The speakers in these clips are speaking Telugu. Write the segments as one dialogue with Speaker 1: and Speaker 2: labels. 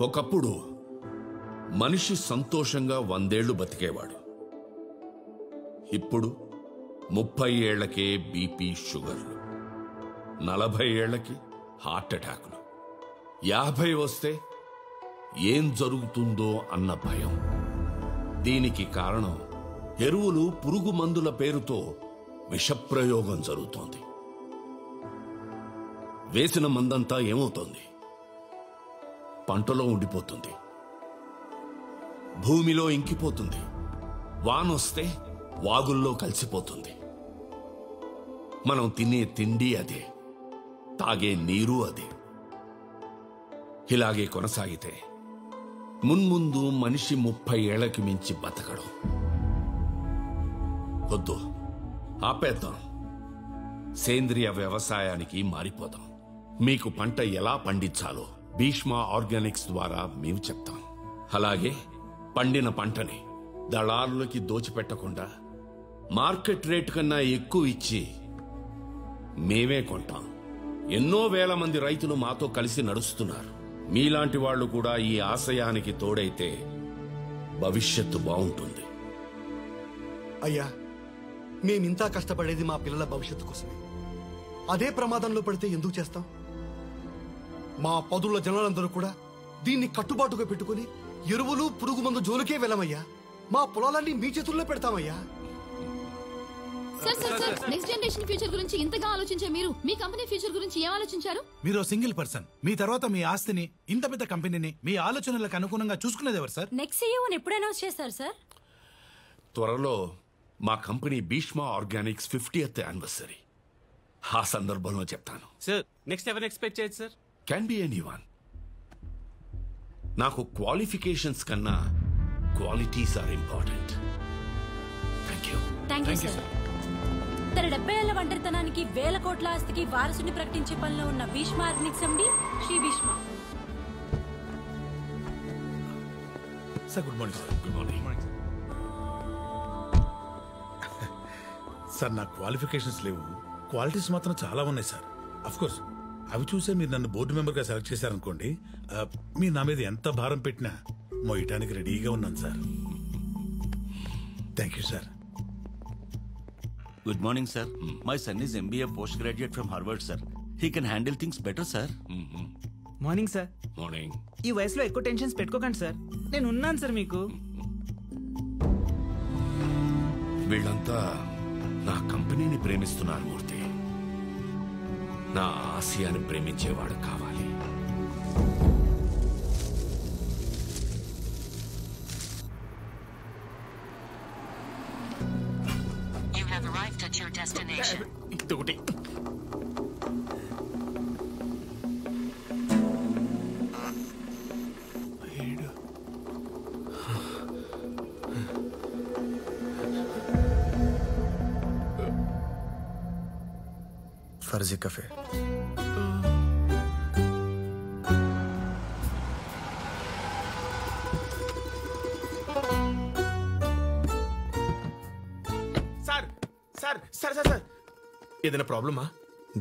Speaker 1: ఒకప్పుడు మనిషి సంతోషంగా 100 ఏళ్లు బతికేవాడు. ఇప్పుడు 30 ఏళ్లకే బీపీ, షుగర్లు, 40 ఏళ్లకి హార్ట్ అటాకులు, 50 వస్తే ఏం జరుగుతుందో అన్న భయం. దీనికి కారణం ఎరువులు, పురుగు మందుల పేరుతో విషప్రయోగం జరుగుతోంది. వేసిన మందంతా ఏమవుతోంది? పంటలో ఉండిపోతుంది, భూమిలో ఇంకిపోతుంది, వానొస్తే వాగుల్లో కలిసిపోతుంది. మనం తినే తిండి అదే, తాగే నీరు అదే. ఇలాగే కొనసాగితే మున్ముందు మనిషి 30 ఏళ్లకి మించి బతకడం. వద్దు, ఆపేద్దాం. సేంద్రియ వ్యవసాయానికి మారిపోదాం. మీకు పంట ఎలా పండించాలో భీష్మ ఆర్గానిక్స్ ద్వారా మేము చెప్తాం. అలాగే పండిన పంటని దళారులకి దోచిపెట్టకుండా మార్కెట్ రేట్ కన్నా ఎక్కువ ఇచ్చి మేమే కొంటాం. ఎన్నో వేల మంది రైతులు మాతో కలిసి నడుస్తున్నారు. మీలాంటి వాళ్లు కూడా ఈ ఆశయానికి తోడైతే భవిష్యత్తు బాగుంటుంది.
Speaker 2: అయ్యా, మేమింతా కష్టపడేది మా పిల్లల భవిష్యత్తు కోసమే. అదే ప్రమాదంలో పడితే ఎందుకు చేస్తాం? మా పదుల జనాలందరూ కూడా దీన్ని కట్టుబాటుగా పెట్టుకుని ఎరువులు, పురుగు మందు జోలికే వెళ్ళమయ్యా. మా పొలాలన్నీ మీ చేతుల్లో పెడతామయ్యా.
Speaker 3: నెక్స్ట్ జనరేషన్ ఫ్యూచర్ గురించి ఇంతగా ఆలోచించే మీరు మీ కంపెనీ ఫ్యూచర్ గురించి ఏం ఆలోచించారు?
Speaker 4: మీరు సింగిల్ పర్సన్. మీ తర్వాత మీ ఆస్తిని, ఇంత పెద్ద కంపెనీని మీ ఆలోచనలకు అనుగుణంగా చూసుకునేది ఎవరు సార్?
Speaker 3: నెక్స్ట్ సీఈఓని ఎప్పుడు అనౌన్స్ చేస్తారు సార్?
Speaker 1: త్వరలో మా company Bhishma Organics 50th anniversary. ఆ సందర్భంలో చెప్తాను.
Speaker 5: సార్, నెక్స్ట్ ఎవరిని ఎక్స్పెక్ట్ చేయొచ్చు సార్?
Speaker 1: Can be anyone. నాకు క్వాలిఫికేషన్స్ కన్నా qualities are important. Thank you.
Speaker 3: Thank you sir. తన 70 ఏళ్ల ఒంటరితనానికి 1000 కోట్ల ఆస్తికి వారసుని ప్రకటించే పనిలో ఉన్న Bheeshma organics MD Shri Bheeshma.
Speaker 4: Sir good morning sir.
Speaker 1: Good morning.
Speaker 4: Sir, నా క్వాలిఫికేషన్స్ లేవు, క్వాలిటీస్ మాత్రం చాలా ఉన్నాయి సార్. అఫ్ కోర్స్ అవి చూసే మీరు నన్ను బోర్డు మెంబర్గా సెలెక్ట్ చేశారనుకోండి, మీరు నా మీద ఎంత భారం పెట్టినా మోయటానికి రెడీగా ఉన్నాను sir. Thank you sir.
Speaker 6: Good morning, sir. My son is MBA postgraduate from Harvard, sir. He can handle things better, sir.
Speaker 7: Morning sir.
Speaker 1: Morning.
Speaker 7: ఈ వయసులో ఎక్కువ టెన్షన్స్ పెట్టుకోకండి సార్, నేను ఉన్నాను సార్ మీకు.
Speaker 1: వీళ్ళంతా నా కంపెనీని ప్రేమిస్తున్నారు మూర్తి. నా ఆశయాన్ని ప్రేమించేవాడు కావాలి.
Speaker 8: You have arrived at your destination.
Speaker 5: ఇంకొకటి.
Speaker 2: Farzi cafe.
Speaker 5: Sir sir sir sir sir ఏదైనా ప్రాబ్లమా?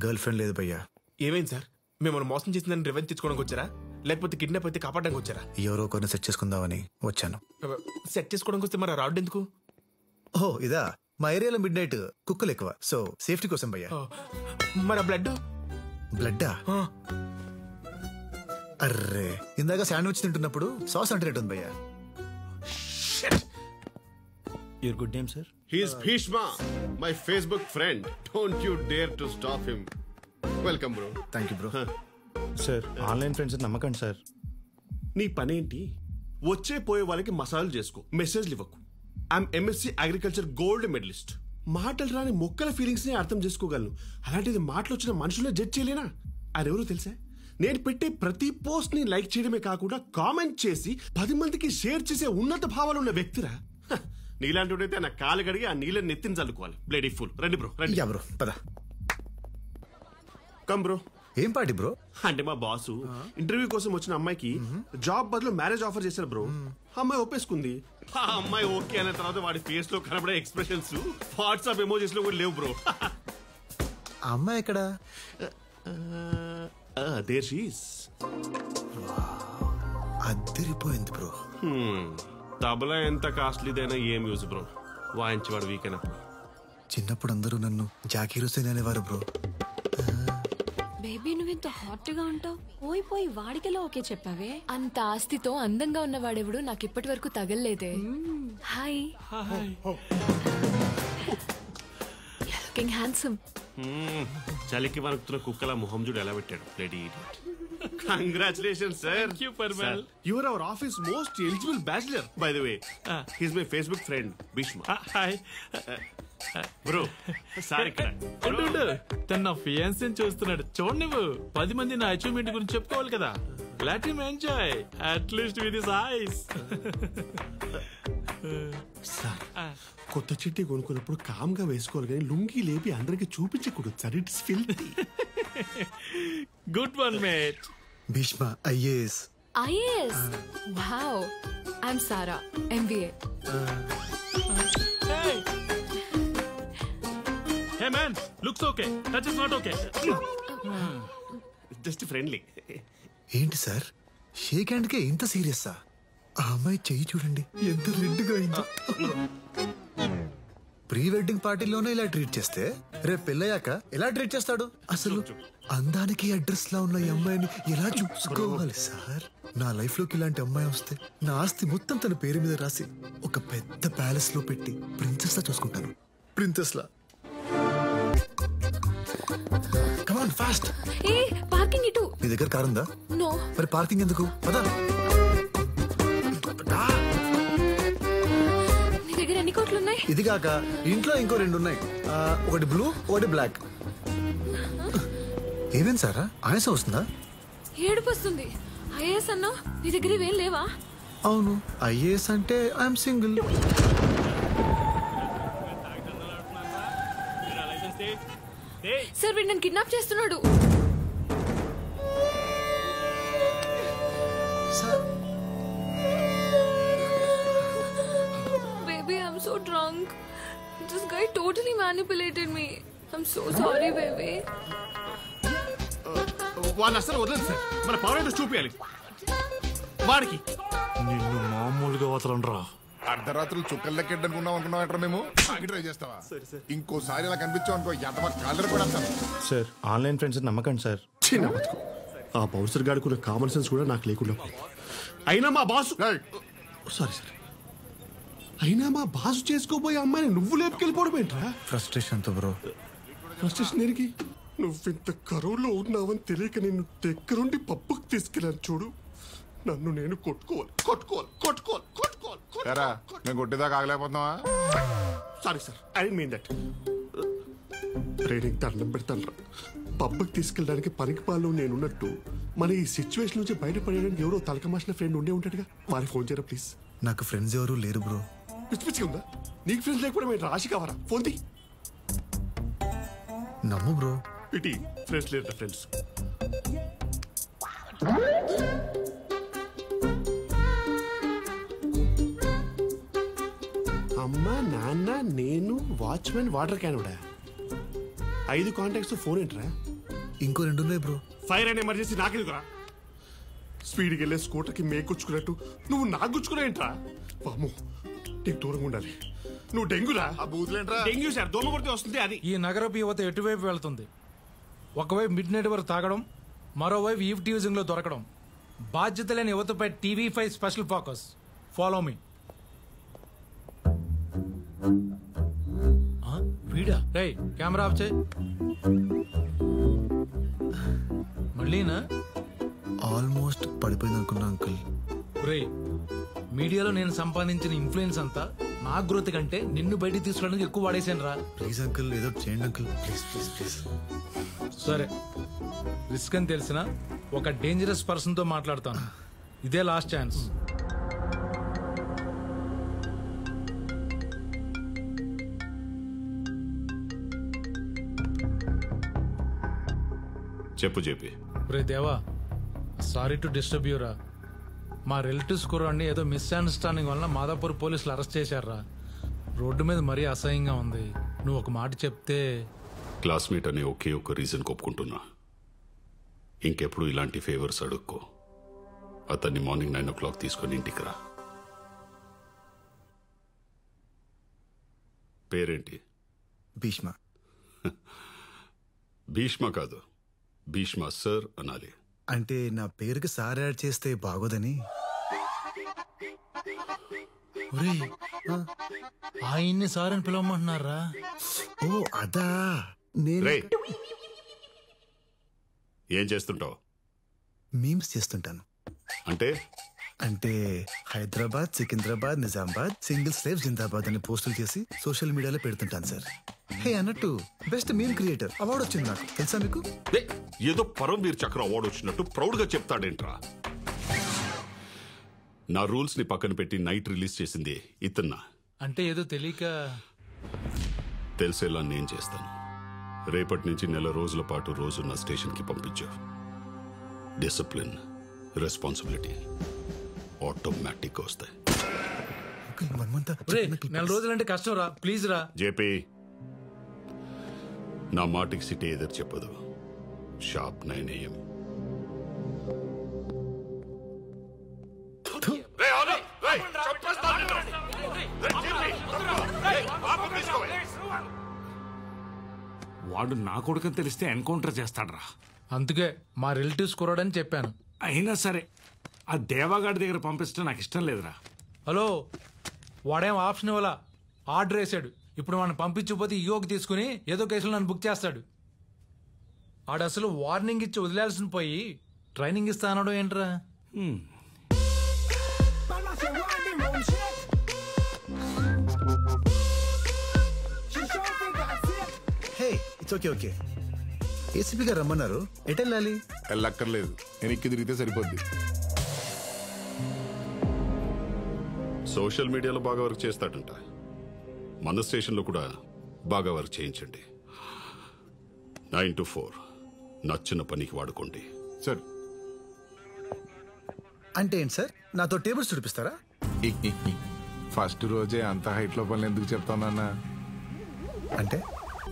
Speaker 2: గర్ల్ ఫ్రెండ్ లేదు భయ్యా.
Speaker 5: ఏమైంది సార్? మిమ్మల్ని మోసం చేసిందని రివెంజ్ తెచ్చుకోవడానికి వచ్చారా, లేకపోతే కిడ్నాప్ అయితే కాపాడడానికి వచ్చారా?
Speaker 2: ఎవరో కొన్ని సెట్ చేసుకుందామని వచ్చాను.
Speaker 5: సెట్ చేసుకోవడానికి వస్తే మరి రావడం ఎందుకు?
Speaker 2: ఓహో ఇదా, మా ఏరియాలో మిడ్ నైట్ కుక్కలు ఎక్కువ, సో సేఫ్టీ కోసం భయ్యా.
Speaker 5: మరి ఆ బ్లడ్?
Speaker 2: బ్లడ్డా? అర్రే, ఇందాక శాండ్విచ్ తింటున్నప్పుడు సాస్ అంటున్నట్టుంది భయ్యా.
Speaker 6: Your good name, sir?
Speaker 9: He is Bhishma, my Facebook friend. Don't you dare to stop him. Welcome, bro.
Speaker 2: Thank you bro.
Speaker 10: Sir, online friends నమ్మకండి సార్.
Speaker 5: నీ పనేంటి? వచ్చే పోయే వాళ్ళకి మసాలు చేసుకో, మెసేజ్లు ఇవ్వకు. I'm MSc agriculture gold medallist. మాటలు రాని మొక్కల ఫీలింగ్స్ ని అర్థం చేసుకోగలను. అలాంటిది మాటలు వచ్చిన మనుషులే జడ్జ్ చేయలేనా? అది ఎవరో తెలుసా? నేను పెట్టే ప్రతి పోస్ట్ ని లైక్ చేయడమే కాకుండా కామెంట్ చేసి 10 మందికి షేర్ చేసే ఉన్నత భావాలు ఉన్న వ్యక్తిరా. నీలాంటి నా కాలు గడిగి ఆ నీళ్ళని నెత్తిని చల్లుకోవాలి. Bloody full. రండి బ్రో, రండి.
Speaker 2: యా బ్రో, పద.
Speaker 5: Come bro.
Speaker 2: ఏం పార్టీ బ్రో?
Speaker 5: అంటే మా బాసు ఇంటర్వ్యూ కోసం వచ్చిన అమ్మాయికి జాబ్ బదులు మ్యారేజ్ ఆఫర్ చేశారు బ్రో. అమ్మాయి ఒప్పేసుకుంది. ఆ అమ్మాయి ఓకే అన్న తర్వాత వాడి ఫేస్ లో కనబడే ఎక్స్ప్రెషన్స్ వాట్సాప్ ఎమోజీస్ లో కూడా లేవు బ్రో.
Speaker 2: ఆ అమ్మాయి ఎక్కడ?
Speaker 5: There she is.
Speaker 11: అద్దరిపోయింది బ్రో.
Speaker 5: తబలా ఎంత కాస్ట్లీదైనా ఏం యూజ్ బ్రో, వాయించేవాడు వీక్ అయినప్పుడు.
Speaker 11: చిన్నప్పుడు అందరూ నన్ను జాకీర్ హుసేన్ అనేవారు బ్రో.
Speaker 12: బేబీ నువ్వెంత హాట్ గా ఉంటావు. పోయి వాడికెలా ఓకే చెప్పావే. అంత ఆస్తితో అందంగా ఉన్నవాడెవడు నాకు ఇప్పటి వరకు తగల్లేదే. Hi looking handsome.
Speaker 5: చలికి వణుకుతున్న కుక్కల మొహం చూడు ఎలా పెట్టాడు. Lady congratulations sir. You are our office most eligible bachelor, by the way. He's my Facebook friend, Bhishma.
Speaker 13: Hi.
Speaker 5: Bro, sorry ఇక్కడ.
Speaker 13: తన నా ఫియాన్సీని చూస్తున్నాడు. చూడు నువ్వు 10 మంది నా అచీవ్మెంట్ గురించి చెప్పుకోవాలి కదా. Let him enjoy, at least with his eyes.
Speaker 5: Sir, కొత్త చిట్టి కొనుక్కున్నప్పుడు కామ్గా వేసుకోవాలి కానీ లుంగి లేపి అందరికి చూపించకూడదు sir. It's filthy.
Speaker 13: Good one, mate.
Speaker 11: Bheeshma IAS.
Speaker 12: IAS. Wow. I'm Sara, MBA.
Speaker 13: Hey man, looks okay. Touch is not okay.
Speaker 5: Just friendly.
Speaker 11: ఏంటి సార్, షేక్ హ్యాండ్ కే ఇంత సీరియస్సా? ఆ అమ్మాయి చెయ్యి చూడండి ఎంత రెడ్గా అయిందో. ప్రీ వెడ్డింగ్ పార్టీలోనే ఇలా ట్రీట్ చేస్తే రేపు పెళ్ళయ్యాక ఎలా ట్రీట్ చేస్తాడు? అసలు అందానికి అడ్రస్ లా ఉన్న ఈ అమ్మాయిని ఎలా చూసుకోవాలి సార్? నా లైఫ్ లోకి ఇలాంటి అమ్మాయి వస్తే నా ఆస్తి మొత్తం తన పేరు మీద రాసి ఒక పెద్ద ప్యాలెస్ లో పెట్టి ప్రిన్సెస్ లా చూసుకుంటాను. Princess law. Come on fast.
Speaker 12: A parking ఇటు.
Speaker 11: నీ దగ్గర కార్ ఉందా?
Speaker 12: నో.
Speaker 11: మరి పార్కింగ్ ఎందుకు? పదా.
Speaker 12: నీ దగ్గర ఎన్ని కోట్లు ఉన్నాయి?
Speaker 11: ఇది కాక ఇంట్లో ఇంకో 2 ఉన్నాయి. ఒకటి బ్లూ, ఒకటి బ్లాక్. ఏమేం సారా, ఆయాసం వస్తుందా?
Speaker 12: ఏడుపు వస్తుంది. ఐఏఎస్ అన్నా, నీ దగ్గర ఇవేం లేవా?
Speaker 11: అవును, ఐఏఎస్ అంటే ఐఎమ్ సింగిల్.
Speaker 12: సార్ వీడు నన్ను కిడ్నాప్ చేస్తున్నాడు. Baby, I'm so drunk. This guy totally manipulated me. I'm so sorry, baby.
Speaker 5: వాళ్ళు అసలు వదలండి సార్, మన పవర్ ఏంటో చూపించాలి వాడికి.
Speaker 10: నిన్ను మామూలుగా వదలండ్రా.
Speaker 14: అర్ధరాత్రులు చుక్కలు లెక్కెట్టనుకున్నాం అనుకున్నాం. మేము ట్రై చేస్తావా? ఇంకోసారి ఇలా కనిపించావు అనుకో, ఎంత కాలర్ కూడా
Speaker 10: సార్. ఆన్లైన్ ఫ్రెండ్స్ నమ్మకండి సార్.
Speaker 5: చిన్న బతుకు. ఆ బౌన్సర్ గాడుకున్న కామన్ సెన్స్ కూడా నాకు లేకుండా అయినా మా బాసు. Sorry sir. అయినా మా బాసు చేసుకోబోయే అమ్మాయిని నువ్వు లేపుకెళ్ళిపోవడం ఏంట్రా?
Speaker 11: ఫ్రస్ట్రేషన్ తో బ్రో.
Speaker 5: ఫ్రస్ట్రేషన్ దేనికి? నువ్వింత కరువులో ఉన్నావని తెలియక నిన్ను దగ్గరుండి పప్పుకు తీసుకెళ్ళాను చూడు. నన్ను నేను కొట్టుకోవాలి.
Speaker 14: నేను కొట్టేదాకా ఆగలేకపోతున్నావా?
Speaker 5: Sorry sir, I don't mean that. Training దండం పెడతాను. పబ్బకి తీసుకెళ్ళడానికి పనికి పాలు నేనున్నట్టు మన ఈ సిచ్యువేషన్ నుంచి బయటపడడానికి ఎవరో తలకమాసిన ఫ్రెండ్ ఉండే ఉంటాడుగా, వారికి ఫోన్ చేయరా ప్లీజ్.
Speaker 11: నాకు ఫ్రెండ్స్ ఎవరు లేరు బ్రో.
Speaker 5: పిచ్చి పిచ్చిగా ఉందా? నీకు ఫ్రెండ్స్ లేకపోవడం ఏంటి? రాశి కావరా? ఫోన్ తీ.
Speaker 11: నమ్ము బ్రో.
Speaker 5: ఇటీ ఫ్రెండ్స్ లేరు. ఫ్రెండ్స్ అమ్మ, నాన్న, నేను, watchman, water can. 5 contacts. Phone ఏంట్రా?
Speaker 11: ఇంకో 2 ఉన్నాయి బ్రో.
Speaker 5: ఫైర్ అండ్ ఎమర్జెన్సీ నాకెందుకురా? స్పీడ్కి వెళ్ళే స్కూటర్కి మేకొచ్చుకున్నట్టు నువ్వు నాకు గుచ్చుకున్నా ఏంట్రా? పాము, నీకు దూరంగా ఉండాలి. నువ్వు డెంగ్యూరా? డెంగ్యూ సార్, దోమ కొడితే వస్తుంది అది.
Speaker 15: ఈ నగరపు యువత ఎటువైపు వెళ్తుంది? ఒకవైపు మిడ్ నైట్ వరకు తాగడం, మరోవైపు ఈవ్ టీజింగ్ లో దొరకడం. బాధ్యత లేని యువతపై TV5 special focus. Follow me. వీడా? రేయ్, కెమెరా ఆఫ్ చేయి. మళ్ళీనా?
Speaker 11: ఆల్మోస్ట్ పడిపోయింది అనుకున్నా అంకుల్.
Speaker 15: రేయ్, మీడియాలో నేను సంపాదించిన ఇన్ఫ్లుయెన్స్ అంతా నా గ్రోత్ కంటే నిన్ను బయటికి తీసుకోవడానికి ఎక్కువ వాడేసాను రా.
Speaker 11: ప్లీజ్ అంకుల్, ఏదో చేయండి అంకుల్. Please please please.
Speaker 15: సరే, రిస్క్ అని తెలిసిన ఒక డేంజరస్ పర్సన్ తో మాట్లాడతాను. ఇదే లాస్ట్ ఛాన్స్.
Speaker 16: చెప్పు చెప్పి.
Speaker 15: రే దేవా, సారీ టు డిస్టర్బ్ యూరా. మా రిలేటివ్స్ కుర్రాడిని ఏదో మిస్అండర్స్టాండింగ్ వల్ల మాదాపూర్ పోలీసులు అరెస్ట్ చేశారా. రోడ్డు మీద మరీ అసహ్యంగా ఉంది. నువ్వు ఒక మాట చెప్తే.
Speaker 16: క్లాస్మేట్ అనే ఒకే ఒక రీజన్ ఒప్పుకుంటున్నా. ఇంకెప్పుడు ఇలాంటి ఫేవర్స్ అడుక్కో. అతన్ని మార్నింగ్ 9 o'clock తీసుకొని ఇంటికి రా. పేరేంటి?
Speaker 11: భీష్మ.
Speaker 16: భీష్మ కాదు, భీష్మ సార్ అనాలి.
Speaker 11: అంటే నా పేరుకి సార్ యాడ్ చేస్తే బాగోదని.
Speaker 15: ఆయన్ని సార్ అని పిలవమంటున్నారా?
Speaker 11: ఓ అదా. నేను
Speaker 16: రేయ్, ఏం చేస్తుంటావు?
Speaker 11: మీమ్స్ చేస్తుంటాను.
Speaker 16: అంటే
Speaker 11: హైదరాబాద్, సికింద్రాబాద్, నిజామాబాద్, సింగిల్ స్లేవ్ జిందాబాద్ అని పోస్టులు చేసి సోషల్ మీడియాలో పెడుతుంటాను సార్. హే అన్నట్టు బెస్ట్ మీమ్ క్రియేటర్ అవార్డు వచ్చింది నాకు, తెలుసా మీకు?
Speaker 16: ఏదో పరమవీర్ చక్ర అవార్డు వచ్చినట్టు ప్రౌడ్ గా చెప్తాడేంట్రా? నా రూల్స్ ని పక్కన పెట్టి నైట్ రిలీజ్ చేసింది ఇతన్నా.
Speaker 15: అంటే ఏదో తెలియక.
Speaker 16: తెలిసేలా నేను చేస్తాను. రేపటి నుంచి 1 రోజుల పాటు రోజు నా స్టేషన్ కి పంపించు. డిసిప్లిన్, రెస్పాన్సిబిలిటీ ఆటోమేటిక్ వస్తాయి.
Speaker 15: 4 రోజులంటే కష్టం రా, ప్లీజ్ రా.
Speaker 16: జేపీ, నా మాటికి సిటీ ఎదురు చెప్పదు. Sharp 9 AM.
Speaker 17: వాడు నా కొడుకని తెలిస్తే ఎన్కౌంటర్ చేస్తాడ్రా.
Speaker 15: అందుకే మా రిలేటివ్స్ కుర్రాడని చెప్పాను.
Speaker 17: అయినా సరే ఆ దేవాగాడి దగ్గర పంపించడం నాకు ఇష్టం లేదురా.
Speaker 15: హలో, వాడేం ఆప్షన్ ఇవ్వాల, ఆర్డర్ వేసాడు. ఇప్పుడు మనం పంపించకపోతే ఈగోకి తీసుకుని ఏదో కేసులో నన్ను బుక్ చేస్తాడు. ఆడు అసలు వార్నింగ్ ఇచ్చి వదిలేయాల్సిన పోయి ట్రైనింగ్ ఇస్తా అనడం ఏంట్రా?
Speaker 11: Hey it's okay okay. ACP గారు రమ్మన్నారు, ఎటు వెళ్ళాలి?
Speaker 14: వెళ్ళక్కర్లేదు, వెనక్కి తిరిగితే సరిపోద్ది.
Speaker 16: సోషల్ మీడియాలో బాగా వర్క్ చేస్తాడంట. మన స్టేషన్లో కూడా బాగా వర్క్ చేయించండి. 9 to 4 నచ్చిన పనికి వాడుకోండి.
Speaker 14: సార్
Speaker 11: అంటే ఏంటి సార్, నాతో టేబుల్స్ చూపిస్తారా?
Speaker 14: ఫస్ట్ రోజే అంత హైట్ లో పనులు ఎందుకు చెప్తానన్నా?
Speaker 11: అంటే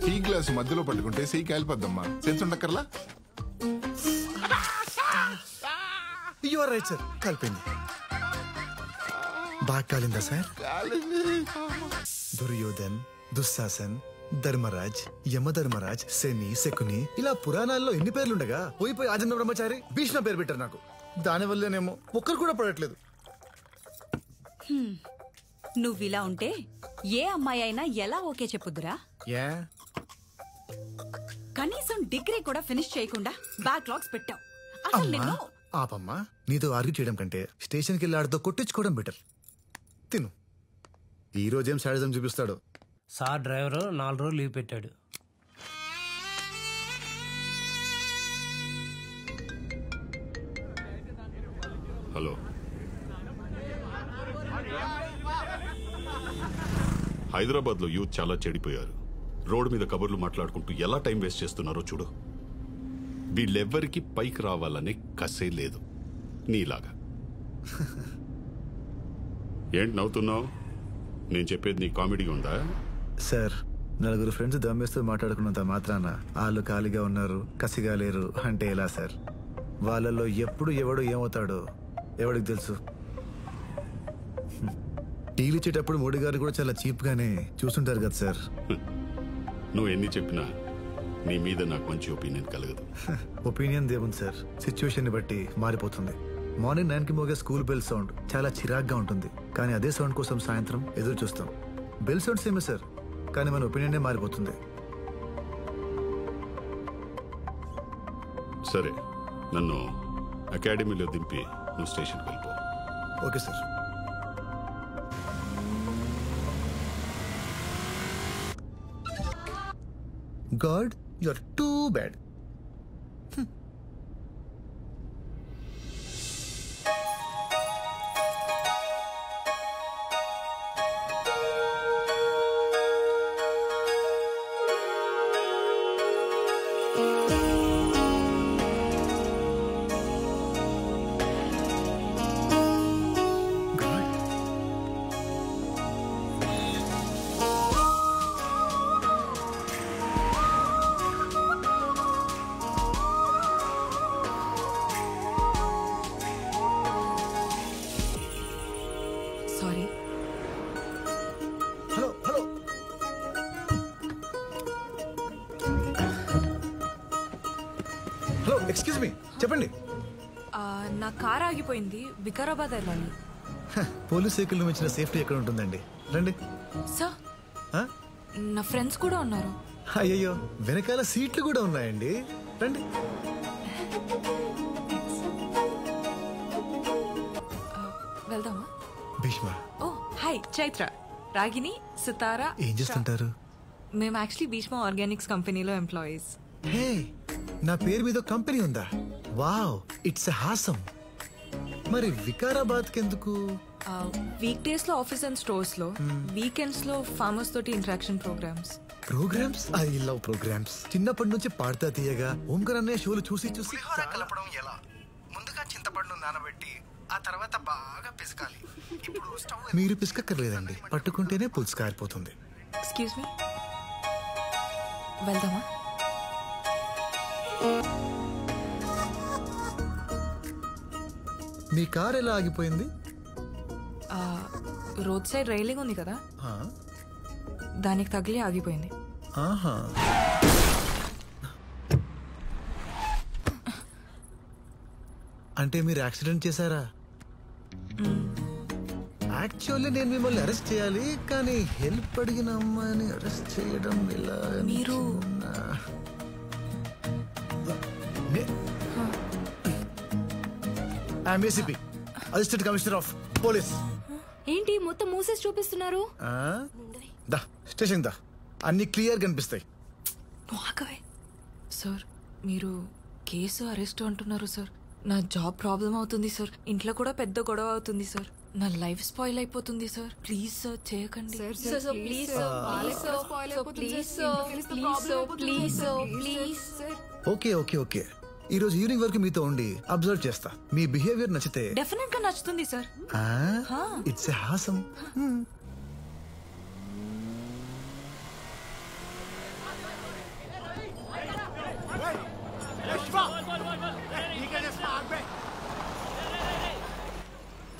Speaker 14: టీ గ్లాస్ మధ్యలో పట్టుకుంటే సీ కాలిపోద్దమ్మా, సెన్స్ ఉండక్కర్లా.
Speaker 11: యు ఆర్ రైట్ సార్, కాలిపోయింది. బాగా కాలిందా సార్? దుర్యోధన్, దుశ్శాసన్, ధర్మరాజ్, యమధర్మరాజ్, శని, శకుని, ఇలా పురాణాల్లో ఎన్ని పేర్లుండగా పోయిపోయి ఆజన్మ బ్రహ్మచారి భీష్మ పేరు పెట్టారు నాకు. దానివల్లనేమో ఒక్కరు కూడా పడట్లేదు.
Speaker 18: నువ్విలా ఉంటే ఏ అమ్మాయి అయినా ఎలా ఓకే చెప్పుద్దురా? కనీసం డిగ్రీ కూడా ఫినిష్ చేయకుండా బ్యాక్లాగ్స్ పెట్టావు. అసలు నిన్ను
Speaker 11: ఆపమ్మా, నీతో ఆర్గ్యూ చేయడం కంటే స్టేషన్కి వెళ్ళి ఆడితో కొట్టించుకోవడం బెటర్. తిను. ఈ రోజేం శాడిజం చూపిస్తాడు.
Speaker 19: సార్ డ్రైవరు 4 రోజులు లీవ్ పెట్టాడు.
Speaker 16: హలో, హైదరాబాద్ లో యూత్ చాలా చెడిపోయారు. రోడ్డు మీద కబుర్లు మాట్లాడుకుంటూ ఎలా టైం వేస్ట్ చేస్తున్నారో చూడు. వీళ్ళెవ్వరికి పైకి రావాలనే కసే లేదు నీలాగా. ఏంటి నవ్వుతున్నావు? నేను చెప్పేది నీ కామెడీగా ఉందా?
Speaker 11: సార్, 4 ఫ్రెండ్స్ దమ్మేస్తూ మాట్లాడుకున్నంత మాత్రాన వాళ్ళు ఖాళీగా ఉన్నారు, కసిగా లేరు అంటే ఎలా సార్? వాళ్ళల్లో ఎప్పుడు ఎవడు ఏమవుతాడో ఎవడికి తెలుసు. టీలు ఇచ్చేటప్పుడు మోడీ గారు కూడా చాలా చీప్ గానే చూస్తుంటారు కదా సార్.
Speaker 16: నువ్వు ఎన్ని చెప్పినా నీ మీద నాకు మంచి ఒపీనియన్ కలగదు.
Speaker 11: ఒపీనియన్ దేవుంది సార్, సిచ్యువేషన్ ని బట్టి మారిపోతుంది. మార్నింగ్ 9కి మోగే స్కూల్ బెల్ సౌండ్ చాలా చిరాగ్గా ఉంటుంది, కానీ అదే సౌండ్ కోసం సాయంత్రం ఎదురు చూస్తాం. బెల్ సౌండ్ సేమే సార్, కానీ మన ఒపీనియన్ మారిపోతుంది.
Speaker 16: సరే, నన్ను అకాడమీలో దింపి నువ్వు స్టేషన్కి వెళ్ళిపో.
Speaker 11: Okay sir. God, you're too bad. Hello excuse me చెప్పండి.
Speaker 12: నా కార్ ఆగిపోయింది, వికారాబాద్ వెళ్ళాలి.
Speaker 11: పోలీస్ వెహికల్ ఇచ్చిన సేఫ్టీ ఎక్కడ ఉంటుందండి? రండి.
Speaker 12: సార్ నా ఫ్రెండ్స్ కూడా ఉన్నారు.
Speaker 11: అయ్యయ్యో వెనకాల సీట్లు కూడా ఉన్నాయండి, రండి.
Speaker 12: వెళ్దామా?
Speaker 11: భీష్మ.
Speaker 12: Oh hi, Chaitra, Ragini, Sitara.
Speaker 11: ఏం చేస్తుంటారు?
Speaker 12: మేము యాక్చువల్లీ భీష్మ ఆర్గానిక్స్ కంపెనీలో ఎంప్లాయీస్.
Speaker 11: హే, నా పేరు మీద కంపెనీ ఉందా? Wow, it's awesome. మరి వికారాబాద్ కెందుకు?
Speaker 12: వీక్ డేస్ లో ఆఫీస్ అండ్ స్టోర్స్ లో, వీకెండ్స్ లో ఫార్మర్స్ తోటి interaction programmes.
Speaker 11: Programmes? I love programmes. చిన్నప్పటి నుంచి పాడతా తీయగా ఓంకర్ అనే షోలు చూసి చూసి కలపడం ఎలా? ముందుగా చింతపండు నానబెట్టి ఆ తర్వాత బాగా పిసకాలి. ఇప్పుడు మీరు పిసకక్కర్లేదండి, పట్టుకుంటేనే పులుసు కారిపోతుంది.
Speaker 12: ఎక్స్క్యూజ్ మీ, వెళ్దామా?
Speaker 11: మీ కార్ ఎలా ఆగిపోయింది?
Speaker 12: రోడ్ సైడ్ రైలింగ్ ఉంది కదా, దానికి తగిలి ఆగిపోయింది.
Speaker 11: ఆహా. అంటే మీరు యాక్సిడెంట్ చేశారా? యాక్చువల్లీ నేను మిమ్మల్ని అరెస్ట్ చేయాలి, కానీ హెల్ప్ అడిగిన అమ్మాయిని అరెస్ట్ చేయడం ఎలా?
Speaker 12: మీరు
Speaker 11: ACP, assistant commissioner of police.
Speaker 3: ఏంటి మొత్తం మూసేసి చూపిస్తున్నారు?
Speaker 11: దా స్టేషన్ దా, అన్ని క్లియర్ కనిపిస్తాయి.
Speaker 12: సార్ మీరు కేసు అరెస్ట్ అంటున్నారు సార్. నా జాబ్ ప్రాబ్లం అవుతుంది సార్, ఇంట్లో కూడా పెద్ద గొడవ అవుతుంది సార్, నా లైఫ్ స్పాయిల్ అయిపోతుంది సార్. ప్లీజ్ సార్ చేయకండి.
Speaker 11: ఓకే ఓకే ఓకే, ఈ రోజు ఈవినింగ్ వరకు మీతో ఉండి అబ్జర్వ్ చేస్తా. మీ బిహేవియర్ నచ్చితే
Speaker 12: డెఫినెట్ గా నచ్చుతుంది sir.
Speaker 11: It's Haasam.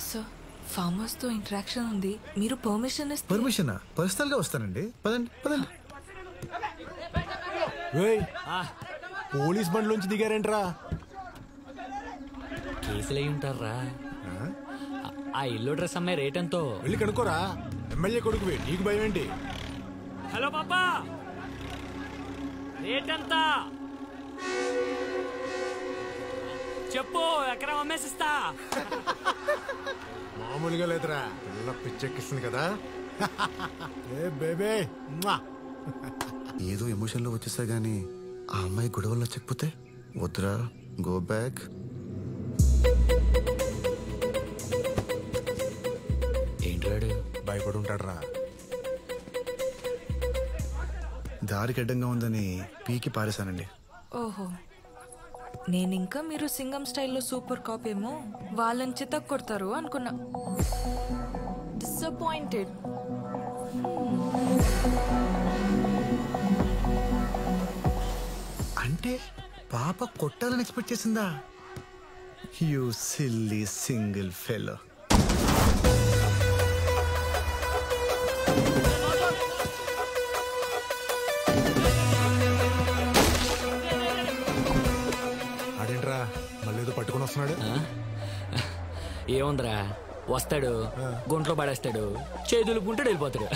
Speaker 12: Sir farmers తో ఇంటరాక్షన్ ఉంది, మీరు పర్మిషన్ ఇస్తే.
Speaker 11: పర్మిషనా? పర్సనల్ గా వస్తానండి, పదండి పదండి.
Speaker 20: పోలీస్ బండ్లోంచి దిగారేంట్రా?
Speaker 21: కేసులు అయి ఉంటారా? ఆ ఇల్లు డ్రెస్ అమ్మాయి రేట్ ఎంతో
Speaker 20: వెళ్ళి కనుక్కోరా. ఎమ్మెల్యే కొడుకువి, నీకు భయం ఏంటి?
Speaker 21: హలో పాపా, రేట్ ఎంత చెప్పు, ఎకరం అమ్మేసిస్తా.
Speaker 20: మామూలుగా లేదురా, పిల్ల పిచ్చెక్కిస్తుంది కదా. ఏ బేబే,
Speaker 11: ఏదో ఎమోషన్ లో వచ్చేసా గానీ ఆ అమ్మాయి గొడవల్లో చెప్పితే వద్దురా, గో బ్యాక్.
Speaker 21: ఏంట్రాడు
Speaker 20: భయపడి ఉంటాడు రా.
Speaker 11: దారికి అడ్డంగా ఉందని పీకి పారేశానండి.
Speaker 12: ఓహో, నేనింకా మీరు సింగం స్టైల్లో సూపర్ కాప్ ఏమో వాళ్ళని చితక్ కొడతారు అనుకున్నా. డిసప్పాయింటెడ్.
Speaker 11: అంటే పాప కొట్టాలని ఎక్స్పెక్ట్ చేసిందా? You silly single fellow.
Speaker 20: ఆడేంట్రా మళ్ళీ ఏదో పట్టుకుని వస్తున్నాడు?
Speaker 21: ఏముందిరా, వస్తాడు, గుంట్లో పడేస్తాడు, చేతులు గుంటడు వెళ్ళిపోతాడు.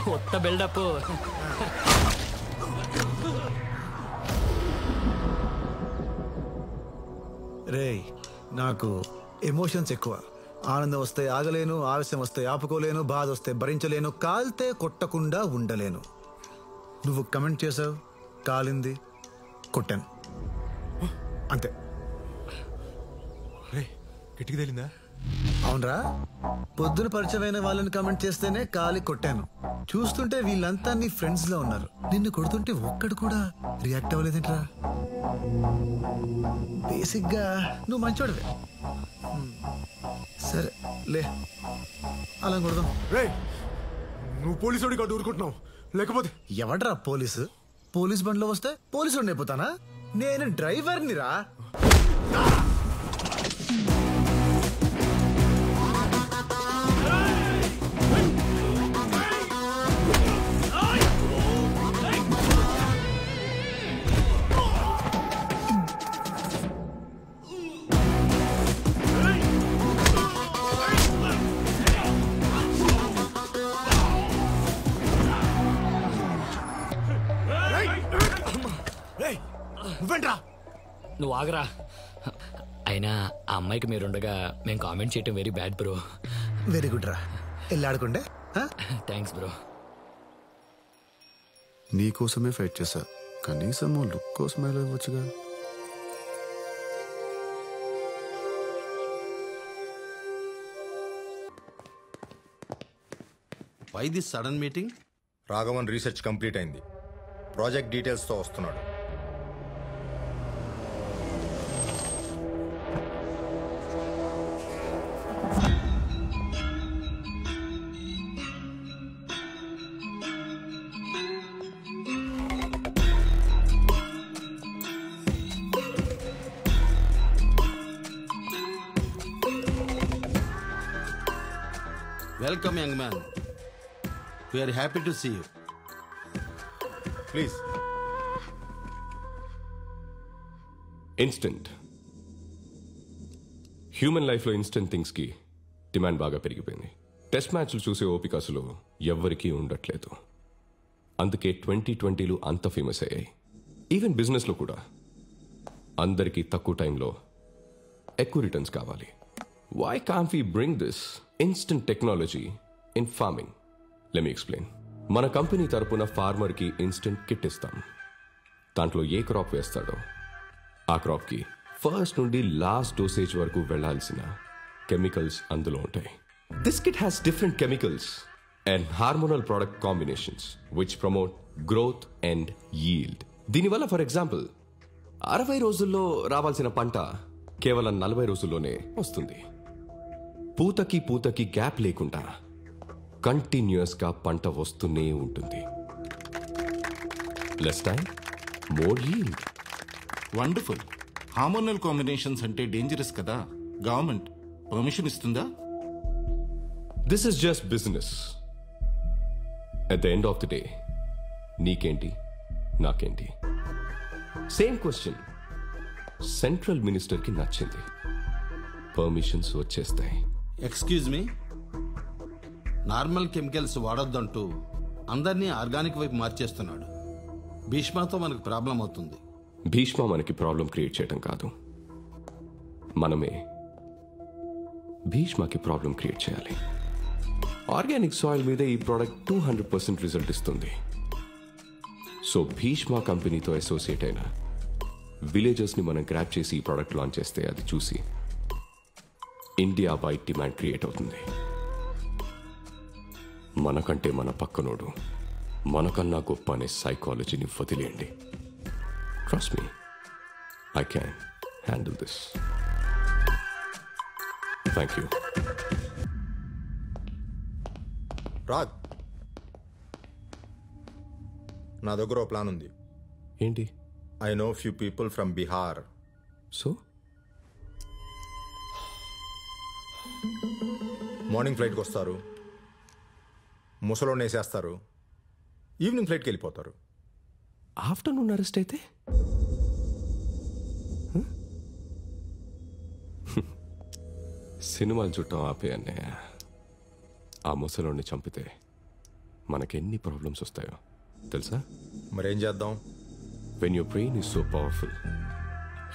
Speaker 21: కొత్త బిల్డప్.
Speaker 11: రేయ్, నాకు ఎమోషన్స్ ఎక్కువ. ఆనందం వస్తే ఆగలేను, ఆవేశం వస్తే ఆపుకోలేను, బాధ వస్తే భరించలేను, కాల్తే కొట్టకుండా ఉండలేను. నువ్వు కమెంట్ చేసావు, కాలింది, కొట్టాను, అంతే.
Speaker 20: కిటికీ తేలిందా?
Speaker 11: అవునరా, పొద్దున పరిచయమైన వాళ్ళని కమెంట్ చేస్తేనే కాలి కొట్టాను. చూస్తుంటే వీళ్ళంతా నీ ఫ్రెండ్స్ లో ఉన్నారు, నిన్ను కొడుతుంటే ఒక్కడు కూడా రియాక్ట్ అవ్వలేదేంట్రా? బేసిక్ గా నువ్వు మంచోడివే. సరే లే, అలా కొడదాం.
Speaker 20: రే, నువ్వు పోలీసు కాదు ఊరుకుంటున్నావు, లేకపోతే
Speaker 11: ఎవడ్రా పోలీసు? పోలీస్ బండ్లో వస్తే పోలీసు అయిపోతానా? నేను డ్రైవర్ని రా. నువ్వేంట్రా?
Speaker 21: నువ్వు ఆగరా. అయినా ఆ అమ్మాయికి మీరుండగా మేము కామెంట్ చేయటం very bad bro.
Speaker 11: Very good రా, వెళ్ళి ఆడుకుంటే.
Speaker 21: Thanks bro.
Speaker 4: నీకోసమే ఫైట్ చేశా, కనీసం లుక్ కోసమే ఇవ్వచ్చుగా.
Speaker 22: Why this sudden meeting?
Speaker 23: Raghavan research complete అయింది, ప్రాజెక్ట్ డీటెయిల్స్తో వస్తున్నాడు.
Speaker 22: Welcome young man, we're happy to see you.
Speaker 23: Please.
Speaker 24: Instant human లైఫ్లో ఇన్స్టెంట్ థింగ్స్కి డిమాండ్ బాగా పెరిగిపోయింది. టెస్ట్ మ్యాచ్లు చూసే ఓపిక అసలు ఎవ్వరికీ ఉండట్లేదు. అందుకే 2020 అంత ఫేమస్ అయ్యాయి. ఈవెన్ బిజినెస్లో కూడా అందరికీ తక్కువ టైంలో ఎక్కువ రిటర్న్స్ కావాలి. Why can't we bring this instant technology in farming? Let me explain. మన కంపెనీ తరపున ఫార్మర్కి ఇన్స్టెంట్ కిట్ ఇస్తాం. దాంట్లో ఏ క్రాప్ వేస్తాడో ఆ క్రాప్కి ఫస్ట్ నుండి లాస్ట్ డోసేజ్ వరకు వెళ్లాల్సిన కెమికల్స్ అందులో ఉంటాయి. This kit has different chemicals and hormonal product combinations which promote growth and yield. దీనివల్ల ఫర్ ఎగ్జాంపుల్ 60 రోజుల్లో రావాల్సిన పంట కేవలం 40 రోజుల్లోనే వస్తుంది. పూతకి గ్యాప్ లేకుండా కంటిన్యూస్ గా పంట వస్తూనే ఉంటుంది. Less time, more yield.
Speaker 25: Wonderful. Hormonal combinations అంటే డేంజరస్ కదా, గవర్నమెంట్ పర్మిషన్ ఇస్తుందా?
Speaker 24: This is just business. At the end of the day నీకేంటి నాకేంటి? సేమ్ క్వశ్చన్ సెంట్రల్ మినిస్టర్కి నచ్చింది, పర్మిషన్స్ వచ్చేస్తాయి.
Speaker 22: ఎక్స్క్యూజ్ మీ, నార్మల్ కెమికల్స్ వాడొద్దంటూ అందరినీ ఆర్గానిక్ వైపు మార్చేస్తున్నాడు. భీష్మతో మనకు ప్రాబ్లం అవుతుంది.
Speaker 24: భీష్మ మనకి ప్రాబ్లం క్రియేట్ చేయడం కాదు, మనమే భీష్మకి ప్రాబ్లం క్రియేట్ చేయాలి. ఆర్గానిక్ సాయిల్ మీద ఈ ప్రోడక్ట్ 200% రిజల్ట్ ఇస్తుంది. సో భీష్మ కంపెనీతో అసోసియేట్ అయిన విలేజర్స్ని మనం గ్రాప్ చేసి ఈ ప్రోడక్ట్ లాంచ్ చేస్తే అది చూసి ఇండియా వైడ్ డిమాండ్ క్రియేట్ అవుతుంది. మనకంటే మన పక్కనోడు మనకన్నా గొప్ప అనే సైకాలజీని వదిలేయండి. Trust me, I can handle this. Thank you.
Speaker 23: Rag, నా దగ్గర ఓ ప్లాన్ ఉంది.
Speaker 24: ఏంటి?
Speaker 23: I know few people from Bihar.
Speaker 24: So
Speaker 23: morning ఫ్లైట్కి వస్తారు, ముసలోని వేసేస్తారు, ఈవినింగ్ ఫ్లైట్కి వెళ్ళిపోతారు.
Speaker 24: ఆఫ్టర్నూన్ అరెస్ట్ అయితే సినిమాలు చుట్టం ఆపే అన్నయ్య. ఆ ముసలోని చంపితే మనకెన్ని ప్రాబ్లమ్స్ వస్తాయో తెలుసా?
Speaker 23: మరేం చేద్దాం?
Speaker 24: When your brain is so powerful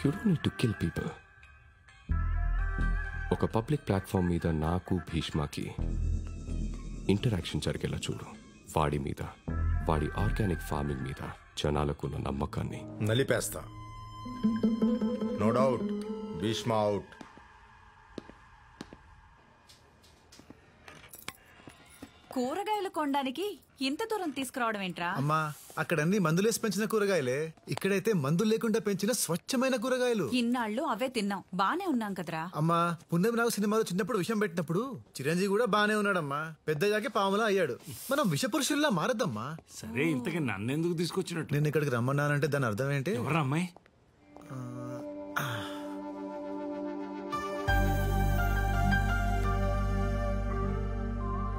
Speaker 24: you don't need to kill people. ఒక పబ్లిక్ ప్లాట్ఫామ్ మీద నాకు భీష్మకి ఇంటరాక్షన్ జరిగేలా చూడు. వాడి మీద, వాడి ఆర్గానిక్ ఫార్మింగ్ మీద జనాలకున్న నమ్మకాన్ని
Speaker 23: నలిపేస్తా. No doubt, Bheeshma out.
Speaker 18: కూరగాయలు కొనడానికి ఇంత దూరం తీసుకురావడం ఏంట్రా?
Speaker 11: అమ్మా, అక్కడ అన్ని మందులేసి పెంచిన కూరగాయలే, ఇక్కడైతే మందులు లేకుండా పెంచిన స్వచ్ఛమైన కూరగాయలు.
Speaker 18: ఇన్నాళ్ళు అవే తిన్నాం, బానే ఉన్నాం కదరా.
Speaker 11: అమ్మా, పున్నమి నాగు సినిమాలో చిన్నప్పుడు విషం పెట్టినప్పుడు చిరంజీవి కూడా బానే ఉన్నాడమ్మా. పెద్దయ్యాకే పాములా అయ్యాడు. మనం విషపురుషుల్లా మారద్దమ్మా.
Speaker 17: సరే, ఇంతకీ నన్నెందుకు తీసుకొచ్చినట్టు?
Speaker 11: నేను ఇక్కడికి రమ్మన్నానంటే దాని అర్థం ఏంటి?
Speaker 17: ఎవరా అమ్మాయి?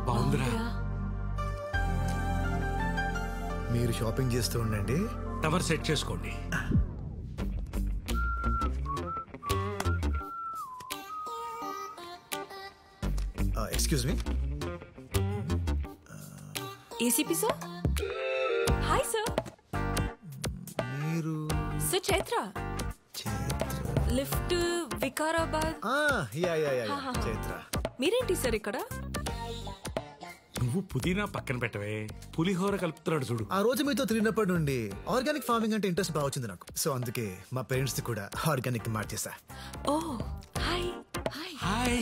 Speaker 17: బాగుందిరా.
Speaker 11: మీరు షాపింగ్ చేస్తూ ఉండండి,
Speaker 17: టవర్ సెట్ చేసుకోండి.
Speaker 11: Excuse me.
Speaker 18: ACP sir. Hi sir.
Speaker 12: So Chaitra lift Vikarabad.
Speaker 11: Chaitra
Speaker 12: మీరేంటి సార్ ఇక్కడ?
Speaker 17: నువ్వు పుదీనా పక్కన పెట్టవే, పులిహోర కలుపుతున్నాడు చూడు.
Speaker 11: ఆ రోజు మీతో తిరిగినప్పటి నుండి ఆర్గానిక్ ఫార్మింగ్ అంటే ఇంట్రెస్ట్ బాగా వచ్చింది నాకు. సో అందుకే మా పేరెంట్స్ కూడా ఆర్గానిక్ మార్చేసా.
Speaker 12: ఓ హాయ్ హాయ్
Speaker 17: హాయ్.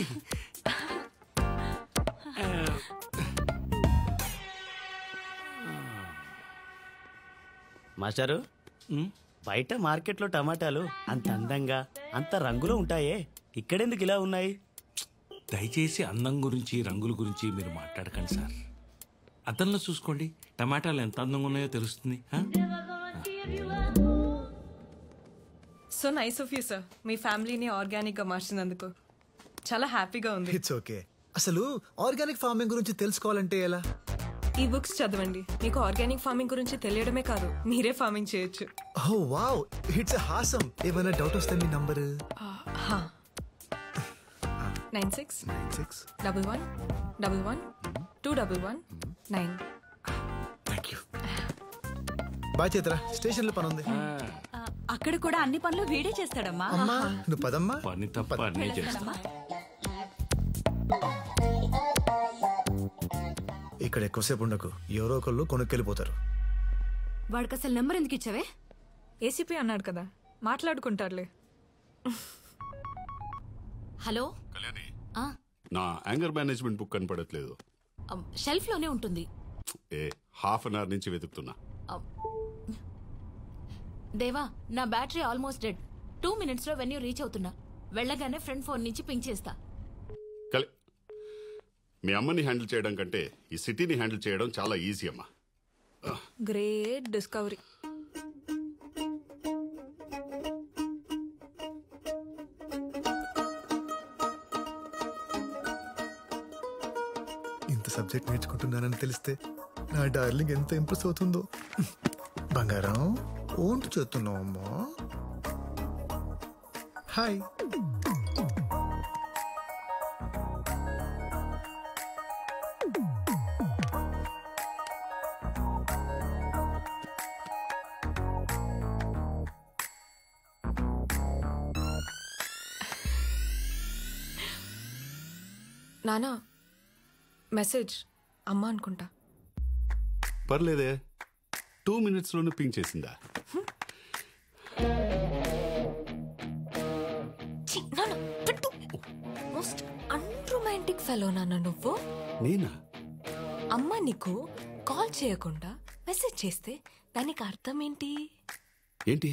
Speaker 1: మాస్టారు, బయట మార్కెట్లో టమాటాలు అంత అందంగా అంత రంగులో ఉంటాయే, ఇక్కడెందుకు ఇలా ఉన్నాయి?
Speaker 17: దయచేసి అందం గురించి రంగుల గురించి మీరు మాట్లాడకండి సార్. అద్దంలో చూసుకోండి, టమాటాలు ఎంత అందంగా ఉన్నాయో తెలుస్తుంది.
Speaker 6: So nice of you sir, మీ ఫ్యామిలీని ఆర్గానిక్ గా మార్చినందుకు చాలా హ్యాపీగా ఉంది.
Speaker 11: It's okay. అసలు ఆర్గానిక్ ఫార్మింగ్ గురించి తెలుసుకోవాలంటే ఎలా?
Speaker 6: ఈ బుక్స్ చదవండి, మీకు ఆర్గానిక్ ఫార్మింగ్ గురించి తెలియడమే కాదు, మీరే ఫార్మింగ్ చేయొచ్చు.
Speaker 11: Oh wow, it's awesome. ఏమైనా డౌట్ వస్తే మీ number
Speaker 6: 9611112119.
Speaker 11: Thank you. Bye Chaitra, station లో పని ఉంది.
Speaker 18: అక్కడ కూడా అన్ని పనులు వీడే చేస్తాడమ్మా.
Speaker 11: అమ్మా నువ్వు పదమ్మా.
Speaker 17: పని తప్ప అన్నీ చేస్తా.
Speaker 11: ఇక్కడ ఎక్కువసేపు ఉండకు, ఎవరో ఒకళ్ళు కొనుక్కెళ్ళిపోతారు.
Speaker 18: వాడికి అసలు నెంబర్ ఎందుకు ఇచ్చావే?
Speaker 12: ఏసీపీ అన్నాడు కదా, మాట్లాడుకుంటారులే.
Speaker 3: హలో,
Speaker 16: కళ్యాణి, నా యాంగర్ మేనేజ్మెంట్ బుక్ కనపడట్లేదు.
Speaker 3: షెల్ఫ్ లోనే ఉంటుంది.
Speaker 16: హాఫ్ అన్ అవర్ నుంచి వెతుకుతున్నా.
Speaker 3: దేవా, నా బ్యాటరీ ఆల్మోస్ట్ డెడ్. 2 minutes లో వెన్యూ రీచ్ అవుతున్నా. వెళ్ళగానే ఫ్రెండ్ ఫోన్ నుంచి పింక్ చేస్తా.
Speaker 16: మీ అమ్మని హ్యాండిల్ చేయడం కంటే ఈ సిటీని హ్యాండిల్ చేయడం చాలా ఈజీ అమ్మా.
Speaker 12: Great discovery.
Speaker 11: ఇంత సబ్జెక్ట్ నేర్చుకుంటున్నానని తెలిస్తే నా డార్లింగ్ ఎంత ఇంప్రెస్ అవుతుందో. బంగారం ఓంటు చేస్తున్నావు అమ్మా. హాయ్.
Speaker 12: నానా, మెసేజ్ అమ్మా అనుకుంటా.
Speaker 16: పర్లేదే, 2 minutes లోనే పింక్ చేసిందా?
Speaker 12: మోస్ట్ అన్రొమాంటిక్ ఫెలో నాన్న నువ్వు.
Speaker 16: నేనా?
Speaker 12: అమ్మ నీకు కాల్ చేయకుండా మెసేజ్ చేస్తే దానికి అర్థం ఏంటి?
Speaker 16: ఏంటి?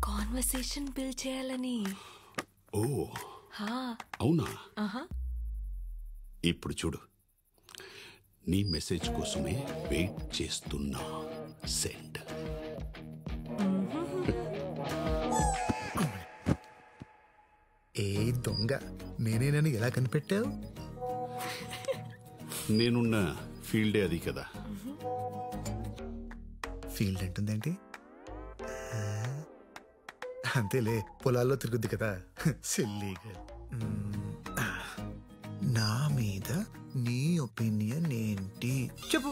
Speaker 12: కాన్వర్సేషన్ బిల్డ్ చేయాలని.
Speaker 16: ఓ
Speaker 12: హా.
Speaker 16: అవునా?
Speaker 12: ఆహా.
Speaker 16: ఇప్పుడు చూడు, నీ మెసేజ్ కోసమే వెయిట్ చేస్తున్నా. సెండ్.
Speaker 11: ఏ దొంగ, నేనేనని ఎలా కనిపెట్టావు?
Speaker 16: నేనున్న ఫీల్డే అది కదా.
Speaker 11: ఫీల్డ్ అంటుందేంటి? అంతేలే, పొలాల్లో తిరుగుద్ది కదా. సిల్లీగా. నా మీద నీ ఒపీనియన్ ఏంటి చెప్పు.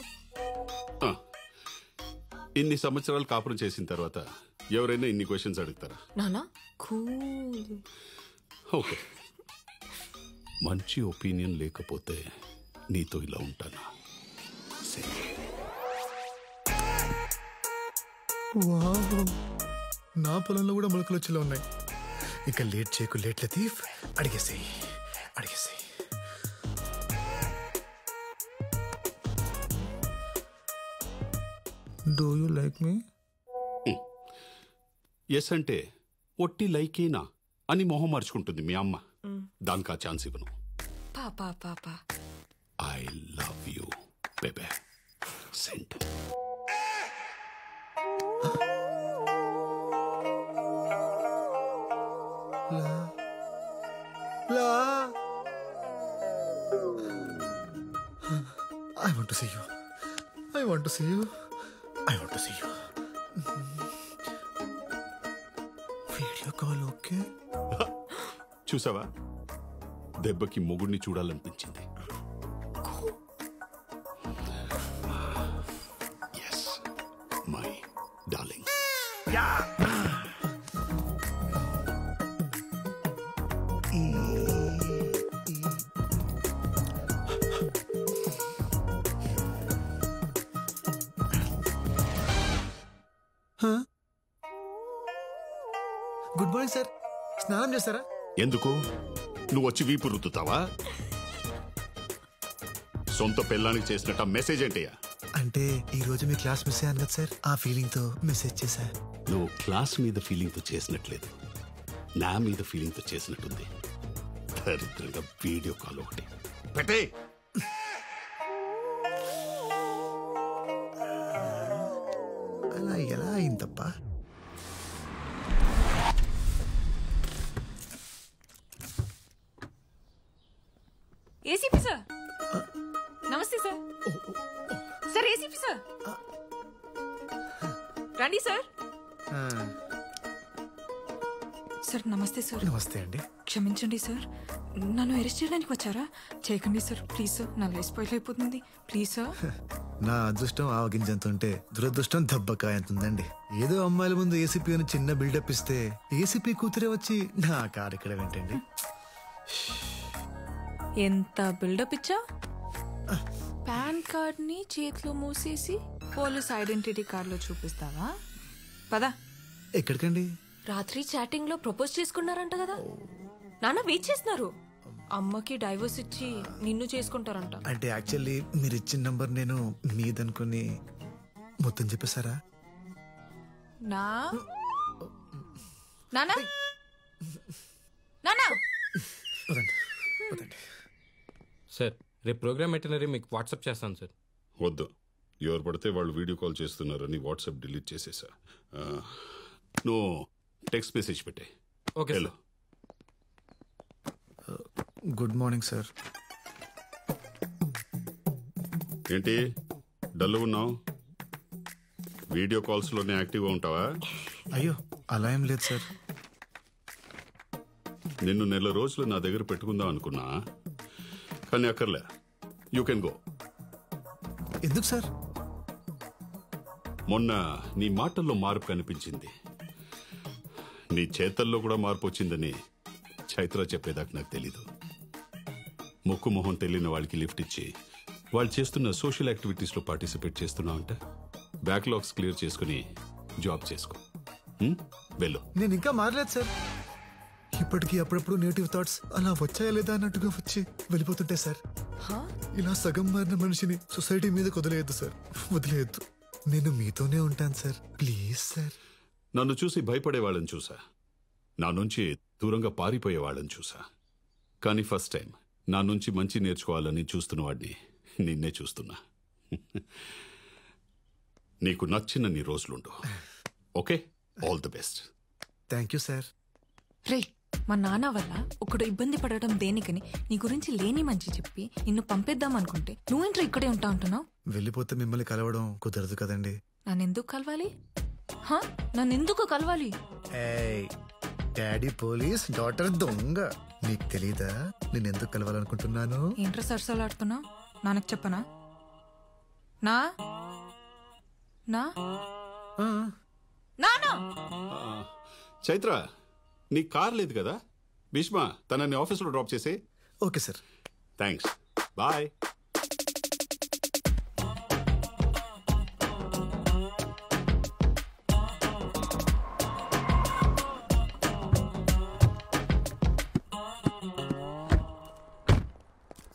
Speaker 16: ఇన్ని సంవత్సరాలు కాపురం చేసిన తర్వాత ఎవరైనా ఇన్ని క్వశ్చన్స్ అడుగుతారా?
Speaker 12: నానా కూల్.
Speaker 16: ఓకే, మంచి ఒపీనియన్ లేకపోతే నీతో ఇలా ఉంటానా?
Speaker 11: వావ్, నా పొలంలో కూడా మొలకలు వచ్చేలా ఉన్నాయి. ఇక లేట్ చేయకు, లేట్ లతీఫ్, అడిగేసేయి అడిగేసేయి. Do you like me?
Speaker 16: Yes అంటే ఒట్టి లైకేనా అని మొహం మార్చుకుంటుంది మీ అమ్మ. దానికి ఆ ఛాన్స్ ఇవ్వను.
Speaker 12: పాపా పాపా.
Speaker 16: I love you babe. Send.
Speaker 11: I want to see you. I want to see you. I want to see you. Video call okay.
Speaker 16: చూసావా, దెబ్బకి మొగుడిని చూడాలనిపించింది. Yes my darling.
Speaker 11: Good morning sir. స్నానం చేస్తారా?
Speaker 16: ఎందుకు? నువ్వు వచ్చి వీపు రుద్దుతావా? సొంత పెళ్ళానికి చేసినట్టు మెసేజ్ ఏంటయ్యా?
Speaker 11: అంటే ఈ రోజు మీ క్లాస్ మిస్ అయ్యాను కదా సార్, ఆ ఫీలింగ్ తో మెసేజ్ చేశా.
Speaker 16: నువ్వు క్లాస్ మీద ఫీలింగ్ తో చేసినట్లేదు, నా మీద ఫీలింగ్ తో చేసినట్టుంది. దరిద్రంగా వీడియో కాల్ ఒకటి పెట్టే.
Speaker 11: అలా ఎలా అయిందప్ప?
Speaker 12: ఏసీపీ సార్, నమస్తే సార్. సార్ ఏసీపీ సార్, రండి సార్. సార్ నమస్తే సార్.
Speaker 11: నమస్తే అండి.
Speaker 12: క్షమించండి సార్, నన్ను అరెస్ట్ చేయడానికి వచ్చారా? చేయకండి సార్, ప్లీజ్ సార్. నా లైఫ్ స్పాయిల్ అయిపోతుంది, ప్లీజ్ సార్.
Speaker 11: నా అదృష్టం ఆవగింజంత ఉంటే దురదృష్టం దెబ్బకాయంత ఉందండి. ఏదో అమ్మాయిల ముందు ఏసీపీ అని చిన్న బిల్డప్ ఇస్తే ఏసీపీ కూతురే వచ్చి నా కారు ఇక్కడ వెంటండి.
Speaker 12: ఎంత బిల్డప్ ఇచ్చా? పాన్ కార్డ్ ని చేతిలో మూసేసి పోలీస్ ఐడెంటిటీ కార్డ్ లో చూపిస్తావా? పదా.
Speaker 11: ఎక్కడికండి?
Speaker 12: రాత్రి చాటింగ్ లో ప్రపోజ్ చేసుకున్నారంట కదా, నాన్న వెయిట్ చేస్తున్నారు. అమ్మకి డైవర్స్ ఇచ్చి నిన్ను చేసుకుంటారంట.
Speaker 11: అంటే యాక్చువల్లీ మీరు ఇచ్చిన నంబర్ నేను మీదనుకుని మొత్తం చెప్పేశారా?
Speaker 12: నానా
Speaker 2: సార్, రేపు ప్రోగ్రామ్ ఎటినరీ మీకు వాట్సాప్ చేస్తాను సార్.
Speaker 16: వద్దు, ఎవరు పడితే వాళ్ళు వీడియో కాల్ చేస్తున్నారని వాట్సాప్ డిలీట్ చేసేసా. నువ్వు టెక్స్ట్ మెసేజ్ పెట్టే.
Speaker 2: Okay.
Speaker 16: Hello,
Speaker 11: good morning sir.
Speaker 16: ఏంటి డల్ ఉన్నావు? వీడియో కాల్స్ లోనే యాక్టివ్గా ఉంటావా?
Speaker 11: అయ్యో అలా ఏం లేదు సార్.
Speaker 16: నిన్ను నెల రోజులు నా దగ్గర పెట్టుకుందాం అనుకున్నా, కానీ అక్కర్లే. You can go.
Speaker 11: ఎందుకు సార్?
Speaker 16: మొన్న నీ మాటల్లో మార్పు కనిపించింది, నీ చేతల్లో కూడా మార్పు వచ్చిందని చైత్ర చెప్పేదాకా నాకు తెలీదు. ముక్కు మొహం తెలియని వాళ్ళకి లిఫ్ట్ ఇచ్చి వాళ్ళు చేస్తున్న సోషల్ యాక్టివిటీస్లో పార్టిసిపేట్ చేస్తున్నావు అంటే బ్యాక్లాగ్స్ క్లియర్ చేసుకుని జాబ్ చేసుకో. వెళ్ళు.
Speaker 11: నేను ఇంకా మారలేదు సార్. ఇప్పటికీ అప్పుడప్పుడు నెగిటివ్ థాట్స్ అలా వచ్చాయా లేదా అన్నట్టుగా వచ్చి వెళ్ళిపోతుంటాయి సార్. ఇలా సగం మారిన మనిషిని సొసైటీ మీద వదిలేయద్దు సార్, వదిలేయద్దు. నేను మీతోనే ఉంటాను సార్, ప్లీజ్ సార్.
Speaker 16: నన్ను చూసి భయపడే వాళ్ళని చూసా, నా నుంచి దూరంగా పారిపోయే వాళ్ళని చూసా, కానీ ఫస్ట్ టైం నా నుంచి మంచి నేర్చుకోవాలని చూస్తున్న వాడిని నిన్నే చూస్తున్నా. నీకు నచ్చిన నీ రోజులుండు. Okay, all the best.
Speaker 11: Thank you sir.
Speaker 12: రే, మా నాన్న వల్ల ఒకడు ఇబ్బంది పడటం దేనికని నీ గురించి లేని మంచి చెప్పి నిన్ను పంపేద్దాం అనుకుంటే నువ్వేంట్రా ఇక్కడే ఉంటా ఉంటున్నావు?
Speaker 11: వెళ్ళిపోతే మిమ్మల్ని కలవడం కుదరదు కదండి.
Speaker 12: నన్నెందుకు కలవాలి? నన్నెందుకు కలవాలి?
Speaker 11: డాడీ పోలీస్, డాటర్ దొంగ. నీకు తెలీదా నేను ఎందుకు కలవాలనుకుంటున్నాను?
Speaker 12: ఏంట్రా సరసాలాడుతున్నావు? నాన్నకు చెప్పనా? నా నా నానా
Speaker 16: చైత్ర, నీ కార్ లేదు కదా? భీష్మ తనని ఆఫీస్లో డ్రాప్ చేసే.
Speaker 11: Okay sir.
Speaker 16: Thanks, bye.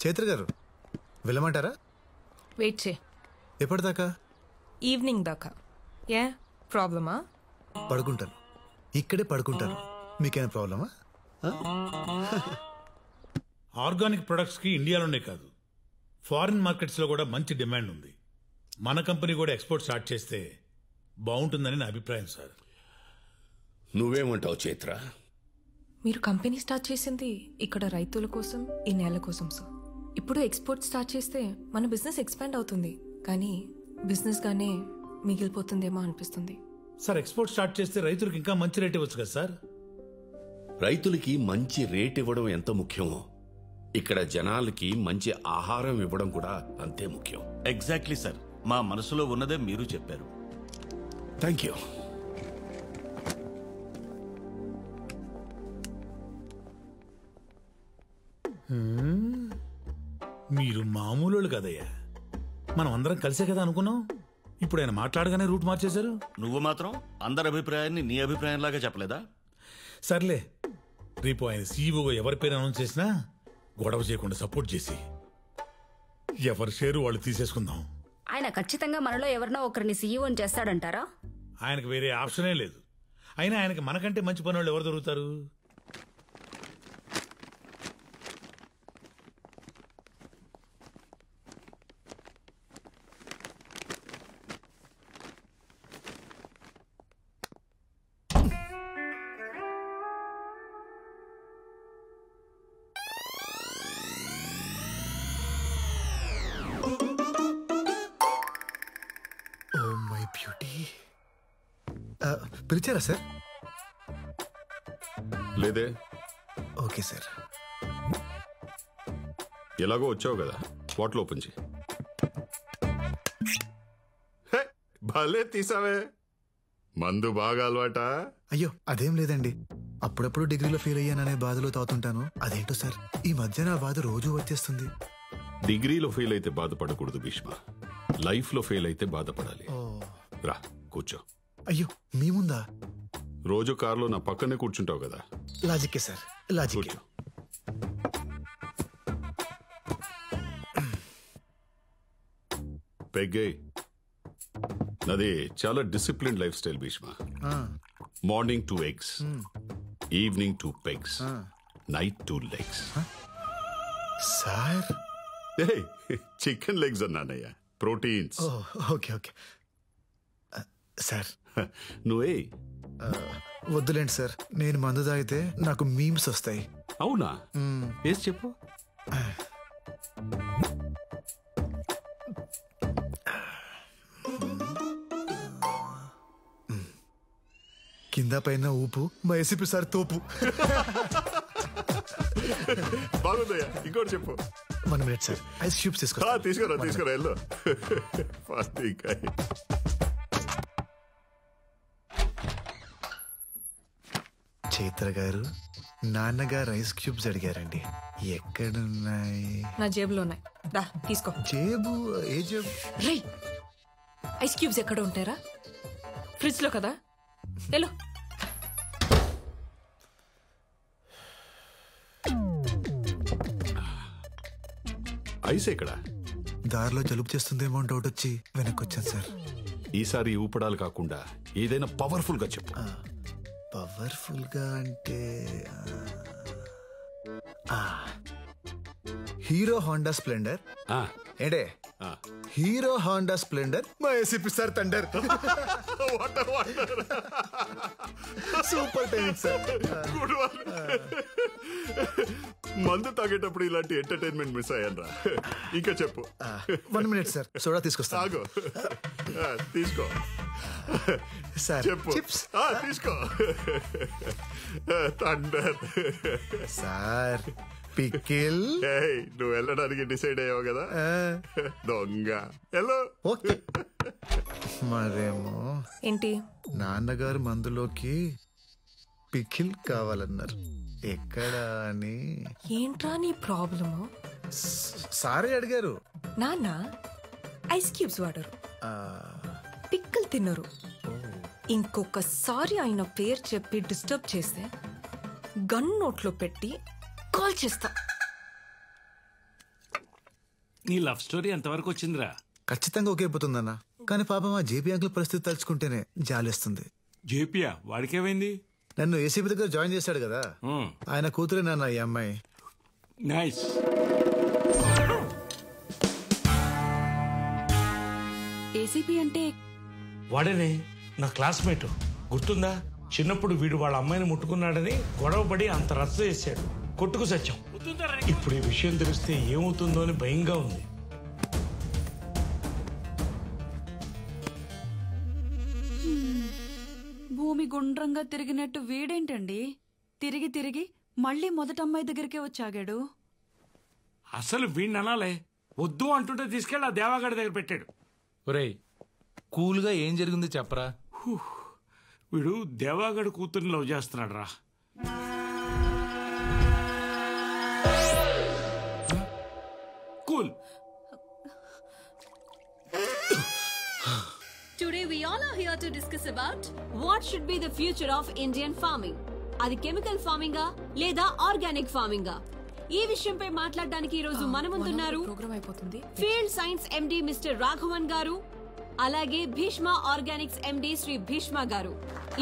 Speaker 11: Chaitra garu వెళ్ళమంటారా?
Speaker 6: వెయిట్ చే.
Speaker 11: ఎప్పటిదాకా?
Speaker 6: ఈవినింగ్ దాకా. ఏ ప్రాబ్లమా?
Speaker 11: పడుకుంటాను, ఇక్కడే పడుకుంటాను. మీకేమైనా ప్రాబ్లమా?
Speaker 7: ఆర్గానిక్ ప్రొడక్ట్స్కి ఇండియాలోనే కాదు ఫారిన్ మార్కెట్స్లో కూడా మంచి డిమాండ్ ఉంది. మన కంపెనీ కూడా ఎక్స్పోర్ట్ స్టార్ట్ చేస్తే బాగుంటుందని నా అభిప్రాయం సార్.
Speaker 8: నువ్వేమంటావు చైత్ర?
Speaker 12: మీరు కంపెనీ స్టార్ట్ చేసింది ఇక్కడ రైతుల కోసం, ఈ నేల కోసం సార్. ఇప్పుడు ఎక్స్పోర్ట్ స్టార్ట్ చేస్తే మన బిజినెస్ ఎక్స్పాండ్ అవుతుంది, కానీ బిజినెస్ గానే మిగిలిపోతుందేమో అనిపిస్తుంది
Speaker 7: సార్. ఎక్స్పోర్ట్ స్టార్ట్ చేస్తే రైతులకు ఇంకా మంచి రేట్ ఇవ్వచ్చు కదా సార్?
Speaker 8: రైతులకి మంచి రేట్ ఇవ్వడం ఎంత ముఖ్యమో ఇక్కడ జనాలకి మంచి ఆహారం ఇవ్వడం కూడా అంతే ముఖ్యం.
Speaker 9: ఎగ్జాక్ట్లీ సార్, మా మనసులో ఉన్నదే మీరు చెప్పారు.
Speaker 8: Thank you.
Speaker 7: మనం అందరం కలిసే కదా అనుకున్నాం. ఇప్పుడు ఆయన మాట్లాడగానే రూట్ మార్చేశారు.
Speaker 5: నువ్వు మాత్రం అందరి అభిప్రాయాన్ని నీ అభిప్రాయంలాగా చెప్పలేదా?
Speaker 7: సర్లే, రేపు ఆయన సీఈఓ ఎవరి పేరు అనౌన్స్ చేసినా గొడవ చేయకుండా సపోర్ట్ చేసి ఎవరి షేరు వాళ్ళు తీసేసుకుందాం.
Speaker 9: ఆయన ఖచ్చితంగా మనలో ఎవరినో ఒకరిని సీఈఓని చేస్తాడంటారా?
Speaker 7: ఆయనకు వేరే ఆప్షనే లేదు. అయినా ఆయనకి మనకంటే మంచి పని వాళ్ళు ఎవరు దొరుకుతారు?
Speaker 11: పిలిచారా సార్?
Speaker 16: లేదే.
Speaker 11: Okay sir.
Speaker 16: ఎలాగో వచ్చావు కదా, బాటిల్ ఓపెన్ చేయి. భలే తీసావే. మందు బాగా అలవాటా?
Speaker 11: అయ్యో అదేం లేదండి, అప్పుడప్పుడు డిగ్రీలో ఫెయిల్ అయ్యాననే బాధలో తాగుతుంటాను. అదేంటో సార్, ఈ మధ్య నా బాధ రోజు వచ్చేస్తుంది.
Speaker 16: డిగ్రీలో ఫెయిల్ అయితే బాధపడకూడదు భీష్మ, లైఫ్ లో ఫెయిల్ అయితే బాధపడాలి. రా కూర్చో.
Speaker 11: అయ్యో మీ ముందా?
Speaker 16: రోజు కారులో నా పక్కనే కూర్చుంటావు కదా.
Speaker 11: లాజిక్కే సార్, లాజిక్కే.
Speaker 16: పెగ్గే, నాది చాలా discipline lifestyle Bheeshma. Morning 2 eggs, evening 2 pegs, night 2 legs.
Speaker 11: Sir
Speaker 16: chicken legs అన్నానయ్యా, ప్రోటీన్స్.
Speaker 11: Okay okay sir.
Speaker 16: నువ్వే
Speaker 11: వద్దులేండి సార్, నేను మందు తాగితే నాకు మీమ్స్ వస్తాయి.
Speaker 16: అవునా? వేసి చెప్పు.
Speaker 11: కింద పైన ఊపు, మా ఏసీపీ సార్ తోపు.
Speaker 16: బాగుందయ్యా, ఇంకోటి చెప్పు.
Speaker 11: 1 minute సార్, ఐస్ క్యూబ్స్
Speaker 16: తీసుకురా తీసుకురా వెళ్ళు.
Speaker 11: చైత్ర గారు, నాన్నగారు ఐస్ క్యూబ్స్ అడిగారండి. ఎక్కడున్నాయి?
Speaker 12: నా జేబులో ఉన్నాయి, రా తీసుకో.
Speaker 11: జేబు? ఏ జేబు?
Speaker 12: రై, ఐస్ క్యూబ్స్ ఎక్కడ ఉంటారా? ఫ్రిడ్జ్ లో కదా. ఎలో.
Speaker 16: ఐస్ ఎక్కడ?
Speaker 11: దారిలో జలుబు చేస్తుందేమో అని డౌట్ వచ్చి వెనక్కి వచ్చాను సార్.
Speaker 16: ఈసారి ఊపడాలు కాకుండా ఏదైనా పవర్ఫుల్ గా చెప్పు.
Speaker 11: పవర్ఫుల్ గా అంటే హీరో హోండా స్ప్లెండర్. ఏంటే హీరో హోండా స్ప్లెండర్, మా ACP sir thunder. Super timing sir.
Speaker 16: మందు తాగేటప్పుడు ఇలాంటి ఎంటర్టైన్మెంట్ మిస్ అయ్యానరా. ఇంకా చెప్పు.
Speaker 11: 1 minute సార్, సోడా తీసుకొస్తా.
Speaker 16: తీసుకో
Speaker 11: సార్.
Speaker 16: చెప్పు. తీసుకో. Thunder
Speaker 11: sir. పికిల్.
Speaker 16: నువ్వు వెళ్ళడానికి డిసైడ్ అయ్యావు కదా, దొంగ. హలో.
Speaker 11: ఓకే. మరేమో
Speaker 12: ఏంటి,
Speaker 11: నాన్నగారు మందులోకి పికిల్ కావాలన్నారు. ఎక్కడ అని.
Speaker 12: ఏంట్రా నీ ప్రాబ్లము?
Speaker 11: సారే అడిగారు.
Speaker 12: నాన్న ఐస్ క్యూబ్స్ వాడరు, పిక్కలు తినరు. ఇంకొకసారి ఆయన పేరు చెప్పి డిస్టర్బ్ చేస్తే గన్ నోట్లో పెట్టి కాల్ చేస్తా.
Speaker 17: నీ లవ్ స్టోరీ ఎంతవరకు వచ్చిందిరా?
Speaker 11: ఖచ్చితంగా ఒకేపోతుందన్న, కానీ పాపం ఆ జేపీ అంకుల్ పరిస్థితి తలుచుకుంటేనే జాలేస్తుంది.
Speaker 17: జేపీయా? వాడికేమైంది?
Speaker 11: నన్ను ఏసీపీ దగ్గర జాయిన్ చేశాడు కదా, ఆయన కూతురే నాన్న ఈ అమ్మాయి.
Speaker 17: నైస్.
Speaker 18: ఏసీపీ అంటే
Speaker 19: వాడేనే నా క్లాస్మేట్, గుర్తుందా? చిన్నప్పుడు వీడు వాళ్ళ అమ్మాయిని ముట్టుకున్నాడని గొడవపడి అంత రచ్చ చేశాడు, కొట్టుకు సత్యం. ఇప్పుడు ఈ విషయం తెలిస్తే ఏమవుతుందో అని భయంగా ఉంది.
Speaker 18: భూమి గుండ్రంగా తిరిగినట్టు వీడేంటండి తిరిగి తిరిగి మళ్ళీ మొదటి అమ్మాయి దగ్గరికే వచ్చాగాడు?
Speaker 17: అసలు వీడిని అనాలే, వద్దు అంటుంటే తీసుకెళ్ళి ఆ దేవాగడి దగ్గర పెట్టాడు.
Speaker 2: ఒరేయ్, కూల్గా ఏం జరిగింది చెప్పరా.
Speaker 17: వీడు దేవాగడి కూతుర్ని లవ్ చేస్తున్నాడు రా. Cool.
Speaker 10: to discuss about what should be the future of Indian farming. అది కెమికల్ ఫార్మింగా లేదా ఆర్గానిక్ ఫార్మింగా? ఈ విషయంపై మాట్లాడడానికి ఈ రోజు మన ముందున్నారు field science MD mister Raghavan garu, అలాగే భీష్మ ఆర్గానిక్స్ ఎండి శ్రీ భీష్మ గారు.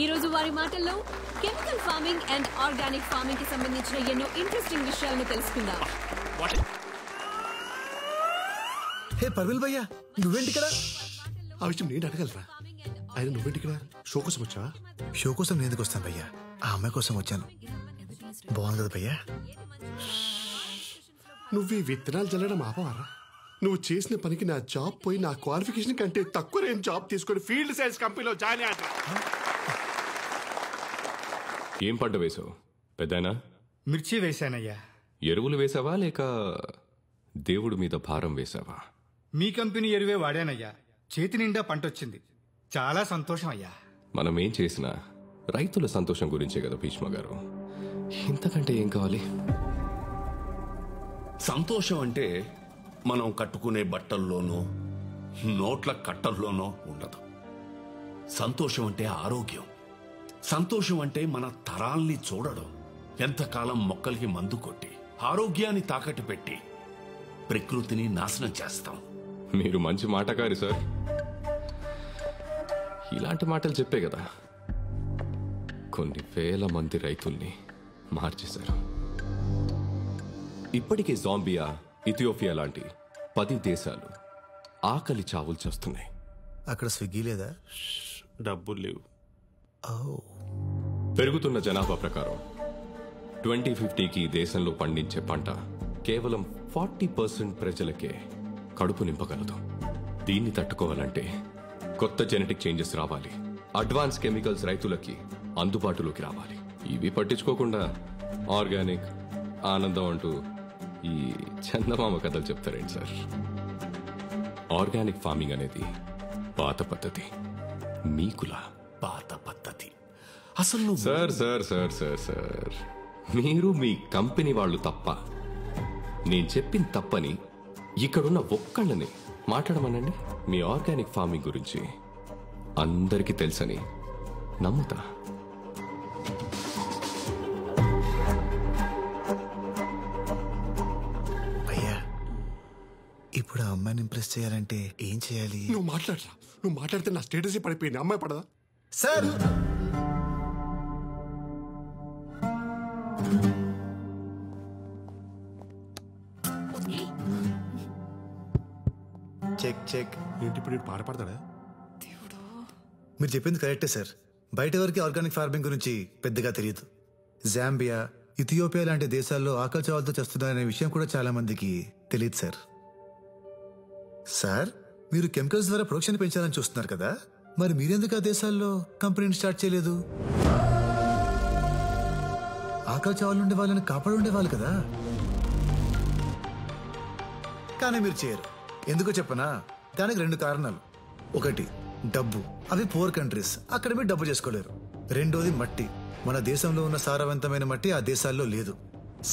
Speaker 10: ఈ రోజు వారి మాటల్లో chemical farming and organic farming కి సంబంధించిన ఎన్నో ఇంట్రెస్టింగ్ విషయాలను తెలుసుకుందాం.
Speaker 11: హే పర్విల్ భయ్యా, నువ్వేంటి ఇక్కడ?
Speaker 13: ఆ విషయం నేను అడగలరా? ఆయన నువ్వేంటి ఇక్కడ? షో కోసం వచ్చా?
Speaker 11: షో కోసం నేను ఎందుకు వస్తాను భయ్యా? ఆ అమ్మాయి కోసం వచ్చాను. బాగుంది కదా భయ్యా?
Speaker 13: నువ్వు ఈ విత్తనాలు చల్లడం ఆపవారా? నువ్వు చేసిన పనికి నా జాబ్ పోయి నా క్వాలిఫికేషన్ కంటే తక్కువ నేను జాబ్ తీసుకొని ఫీల్డ్ సైన్స్ కంపెనీలో జాయిన్ అయ్యా.
Speaker 24: ఏం పంట వేసావు పెద్దనా?
Speaker 14: మిర్చి వేశానయ్యా.
Speaker 24: ఎరువులు వేసావా లేక దేవుడి మీద భారం వేసావా?
Speaker 14: మీ కంపెనీ ఎరువే వాడానయ్యా. చేతి నిండా పంటొచ్చింది. చాలా సంతోషం అయ్యా.
Speaker 24: మనం ఏం చేసినా రైతుల సంతోషం గురించే కదా భీష్మ గారు. ఇంతకంటే ఏం కావాలి?
Speaker 8: సంతోషం అంటే మనం కట్టుకునే బట్టల్లోనో నోట్ల కట్టల్లోనో ఉండదు. సంతోషం అంటే ఆరోగ్యం. సంతోషం అంటే మన తరాల్ని చూడడం. ఎంతకాలం మొక్కలకి మందు కొట్టి ఆరోగ్యాన్ని తాకట్టు పెట్టి ప్రకృతిని నాశనం చేస్తాం.
Speaker 24: మీరు మంచి మాటకారి సార్. ఇలాంటి మాటలు చెప్పే కదా కొన్ని వేల మంది రైతుల్ని మార్చేశారు. ఇప్పటికే జాంబియా, ఇథియోపియా లాంటి 10 దేశాలు ఆకలి చావులు చేస్తున్నాయి.
Speaker 11: అక్కడ స్విగ్గీ లేదా?
Speaker 24: డబ్బులు లేవు. పెరుగుతున్న జనాభా ప్రకారం 2050కి దేశంలో పండించే పంట కేవలం 40% ప్రజలకే కడుపు నింపగలదు. దీన్ని తట్టుకోవాలంటే కొత్త జెనెటిక్ చేంజెస్ రావాలి. అడ్వాన్స్ కెమికల్స్ రైతులకి అందుబాటులోకి రావాలి. ఇవి పట్టించుకోకుండా ఆర్గానిక్, ఆనందం అంటూ ఈ చందమామ కథలు చెప్తారేంటి సార్? ఆర్గానిక్ ఫార్మింగ్ అనేది పాత పద్ధతి. మీకులా
Speaker 8: పాత పద్ధతి అసలు
Speaker 24: sir sir sir sir sir మీరు మీ కంపెనీ వాళ్ళు తప్ప, నేను చెప్పిన తప్పని ఇక్కడున్న ఒక్కళ్ళని మాట్లాడమనండి. మీ ఆర్గానిక్ ఫార్మింగ్ గురించి అందరికీ తెలుసని నమ్ముతా.
Speaker 11: అయ్యా, ఇప్పుడు ఆ అమ్మాయిని ఇంప్రెస్ చేయాలంటే ఏం చేయాలి?
Speaker 13: నువ్వు మాట్లాడరా? నువ్వు మాట్లాడితే నా స్టేటస్ పడిపోయింది. అమ్మాయి పడదా?
Speaker 11: Sir check check.
Speaker 13: ఏంటి ఇప్పుడు పాట పాడతాడా?
Speaker 11: మీరు చెప్పింది కరెక్టే సార్. బయట వరకు ఆర్గానిక్ ఫార్మింగ్ గురించి పెద్దగా తెలియదు. జాంబియా, ఇథియోపియా లాంటి దేశాల్లో ఆకలి చావులతో చేస్తున్నారనే విషయం కూడా చాలా మందికి తెలియదు సార్. సార్, మీరు కెమికల్స్ ద్వారా ప్రొడక్షన్ పెంచాలని చూస్తున్నారు కదా, మరి మీరెందుకు ఆ దేశాల్లో కంపెనీని స్టార్ట్ చేయలేదు? ఆకలి చావులు ఉండే వాళ్ళని కాపాడు ఉండేవాళ్ళు కదా. కానీ మీరు చేయరు. ఎందుకో చెప్పనా? దానికి 2 కారణాలు. ఒకటి డబ్బు. అవి పూర్ కంట్రీస్, అక్కడ మీరు డబ్బు చేసుకోలేరు. రెండోది మట్టి. మన దేశంలో ఉన్న సారవంతమైన మట్టి ఆ దేశాల్లో లేదు.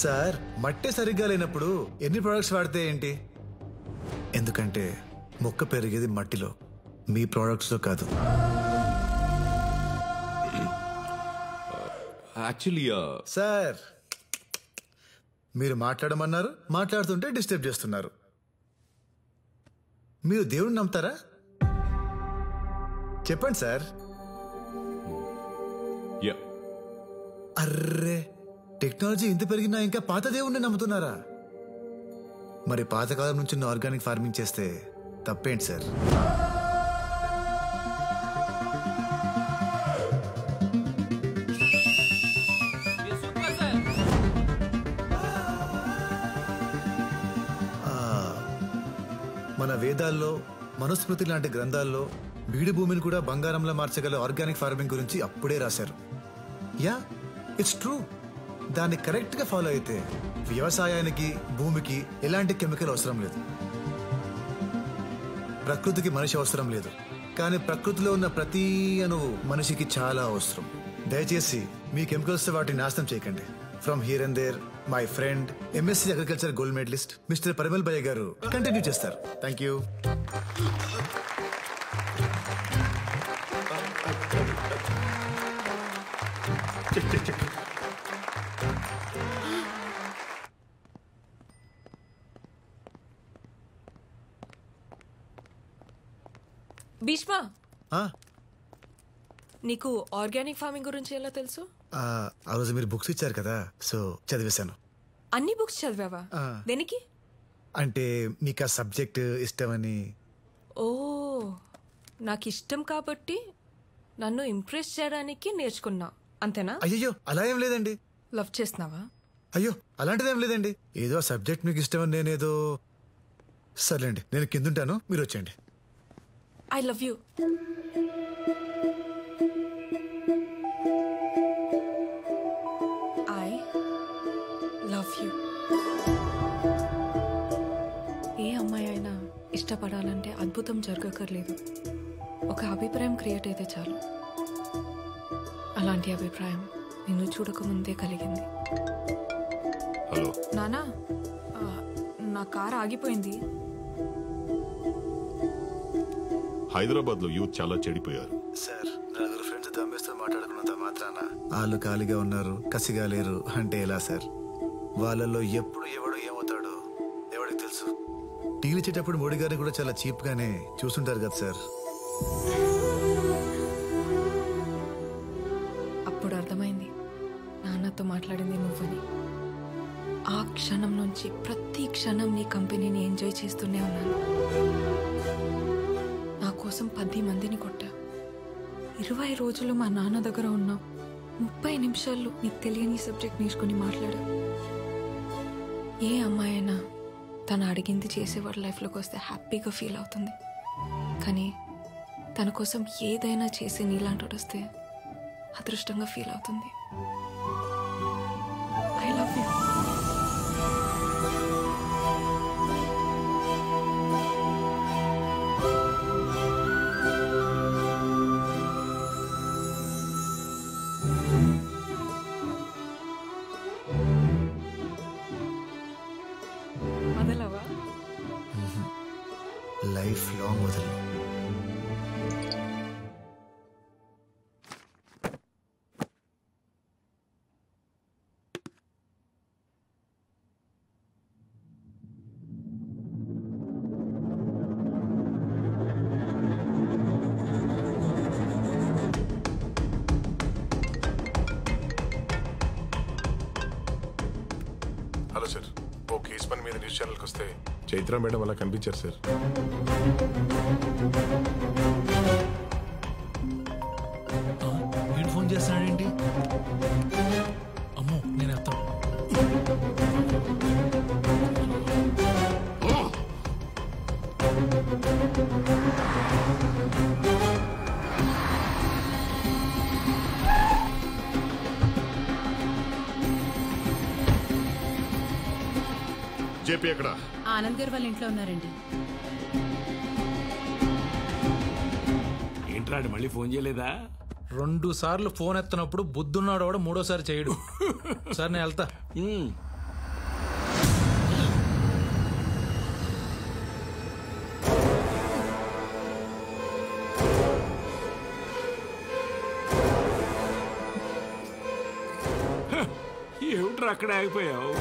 Speaker 11: సార్, మట్టి సరిగ్గా లేనప్పుడు ఎన్ని ప్రొడక్ట్స్ వాడితే ఏంటి? ఎందుకంటే మొక్క పెరిగేది మట్టిలో, మీ ప్రొడక్ట్స్లో కాదు.
Speaker 24: యాక్చువల్లీ
Speaker 11: సార్, మీరు మాట్లాడమన్నారు, మాట్లాడుతుంటే డిస్టర్బ్ చేస్తున్నారు. మీరు దేవుడిని నమ్ముతారా? చెప్పండి సార్. అర్రే, టెక్నాలజీ ఇంత పెరిగినా ఇంకా పాత దేవుణ్ణి నమ్ముతున్నారా? మరి పాతకాలం నుంచి ఆర్గానిక్ ఫార్మింగ్ చేస్తే తప్పేంటి సార్? మన వేదాల్లో, మనుస్మృతి లాంటి గ్రంథాల్లో బీడు భూమిని కూడా బంగారంలా మార్చగల ఆర్గానిక్ ఫార్మింగ్ గురించి అప్పుడే రాశారు. Yeah, it's true. దాన్ని కరెక్ట్ గా ఫాలో అయితే వ్యవసాయానికి, భూమికి ఎలాంటి కెమికల్ అవసరం లేదు. ప్రకృతికి మనిషి అవసరం లేదు. కానీ ప్రకృతిలో ఉన్న ప్రతి అణువు మనిషికి చాలా అవసరం. దయచేసి మీ కెమికల్స్ వాటిని నాశనం చేయకండి. From here and there, my friend MSc agriculture gold medalist mister Parimal భయ్య గారు కంటిన్యూ చేస్తారు. Thank you.
Speaker 12: భీష్మ,
Speaker 11: ఆ,
Speaker 12: నీకు ఆర్గానిక్ ఫార్మింగ్ గురించి ఎలా తెలుసు?
Speaker 11: ఆ రోజు మీరు బుక్స్ ఇచ్చారు కదా, సో చదివేశాను.
Speaker 12: అన్ని బుక్స్ చదివావా?
Speaker 11: ఆ.
Speaker 12: దేనికి?
Speaker 11: అంటే మీకు ఆ సబ్జెక్ట్ ఇష్టమని.
Speaker 12: ఓ, నాకు ఇష్టం కాబట్టి నన్ను ఇంప్రెస్ చేయడానికి నేర్చుకున్నా, అంతేనా?
Speaker 11: అయ్యో అలా ఏం లేదండి.
Speaker 12: లవ్ చేస్తున్నావా?
Speaker 11: అయ్యో అలాంటిదేం లేదండి. ఏదో ఆ సబ్జెక్ట్ మీకు ఇష్టమని నేనేదో. సర్లేండి, నేను కిందుంటాను, మీరు వచ్చేయండి.
Speaker 12: I love you. I love you. ఏ అమ్మాయి అయినా ఇష్టపడాలంటే అద్భుతం జరగక్కర్లేదు, ఒక అభిప్రాయం క్రియేట్ అయితే చాలు. అలాంటి అభిప్రాయం నిన్ను చూడకముందే కలిగింది.
Speaker 16: హలో
Speaker 12: నానా, నా కార్ ఆగిపోయింది.
Speaker 16: హైదరాబాద్ లో యూత్ చాలా చెడిపోయారు
Speaker 11: సార్, నలుగురు ఫ్రెండ్స్ దమ్మేస్తూ మాట్లాడుకున్నంత మాత్రాన వాళ్ళు ఖాళీగా ఉన్నారు, కసిగా లేరు అంటే ఎలా సార్? వాళ్ళల్లో ఎప్పుడు ఎవడు ఏమవుతాడో ఎవడికి తెలుసు. టీలు ఇచ్చేటప్పుడు మోడీ గారిని కూడా చాలా చీప్ గానే చూస్తుంటారు కదా సార్.
Speaker 12: అప్పుడు అర్థమైంది నాన్నతో మాట్లాడింది నువ్వని. ఆ క్షణం నుంచి ప్రతి క్షణం నీ కంపెనీని ఎంజాయ్ చేస్తూనే ఉన్నాను. నా కోసం 10 మందిని కొట్టా. 20 రోజులు మా నాన్న దగ్గర ఉన్నావు. 30 నిమిషాల్లో నీకు తెలియని సబ్జెక్ట్ నేర్చుకుని మాట్లాడా. ఏ అమ్మాయి అయినా తను అడిగింది చేసేవాడు లైఫ్లోకి వస్తే హ్యాపీగా ఫీల్ అవుతుంది. కానీ తన కోసం ఏదైనా చేసి నీలాంటి వస్తే అదృష్టంగా ఫీల్ అవుతుంది. I love you. వదలవా?
Speaker 11: లైఫ్ లాంగ్ వదలను.
Speaker 4: హలో సార్, ఓ కేసు పని మీద న్యూస్ ఛానల్కి వస్తే చైత్ర మేడం అలా కనిపించారు సార్.
Speaker 15: వీడు ఫోన్ చేస్తున్నాడేంటి? అమ్మో, నేను ఎత్తాను.
Speaker 16: జేపీ ఎక్కడ?
Speaker 20: ఆనంద్ గారు వాళ్ళ ఇంట్లో ఉన్నారండి.
Speaker 17: ఏంట్రాడు మళ్ళీ ఫోన్ చేయలేదా?
Speaker 15: 2 సార్లు ఫోన్ ఎత్తనప్పుడు బుద్ధున్నాడు కూడా 3వసారి చేయడు. సార్ నేను వెళ్తా.
Speaker 17: ఏమిట్రా అక్కడే ఆగిపోయావు?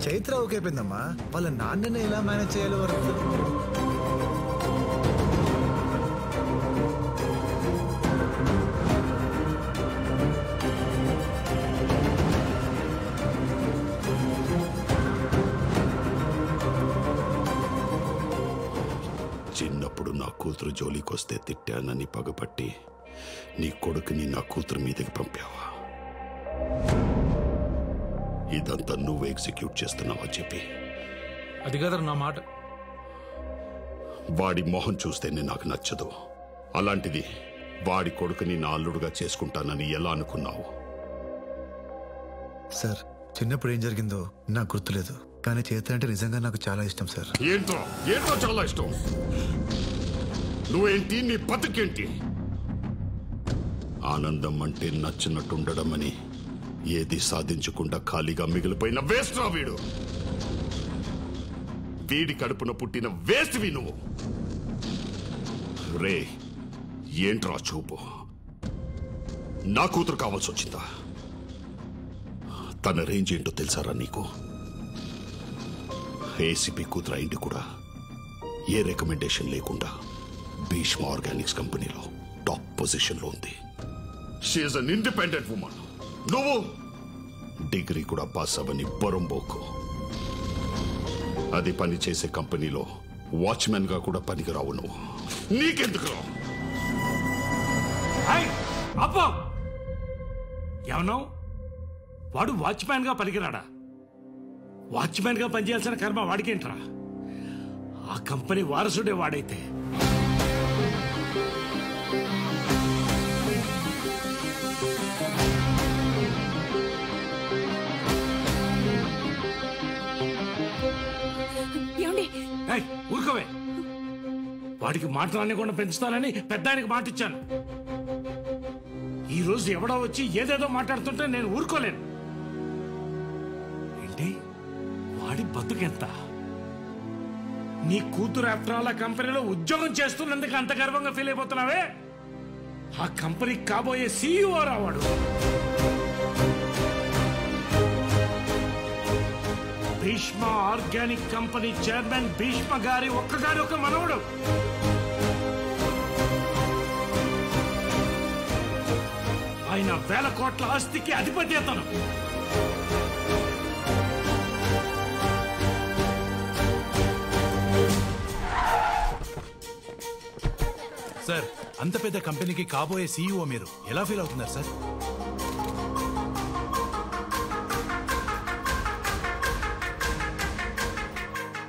Speaker 11: చైత్ర ఓకే అయిపోయిందమ్మా. వాళ్ళ నాన్నని ఎలా మేనేజ్ చేయాలో వరకు.
Speaker 16: చిన్నప్పుడు నా కూతురు జోలికొస్తే తిట్టానని పగపట్టి నీ కొడుకుని నా కూతురు మీదకి పంపావా? ఇదంతా నువ్వు ఎగ్జిక్యూట్ చేస్తున్నావా చెప్పి?
Speaker 15: అది కదా నా మాట.
Speaker 16: వాడి మొహం చూస్తేనే నాకు నచ్చదు. అలాంటిది వాడి కొడుకుని నా అల్లుడుగా చేసుకుంటానని ఎలా అనుకున్నావు?
Speaker 11: సార్, చిన్నప్పుడు ఏం జరిగిందో నాకు గుర్తులేదు, కానీ చైత్ర అంటే నిజంగా నాకు చాలా ఇష్టం సార్.
Speaker 16: ఏంటో ఏంటో చాలా ఇష్టం. నువ్వేంటి, నీ బతుకేంటి? ఆనందం అంటే నచ్చినట్టుండడం అని ఏది సాధించకుండా ఖాళీగా మిగిలిపోయిన వేస్ట్ రా వీడు. వీడి కడుపున పుట్టిన వేస్ట్ వి నువ్వు. రే, ఏంట్రా చూపు? నా కూతురు కావాల్సి వచ్చిందా? తన రేంజ్ ఏంటో తెలుసారా నీకు? ఏసీపీ కూతురు అయింది కూడా ఏ రికమెండేషన్ లేకుండా భీష్మ ఆర్గానిక్స్ కంపెనీలో టాప్ పొజిషన్ లో ఉంది. She is an independent women. నువ్వు డిగ్రీ కూడా పాస్ అవ్వని బొరంబోకు. అది పని చేసే కంపెనీలో వాచ్మెన్ గా కూడా పనికిరావు నువ్వు. నీకెందుకు రా?
Speaker 19: అబ్బా, ఏమన్నావు? వాడు వాచ్మ్యాన్ గా పనికిరాడా? వాచ్మ్యాన్ గా పనిచేయాల్సిన కర్మ వాడికేంట్రా? ఆ కంపెనీ వారసుడే వాడైతే ఊరుకోవే. వాడికి మాట్లాడకుండా పెంచుతానని పెద్ద ఆయనకి మాటిచ్చాను. ఈ రోజు ఎవడో వచ్చి ఏదేదో మాట్లాడుతుంటే నేను ఊరుకోలేను. ఏంటి వాడి బతుకెంత? నీ కూతురు ఆఫ్టర్ ఆల్ ఆ కంపెనీలో ఉద్యోగం చేస్తున్నందుకు అంత గర్వంగా ఫీల్ అయిపోతున్నావే? ఆ కంపెనీకి కాబోయే సీఈఓ రావాడు. Bheeshma organic company chairman Bheeshma గారి ఒక్కగారి ఒక మనవడు. ఆయన 1000 కోట్ల ఆస్తికి అధిపతి అతను.
Speaker 1: సార్, అంత పెద్ద కంపెనీకి కాబోయే సీఈఓ మీరు ఎలా ఫీల్ అవుతున్నారు సార్?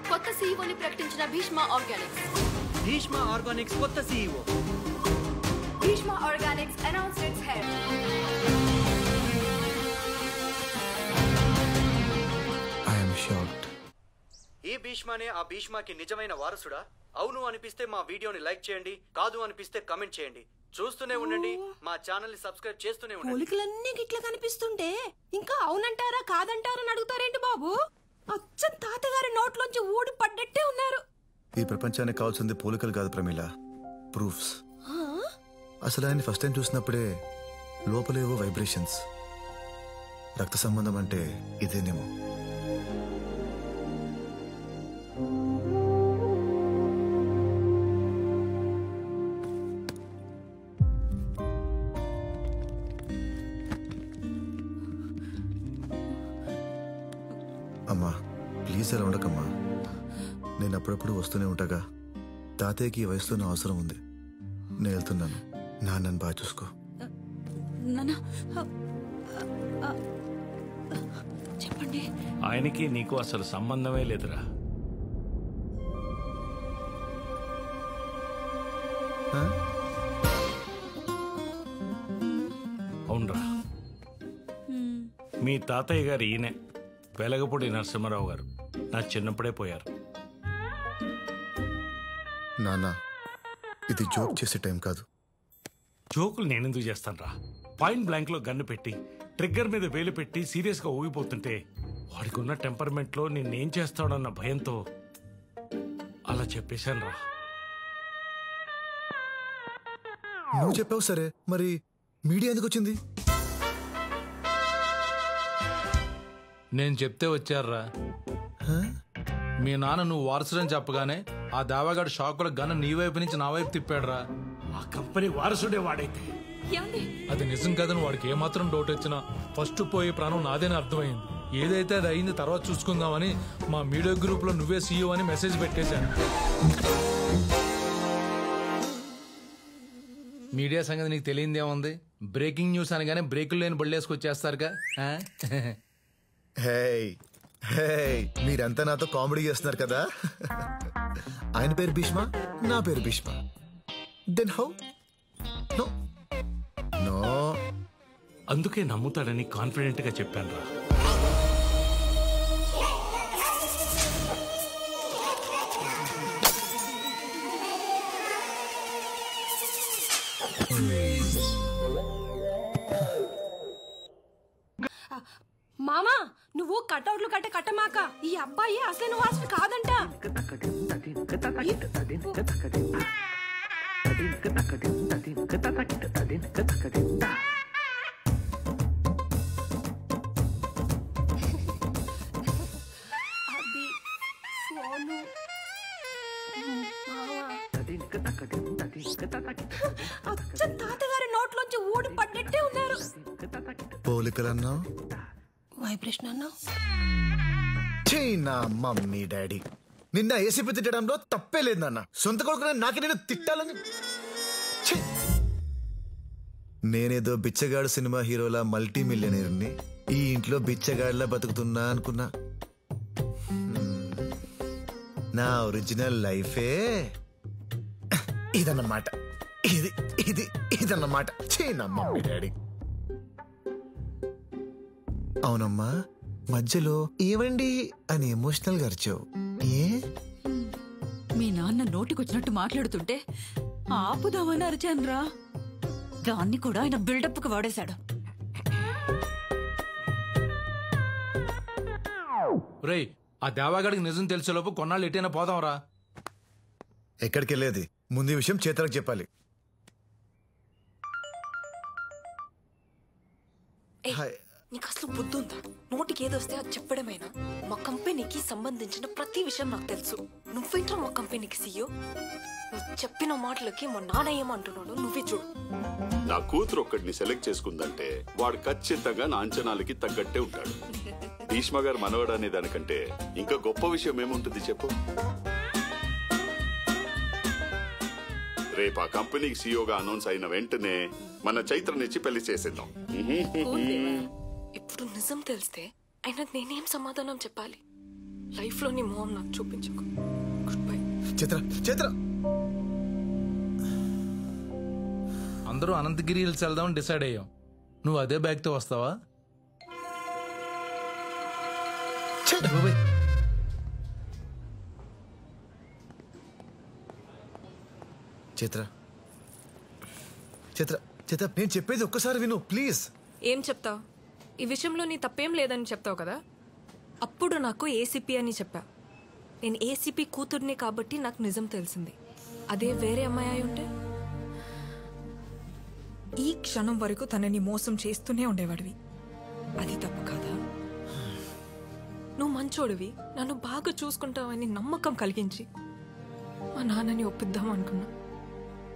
Speaker 21: కొత్త సీఈఓని ప్రకటించిన భీష్మ ఆర్గానిక్స్.
Speaker 22: భీష్మ ఆర్గానిక్స్ కొత్త CEO.
Speaker 21: Bhishma organics announced its head.
Speaker 11: I am shocked.
Speaker 22: ఈ భీష్మనే ఆ భీష్మకి నిజమైన వారసుడా? అవును అనిపిస్తే మా వీడియోని లైక్ చేయండి, కాదు అనిపిస్తే కమెంట్ చేయండి. చూస్తూనే ఉండండి, మా ఛానల్ ని సబ్స్క్రైబ్ చేస్తూనే ఉండండి.
Speaker 23: పోలికలన్నీ గిట్ల కనిపిస్తుంటే ఇంకా అవునంటారా కాదంటారా అని అడుగుతారేంటి బాబు? అచ్చం తాతగారి నోట్లోంచి ఊడి పడ్డట్టే ఉన్నారు.
Speaker 11: ఈ ప్రపంచానికి కావాల్సింది పోలికలు కాదు ప్రమీల, ప్రూఫ్స్. అసలు ఆయన ఫస్ట్ టైం చూసినప్పుడే లోపలేవో వైబ్రేషన్స్. రక్త సంబంధం అంటే ఇదేనేమో. అమ్మా ప్లీజ్ అలా ఉండకమ్మా. నేను అప్పుడప్పుడు వస్తూనే ఉంటాగా. తాతయ్యకి ఈ వయసులో నా అవసరం ఉంది. నేను వెళ్తున్నాను. నన్ను బాగా చూసుకో.
Speaker 23: చెప్పండి.
Speaker 19: ఆయనకి నీకు అసలు సంబంధమే లేదురా. అవునరా, మీ తాతయ్య గారు ఈయనే, వెలగపూడి నరసింహారావు గారు. నా చిన్నప్పుడే పోయారు.
Speaker 11: నాన్న, ఇది జోక్ చేసే టైం కాదు.
Speaker 19: జోకులు నేనెందుకు చేస్తాను రా? పాయింట్ బ్లాంక్ లో గన్ను పెట్టి ట్రిగ్గర్ మీద వేలు పెట్టి సీరియస్ గా ఊగిపోతుంటే వాడికి ఉన్న టెంపర్మెంట్ లో నేనేం చేస్తాడన్న భయంతో అలా చెప్పేశాను రా.
Speaker 11: నువ్వు చెప్పావు సరే, మరి మీడియా ఎందుకు వచ్చింది?
Speaker 15: నేను చెప్తే వచ్చారా? మీ నాన్న నువ్వు వారసుడని చెప్పగానే ఆ దావాగాడు షాక్ లో గన్న నీ వైపు నుంచి నా వైపు తిప్పాడు రా.
Speaker 19: ఆ కంపెనీ వారసుడే వాడైతే
Speaker 15: అది నిజం కదని వాడికి ఏమాత్రం డౌట్ వచ్చినా ఫస్ట్ పోయే ప్రాణం నాదేని అర్థమైంది. ఏదైతే అది అయింది తర్వాత చూసుకుందామని మా మీడియా గ్రూప్ లో నువ్వే సీఈఓ అని మెసేజ్ పెట్టేశాను. మీడియా సంగతి నీకు తెలియంది ఏముంది? బ్రేకింగ్ న్యూస్ అనగానే బ్రేకులు లేని బళ్ళేసుకొచ్చేస్తారుగా.
Speaker 11: మీరంతా నాతో కామెడీ చేస్తున్నారు కదా. ఆయన పేరు భీష్మ, నా పేరు Bhishma. Then how? No no.
Speaker 19: అందుకే నమ్ముతాడని కాన్ఫిడెంట్ గా చెప్పాను రా.
Speaker 23: మామా నువ్వు కటౌట్లు కట్టమాక. ఈ అబ్బాయి అసలు నువ్వు అసలు కాదంట. అది ఫోను. అచ్చం తాతగారి నోట్లోంచి ఊడి పడ్డట్టే ఉన్నారు.
Speaker 11: పోలికలన్నా
Speaker 23: వైబ్రేషన్ అన్నా.
Speaker 11: నా మమ్మీ డాడీ నిన్న ఏసీపీ తిట్టడంలో తప్పే లేదు నాన్న. సొంత కొడుకు నాకే నేను తిట్టాలని. నేనేదో బిచ్చగాడు సినిమా హీరోలా మల్టీ మిలియనీర్ని ఈ ఇంట్లో బిచ్చగాడిలా బతుకుతున్నా అనుకున్నా. నా ఒరిజినల్ లైఫే ఇదన్నమాట. ఇదన్నమాట. నా మమ్మీ డాడీ. అవునమ్మా, మధ్యలో ఏవండి అని ఎమోషనల్ గా అరిచావు. ఏ
Speaker 18: మీ నాన్న నోటికొచ్చినట్టు మాట్లాడుతుంటే ఆపుదామని అరిచానురా. దాన్ని కూడా ఆయన బిల్డప్ కు వాడేశాడు.
Speaker 15: రేయ్, ఆ దేవాగడికి నిజం తెలిసేలోపు కొన్నాళ్ళు ఎటైనా పోదాంరా.
Speaker 11: ఎక్కడికి వెళ్ళేది? ముందు ఈ విషయం చేతలకు చెప్పాలి.
Speaker 12: నీకు అసలు బుద్ధి ఉందా? నోటికి ఏదొస్తే అది చెప్పడమేనా? మా కంపెనీకి సంబంధించిన ప్రతి విషయం నాకు తెలుసు. నువ్వేంట్రా మా కంపెనీకి సీఈఓ? నువ్వు చెప్పిన మాటలకి మా నాన్న ఏమంటున్నాడు నువ్వే చూడు.
Speaker 16: నా కూతురు ఒక్కడిని సెలెక్ట్ చేసుకుందంటే వాడు ఖచ్చితంగా నా అంచనాలకి తగ్గట్టే ఉంటాడు. భీష్మ గారు మనవడు అనే దానికంటే ఇంకా గొప్ప విషయం ఏముంటుంది చెప్పు. రేపు ఆ కంపెనీకి సీఈఓగా అనౌన్స్ అయిన వెంటనే మన చైత్రనిచ్చి పెళ్లి చేసేద్దాం.
Speaker 12: ఇప్పుడు నిజం తెలిస్తే అయినా నేనేం సమాధానం చెప్పాలి? లైఫ్ లో నీ మొహం నాకు చూపించుకో. Good bye.
Speaker 11: చిత్ర
Speaker 15: అందరూ అనంతగిరి హిల్స్ వెళ్దామని డిసైడ్ అయ్యాం. నువ్వు అదే బ్యాగ్ తో వస్తావా?
Speaker 11: చిత్ర చిత్ర చిత్ర నేను చెప్పేది ఒక్కసారి విను ప్లీజ్.
Speaker 12: ఏం చెప్తావు? ఈ విషయంలో నీ తప్పేం లేదని చెప్తావు కదా. అప్పుడు నాకు ఏసీపీ అని చెప్పా. నేను ఏసీపీ కూతుర్ని కాబట్టి నాకు నిజం తెలిసింది. అదే వేరే అమ్మాయి అయి ఉంటే ఈ క్షణం వరకు తనని మోసం చేస్తూనే ఉండేవాడివి. అది తప్పు కాదా? నువ్వు మంచోడివి, నన్ను బాగా చూసుకుంటావని నమ్మకం కలిగించి మా నాన్నని ఒప్పిద్దాం అనుకున్నా.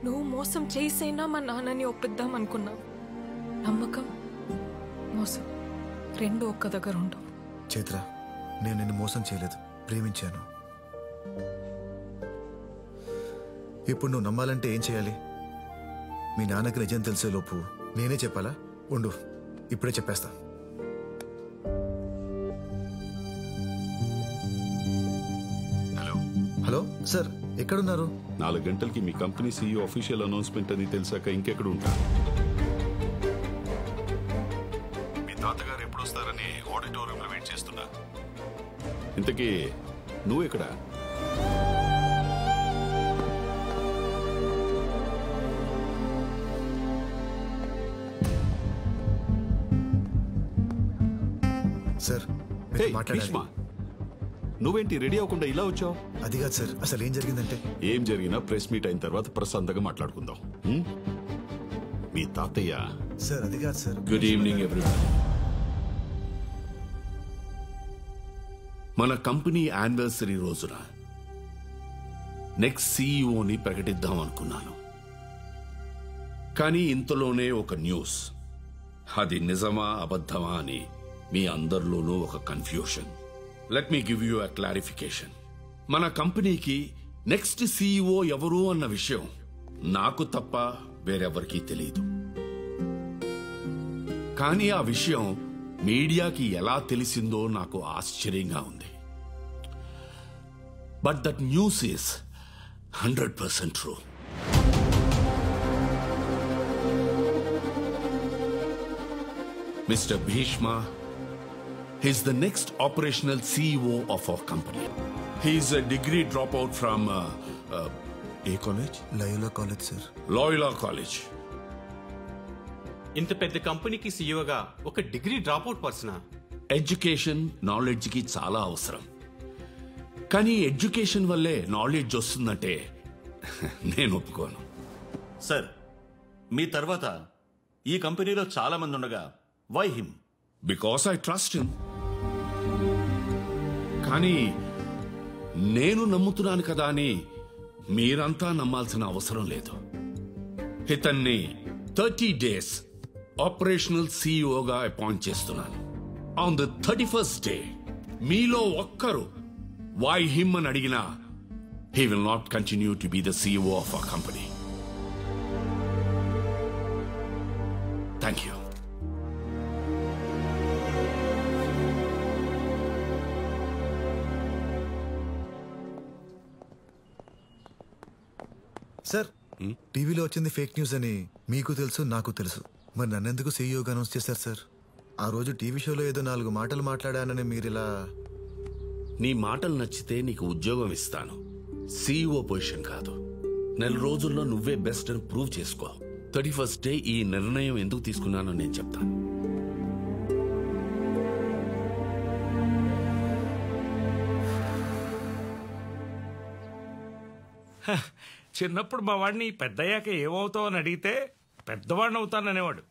Speaker 12: నువ్వు మోసం చేసైనా మా నాన్నని ఒప్పిద్దాం అనుకున్నా. నమ్మకం, మోసం రెండు ఒక్క దగ్గర ఉండవు.
Speaker 11: చైత్ర, నేను నిన్ను మోసం చేయలేదు, ప్రేమించాను. ఇప్పుడు నువ్వు నమ్మాలంటే ఏం చేయాలి? మీ నాన్నకి నిజం తెలిసే లోపు నేనే చెప్పాలా? ఉండు, ఇప్పుడే చెప్పేస్తా. హలో సార్, ఎక్కడున్నారు?
Speaker 16: 4 గంటలకి మీ కంపెనీ సీఈఓ అఫీషియల్ అనౌన్స్మెంట్ అని తెలిసాక ఇంకెక్కడ ఉంటారు? మీ తాతగారు ఎప్పుడు వస్తారని ఆడిటోరియంలో వెయిట్ చేస్తున్నా. ఇంతకీ నువ్వెక్కడ?
Speaker 11: సార్
Speaker 16: భీష్మ, నువ్వేంటి రెడీ అవ్వకుండా ఇలా వచ్చావు?
Speaker 11: అది కాదు సార్, అసలు ఏం జరిగిందంటే.
Speaker 16: ఏం జరిగినా ప్రెస్ మీట్ అయిన తర్వాత ప్రశాంతంగా మాట్లాడుకుందాం. మీ తాతయ్య.
Speaker 11: సార్ అది కాదు సార్.
Speaker 8: Good evening everyone. మన కంపెనీ యానివర్సరీ రోజున నెక్స్ట్ సీఈఓని ప్రకటిద్దాం అనుకున్నాను. కానీ ఇంతలోనే ఒక న్యూస్. అది నిజమా అబద్ధమా అని మీ అందరిలోనూ ఒక confusion. Let me give you a clarification. మన కంపెనీకి నెక్స్ట్ సీఈఓ ఎవరు అన్న విషయం నాకు తప్ప వేరెవరికీ తెలియదు. కానీ ఆ విషయం మీడియాకి ఎలా తెలిసిందో నాకు ఆశ్చర్యంగా ఉంది. But that news is 100% true. Mr. Bhishma, he's the next operational CEO of our company. He's a degree dropout from a college?
Speaker 11: Loyola College, sir.
Speaker 8: Loyola College.
Speaker 3: ఇంత పెద్ద కంపెనీకి సీఈఓగా ఒక డిగ్రీ డ్రాప్అవుట్ పర్సనా?
Speaker 8: ఎడ్యుకేషన్ నాలెడ్జ్కి చాలా అవసరం, కానీ ఎడ్యుకేషన్ వల్లే నాలెడ్జ్ వస్తుందంటే నేను ఒప్పుకోను.
Speaker 5: సార్, మీ తర్వాత ఈ కంపెనీలో చాలా మంది ఉండగా why him?
Speaker 8: Because I trust him. కానీ నేను నమ్ముతున్నాను కదా అని మీరంతా నమ్మాల్సిన అవసరం లేదు. ఇతన్ని 30 days ఆపరేషనల్ సీఈఓగా అపాయింట్ చేస్తున్నాను. ఆన్ ద 31st day మీలో ఒక్కరు వై హిమ్ అని అడిగినా he will not continue to be the CEO of our company. Thank you.
Speaker 11: Sir, టీవీలో వచ్చింది ఫేక్ న్యూస్ అని మీకు తెలుసు, నాకు తెలుసు. మరి నన్నెందుకు సీఈఓగా అనౌన్స్ చేశారు సార్? ఆ రోజు టీవీ షోలో ఏదో 4 మాటలు మాట్లాడానని మీరిలా...
Speaker 8: నీ మాటలు నచ్చితే నీకు ఉద్యోగం ఇస్తాను, సీఈఓ పొజిషన్ కాదు. 4 రోజుల్లో నువ్వే బెస్ట్ అని ప్రూవ్ చేసుకో. 31st day ఈ నిర్ణయం ఎందుకు తీసుకున్నానో నేను చెప్తాను.
Speaker 19: చిన్నప్పుడు మా వాడిని పెద్దయ్యాక ఏమవుతావు అని అడిగితే పెద్దవాడిని అవుతాననేవాడు.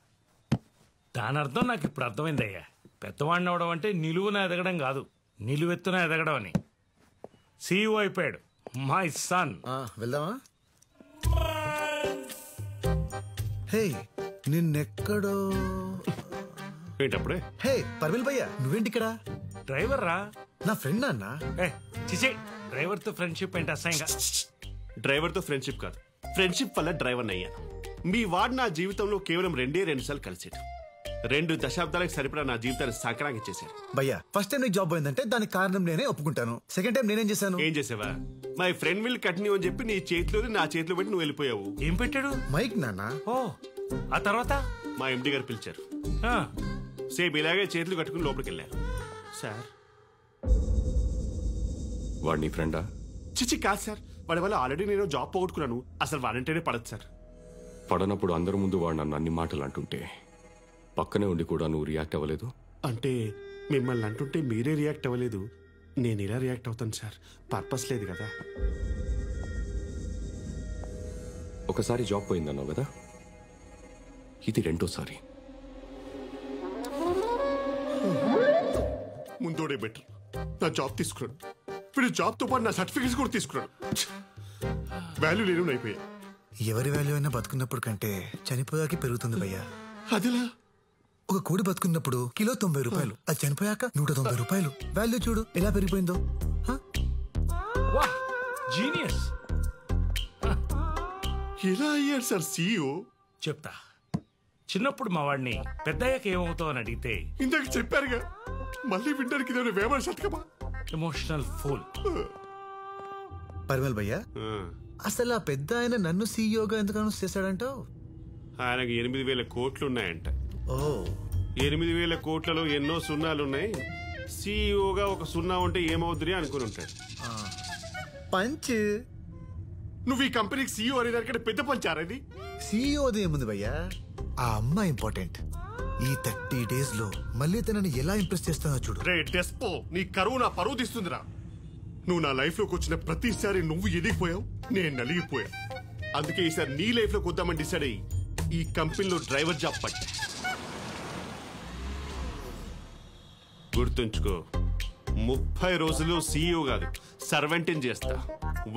Speaker 19: దాని అర్థం నాకు ఇప్పుడు అర్థమైందయ్యా. పెద్దవాడిని అవడం అంటే నిలువున ఎదగడం కాదు, నిలువెత్తున ఎదగడం అని. సీఈఓ అయిపోయాడు మై సన్.
Speaker 11: వెళ్దామా? హే, నిన్నెక్కడో...
Speaker 13: ఏంటప్పుడే?
Speaker 11: హే పర్విల్ భయ్యా, నువ్వేంటి ఇక్కడ?
Speaker 19: డ్రైవర్ రా.
Speaker 11: నా ఫ్రెండ్ అన్న.
Speaker 19: చిచే, డ్రైవర్ తో ఫ్రెండ్షిప్ ఏంటి అసహ్యంగా?
Speaker 13: డ్రైవర్ తో ఫ్రెండ్షిప్ కాదు, ఫ్రెండ్షిప్ వల్ల డ్రైవర్ అయ్యాను. మీ వాడు నా జీవితంలో కేవలం 2 సార్లు కలిసాడు. 2 దశాబ్దాలకు సరిపడా నా జీవితాన్ని సంక్రాంతి చేశాడు.
Speaker 11: భయ్యా, ఫస్ట్ టైం నీకు జాబ్ పోయిందంటే దానికి కారణం నేనే ఒప్పుకుంటాను. సెకండ్ టైం నేనేం చేశాను?
Speaker 13: ఏం చేసావా? మై ఫ్రెండ్ విల్ కంటిన్యూ అని చెప్పి నీ చేతిలో నా చేతిలో పెట్టి నువ్వు వెళ్ళిపోయావు.
Speaker 19: ఏం పెట్టాడు?
Speaker 11: మైక్ నాన్న.
Speaker 19: ఓ, ఆ తర్వాత
Speaker 13: మా ఎండి గారు పిలిచారు. సేమ్ ఇలాగే చేతులు కట్టుకుని లోపలికి వెళ్ళారు. సార్,
Speaker 24: వాడు నీ ఫ్రెండా?
Speaker 13: చిచి కాదు సార్, వాడి వల్ల ఆల్రెడీ నేను జాబ్ పోగొట్టుకున్నాను. అసలు వాడంటేనే పడదు సార్.
Speaker 24: పడనప్పుడు అందరి ముందు వాడు నన్ను అన్ని మాటలు అంటుంటే పక్కనే ఉండి కూడా నువ్వు రియాక్ట్ అవ్వలేదు.
Speaker 13: అంటే మిమ్మల్ని అంటుంటే మీరే రియాక్ట్ అవ్వలేదు, నేను ఇలా రియాక్ట్ అవుతాను సార్. పర్పస్ లేదు కదా.
Speaker 24: ఒకసారి జాబ్ పోయిందన్నావు కదా, ఇది 2వ సారి.
Speaker 13: ముందోడే బెటర్. నా జాబ్ తీసుకున్నాడు, వీడు జాబ్తో పాటు నా సర్టిఫికేట్స్ కూడా తీసుకున్నాడు. వాల్యూ లేని అయిపోయా.
Speaker 11: ఎవరి వాల్యూ అయినా బతుకున్నప్పుడు కంటే చనిపోయాక పెరుగుతుంది భయ్యా.
Speaker 13: అదిలా?
Speaker 11: ఒక కోడి బతుకున్నప్పుడు కిలో 90 రూపాయలు, అది చనిపోయాక 190 రూపాయలు. వాల్యూ చూడు ఎలా పెరిగిపోయిందో.
Speaker 19: జీనియస్.
Speaker 13: ఎలా అయ్యాడు సార్ సీఈఓ?
Speaker 19: చెప్తా. చిన్నప్పుడు మా వాడిని పెద్దయ్యాక ఏమవుతావు అని అడిగితే
Speaker 13: ఇందాక చెప్పారుగా, మళ్ళీ వింటానికి ఇదేమైనా వేమన శతకమా?
Speaker 19: Emotional fool.
Speaker 11: పరిమల్ భయ్యా, అసలు ఆ పెద్ద ఆయన నన్ను సీఈఓగా ఎందుకు అనౌన్స్ చేశాడంటావు?
Speaker 13: ఆయనకు 8,000 కోట్లు ఉన్నాయంట.
Speaker 11: ఓ,
Speaker 13: 8,000 కోట్లలో ఎన్నో సున్నాలున్నాయి. సీఈఓగా ఒక సున్నా ఉంటే ఏమవుద్ది అనుకుని ఉంటాడు.
Speaker 11: పంచ్.
Speaker 13: నువ్వు ఈ కంపెనీకి సీఈఓ అనేదానికంటే పెద్ద పంచారది.
Speaker 11: సీఈఓది ఏముంది భయ్యా, ఆ అమ్మాయి ఇంపార్టెంట్. ఈ 30 days లో మళ్ళీ తనని ఎలా ఇంప్రెస్ చేస్తానో చూడు.
Speaker 13: రే డెస్పో, నీ కరువు నా పరువు తీస్తుందిరా. నువ్వు నా లైఫ్ లోకి వచ్చిన ప్రతిసారి నువ్వు ఎదిగిపోయావు, నేను నలిగిపోయా. అందుకే ఈసారి నీ లైఫ్ లోకి వద్దామని డిసైడ్ అయ్యి ఈ కంపెనీలో డ్రైవర్ జాబ్ పట్టా. గుర్తుంచుకో, 30 రోజులు సీఈఓ కాదు, సర్వెంట్ చేస్తా.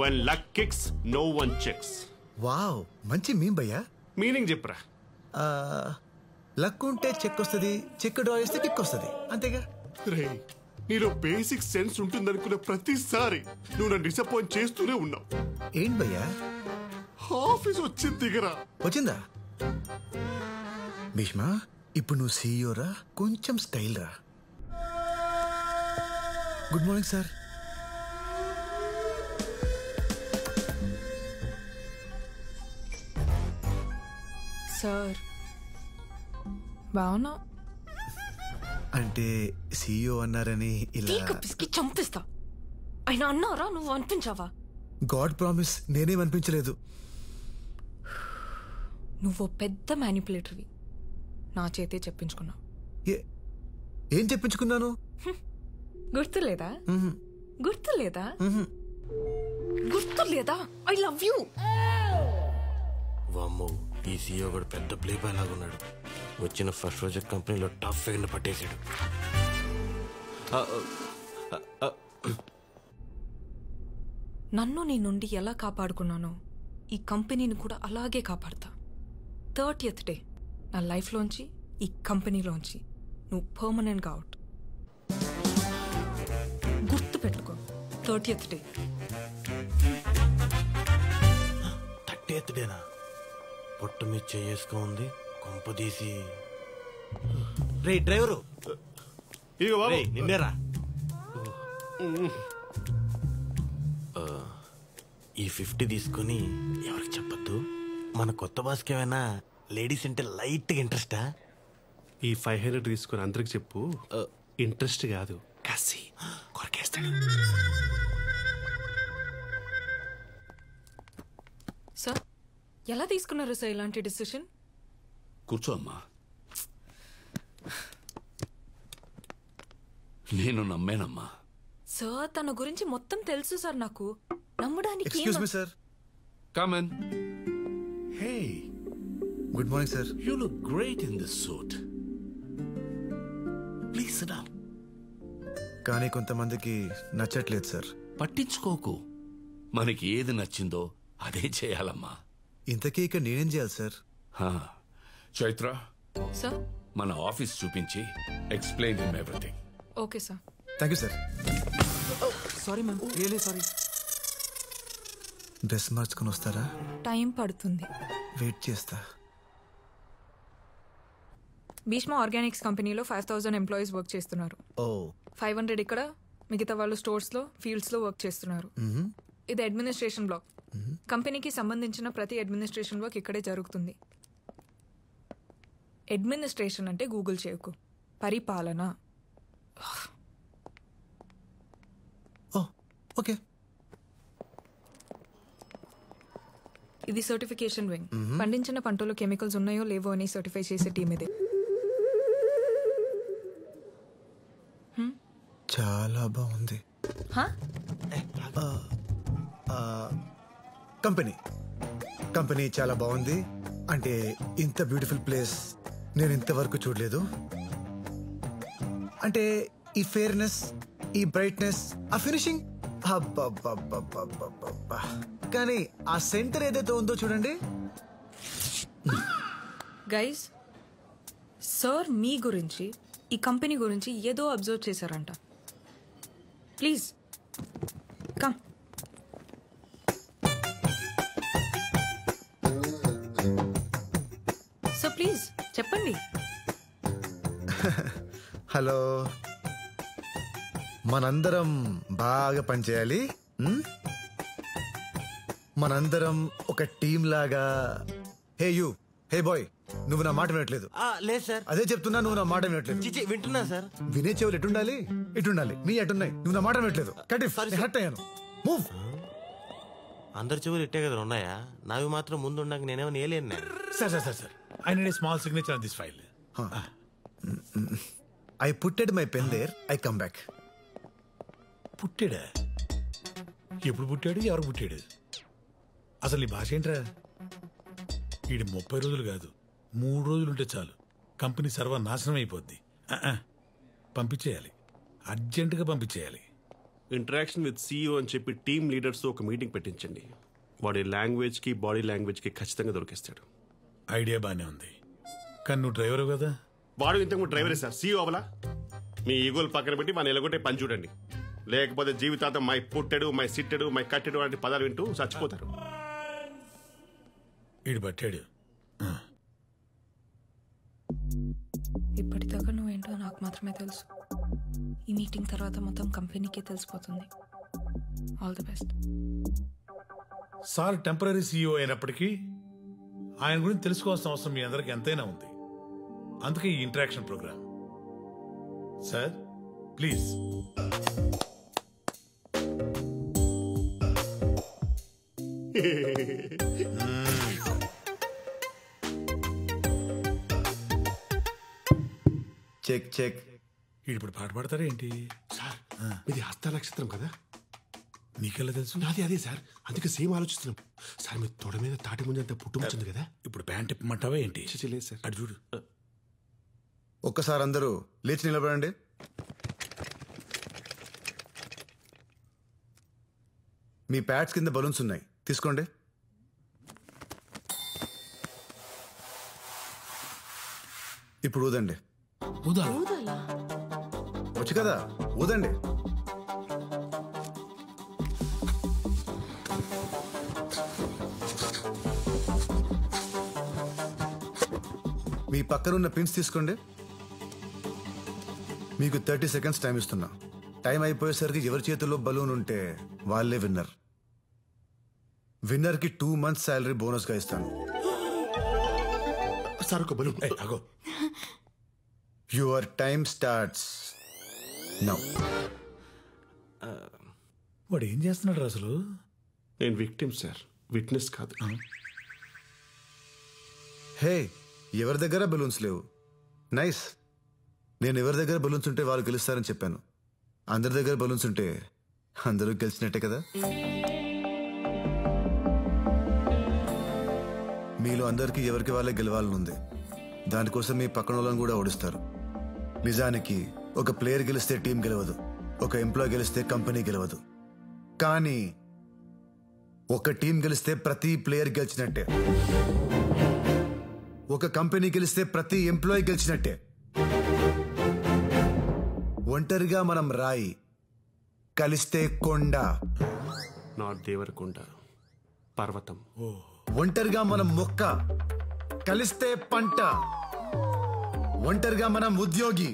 Speaker 13: One luck kicks, no one checks.
Speaker 11: Wow, మంచి మీమ్ భయ్యా.
Speaker 13: మీనింగ్ చెప్పరా?
Speaker 11: లక్ ఉంటే చెక్ వస్తుంది, చెక్ డ్రా చేస్తే కిక్ వస్తుంది, అంతేగా.
Speaker 13: రే, నీలో బేసిక్ సెన్స్ ఉంటుందనుకున్న ప్రతిసారి నువ్వు నన్ను డిసప్పాయింట్ చేస్తూనే ఉన్నావు.
Speaker 11: ఏంటి భయ్యా?
Speaker 13: ఆఫీస్ వచ్చింది దిగరా.
Speaker 11: వచ్చిందా? భీష్మా, ఇప్పుడు నువ్వు సీఈఓ రా, కొంచెం స్టైల్ రా. Good morning sir.
Speaker 12: సార్ బావునా?
Speaker 11: అంటే సీఈఓ అన్నారని ఇలా
Speaker 12: పిసికి చంపిస్తా. ఆయన అన్నారా, నువ్వు అనిపించావా?
Speaker 11: గాడ్ ప్రామిస్, నేనేం అనిపించలేదు.
Speaker 12: నువ్వు పెద్ద మ్యానిపులేటర్వి. నా చేతే చెప్పించుకున్నా.
Speaker 11: ఏం చెప్పించుకున్నాను?
Speaker 12: గుర్తులేదా? గుర్తులేదా? గుర్తులేదా? I love you.
Speaker 2: వామ్మో, ఈ సీఈఓ కూడా పెద్ద ప్లే బాయ్ లాగా ఉన్నాడు. వచ్చిన ఫస్ట్ రోజు కంపెనీలో టాప్ ఫైర్ పట్టేశాడు.
Speaker 12: నన్ను నీ నుండి ఎలా కాపాడుకున్నానో ఈ కంపెనీని కూడా అలాగే కాపాడతా. 30th డే నా లైఫ్లోంచి, ఈ కంపెనీలోంచి నువ్వు పర్మనెంట్గా అవుట్. గుర్తు పెట్టుకో, 30th డే.
Speaker 2: 30th డేనా? పొట్టు మీద చేసుకు ఉంది కొంపదీసి. రే డ్రైవరు, నిన్నేరా. ఈ 50 తీసుకుని ఎవరికి చెప్పద్దు. మన కొత్త బాస్కి ఏమైనా లేడీస్ అంటే లైట్గా ఇంట్రెస్టా?
Speaker 13: ఈ 500 తీసుకుని అందరికి చెప్పు. ఇంట్రెస్ట్ కాదు, కసి కొరకేస్తాడు.
Speaker 12: సార్, ఎలా తీసుకున్నారు సార్ ఇలాంటి డిసిషన్?
Speaker 8: కూర్చో అమ్మా. నేను నమ్మేనమ్మా.
Speaker 12: సార్, తన గురించి మొత్తం తెలుసు సార్ నాకు. నమ్మడానికి
Speaker 11: excuse me sir.
Speaker 8: Come in. Hey,
Speaker 11: good morning sir.
Speaker 8: You look great in this suit. Please SIT down.
Speaker 11: కానీ కొంతమందికి నచ్చట్లేదు సార్.
Speaker 8: పట్టించుకోకు. మనకి ఏది నచ్చిందో అదే చేయాలమ్మా.
Speaker 11: ఇంతకీ ఇక నేనేం చేయాలి సార్?
Speaker 8: చైత్ర
Speaker 12: సార్,
Speaker 8: మన ఆఫీస్ చూపించి explain him everything.
Speaker 12: Okay sir.
Speaker 11: Thank you sir.
Speaker 22: Sorry ma'am, really sorry.
Speaker 11: Dress మార్చుకుని వస్తారా?
Speaker 12: టైం పడుతుంది,
Speaker 11: వెయిట్ చేస్తా.
Speaker 12: భీష్మ ఆర్గానిక్స్ కంపెనీలో 5000 ఎంప్లాయీస్ వర్క్ చేస్తున్నారు. 500 ఇక్కడ, మిగతా వాళ్ళు స్టోర్స్లో, ఫీల్డ్స్లో వర్క్ చేస్తున్నారు. ఇది అడ్మినిస్ట్రేషన్ బ్లాక్. కంపెనీకి సంబంధించిన ప్రతి అడ్మినిస్ట్రేషన్ వర్క్ ఇక్కడే జరుగుతుంది. అడ్మినిస్ట్రేషన్ అంటే గూగుల్ చేయకు, పరిపాలన.
Speaker 11: ఓకే.
Speaker 12: ఇది సర్టిఫికేషన్ వింగ్. పండించిన పంటలో కెమికల్స్ ఉన్నాయో లేవో అని సర్టిఫై చేసే టీమ్ ఇది.
Speaker 11: చాలా బాగుంది కంపెనీ చాలా బాగుంది. అంటే ఇంత బ్యూటిఫుల్ ప్లేస్ నేను ఇంతవరకు చూడలేదు. అంటే ఈ ఫేర్నెస్, ఈ బ్రైట్నెస్, ఆ ఫినిషింగ్, కానీ ఆ సెంటర్ ఏదైతే ఉందో చూడండి.
Speaker 12: గైస్, సార్ మీ గురించి, ఈ కంపెనీ గురించి ఏదో అబ్జర్వ్ చేశారంట. Please come. సో ప్లీజ్ చెప్పండి.
Speaker 11: హలో, మనందరం బాగా పనిచేయాలి. మనందరం ఒక టీం లాగా. హే యూ, హే బాయ్, నువ్వు నా మాట వినట్లేదు.
Speaker 2: లేదు సార్.
Speaker 11: అదే చెప్తున్నా, నువ్వు నా మాట వినట్లేదు.
Speaker 2: వింటున్నా సార్.
Speaker 11: వినే చెవులు ఎటుండాలి? ఇటుండాలి. నీ ఎటున్నాయి? నువ్వు నా మాట వినట్లేదు. హర్ట్ అయ్యాను. మూవ్.
Speaker 2: అందరి చెవులు ఇట్టే కదా ఉన్నాయా? నావి మాత్రం ముందు ఉండక నేనేమో నేలేను.
Speaker 1: Sir, I need a small signature on this file.
Speaker 11: I putted my pen there, I come back.
Speaker 1: పుట్టాడా? ఎప్పుడు పుట్టాడు? ఎవరు పుట్టాడు? అసలు నీ భాష ఏంట్రా? వీడి 30 రోజులు కాదు, 3 రోజులుంటే చాలు కంపెనీ సర్వనాశనం అయిపోద్ది. పంపించేయాలి, అర్జెంటుగా పంపించేయాలి.
Speaker 13: ఇంటరాక్షన్ విత్ సీఈఓ అని చెప్పి టీమ్ లీడర్స్తో ఒక మీటింగ్ పెట్టించండి. వాడి లాంగ్వేజ్కి, బాడీ లాంగ్వేజ్కి ఖచ్చితంగా దొరికిస్తాడు.
Speaker 1: ఐడియా బానే ఉంది, కానీ నువ్వు డ్రైవరు కదా.
Speaker 13: వాడు ఇంతకు డ్రైవరే సార్, సీఈఓ అవలా. మీ ఈగోలు పక్కన పెట్టి మన ఎలాగొట్టే పని చూడండి. లేకపోతే జీవితాంతం మై పుట్టెడు, మై సిట్టెడు, మై కట్టెడు వంటి పదాలు వింటూ చచ్చిపోతారు.
Speaker 1: వీడు పట్టాడు.
Speaker 12: ఇప్పటిదాకా నువ్వేంటో నాకు మాత్రమే తెలుసు. ఈ మీటింగ్ తర్వాత మొత్తం కంపెనీకే తెలిసిపోతుంది. All the best.
Speaker 1: Sir temporary CEO అయినప్పటికీ ఆయన గురించి తెలుసుకోవాల్సిన అవసరం మీ అందరికి ఎంతైనా ఉంది. అందుకే ఈ interaction program. Sir please.
Speaker 11: Check check.
Speaker 1: ఇప్పుడు పాట పాడతారా ఏంటి
Speaker 13: సార్? ఇది హస్త నక్షత్రం కదా,
Speaker 1: నీకెలా తెలుసు?
Speaker 13: నాది అదే సార్, అందుకే సేమ్ ఆలోచిస్తున్నాం సార్. మీ తొడ మీద తాటి ముంజంత పుట్టుమొచ్చింది కదా,
Speaker 1: ఇప్పుడు ప్యాంట్ ఇప్పమంటావా ఏంటి?
Speaker 13: లేదు సార్.
Speaker 1: అటు చూడు.
Speaker 11: ఒక్కసారి అందరూ లేచి నిలబడండి. మీ ప్యాడ్స్ కింద బలూన్స్ ఉన్నాయి, తీసుకోండి. ఇప్పుడు ఊదండి. వచ్చు కదా, ఊదండి. మీ పక్కనున్న పిన్స్ తీసుకోండి. మీకు 30 seconds టైం ఇస్తున్నా. టైం అయిపోయేసరికి ఎవరి చేతుల్లో బలూన్ ఉంటే వాళ్ళే విన్నర్. విన్నర్కి 2 months శాలరీ బోనస్గా ఇస్తాను.
Speaker 13: సార్ ఒక balloon.
Speaker 11: Your time starts now.
Speaker 1: వాడు ఏం చేస్తున్నాడు అసలు?
Speaker 13: నేను విక్టిమ్ సార్, విట్నెస్ కాదు.
Speaker 11: హే, ఎవరి దగ్గర బలూన్స్ లేవు. నైస్. నేను ఎవరి దగ్గర బలూన్స్ ఉంటే వాళ్ళు గెలుస్తారని చెప్పాను. అందరి దగ్గర బలూన్స్ ఉంటే అందరూ గెలిచినట్టే కదా. మీలో అందరికీ ఎవరికి వాళ్ళే గెలవాలని ఉంది. దానికోసం మీ పక్కన వాళ్ళని కూడా ఓడిస్తారు. నిజానికి ఒక ప్లేయర్ గెలిస్తే టీం గెలవదు, ఒక ఎంప్లాయ్ గెలిస్తే కంపెనీ గెలవదు. కానీ ఒక టీం గెలిస్తే ప్రతి ప్లేయర్ గెలిచినట్టే, ఒక కంపెనీ గెలిస్తే ప్రతి ఎంప్లాయీ గెలిచినట్టే. ఒంటరిగా మనం రాయి, కలిస్తే కొండ.
Speaker 13: నాట్ దేవరకొండ, పర్వతం.
Speaker 11: ఒంటరిగా మనం మొక్క, కలిస్తే పంట. ఒంటరిగా మనం ఉద్యోగి,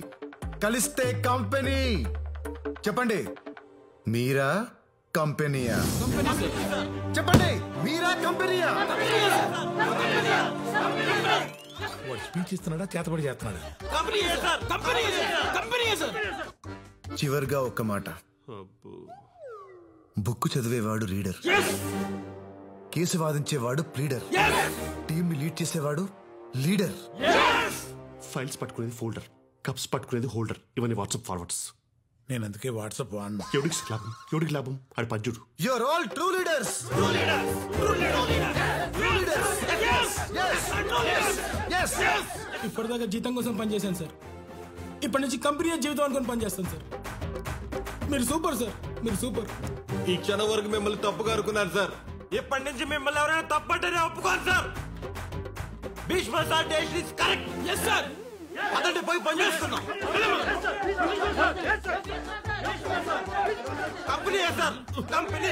Speaker 11: కలిస్తే కంపెనీ. చెప్పండి, మీరా కంపెనీయా? చెప్పండి, మీరా కంపెనీయా?
Speaker 1: వాడు స్పీచ్ ఇస్తున్నాడా, చేతబడి చేస్తున్నాడా?
Speaker 11: చివరిగా ఒక్క మాట. బుక్ చదివేవాడు రీడర్, కేసు వాదించేవాడు ప్లీడర్, టీంని లీడ్ చేసేవాడు లీడర్.
Speaker 13: ఫైల్స్ పట్టుకునేది ఫోల్డర్, కప్స్ పట్టుకునేది హోల్డర్. ఇవన్నీ వాట్సాప్ ఫార్వర్డ్స్.
Speaker 1: నేను అందుకే వాట్సాప్ వాడినా.
Speaker 13: ఎవడికి లాభం అది పద్యుడు.
Speaker 11: You are all true leaders.
Speaker 6: ఇప్పటిదాకా జీతం కోసం పనిచేశాను సార్, ఇప్పటి నుంచి కంపెనీ జీవితం అనుకుని పనిచేస్తాను సార్. మీరు సూపర్ సార్, మీరు సూపర్.
Speaker 2: ఈ క్షణం వరకు మిమ్మల్ని తప్పుగా అనుకున్నారు సార్. ఇప్పటి నుంచి మిమ్మల్ని ఎవరైనా తప్పంటేనే ఒప్పుకోను sir. Bhishma sir decision is correct.
Speaker 6: Yes sir.
Speaker 2: అదంటే పోయి పని చేస్తున్నాం. కంపెనీ సార్, కంపెనీ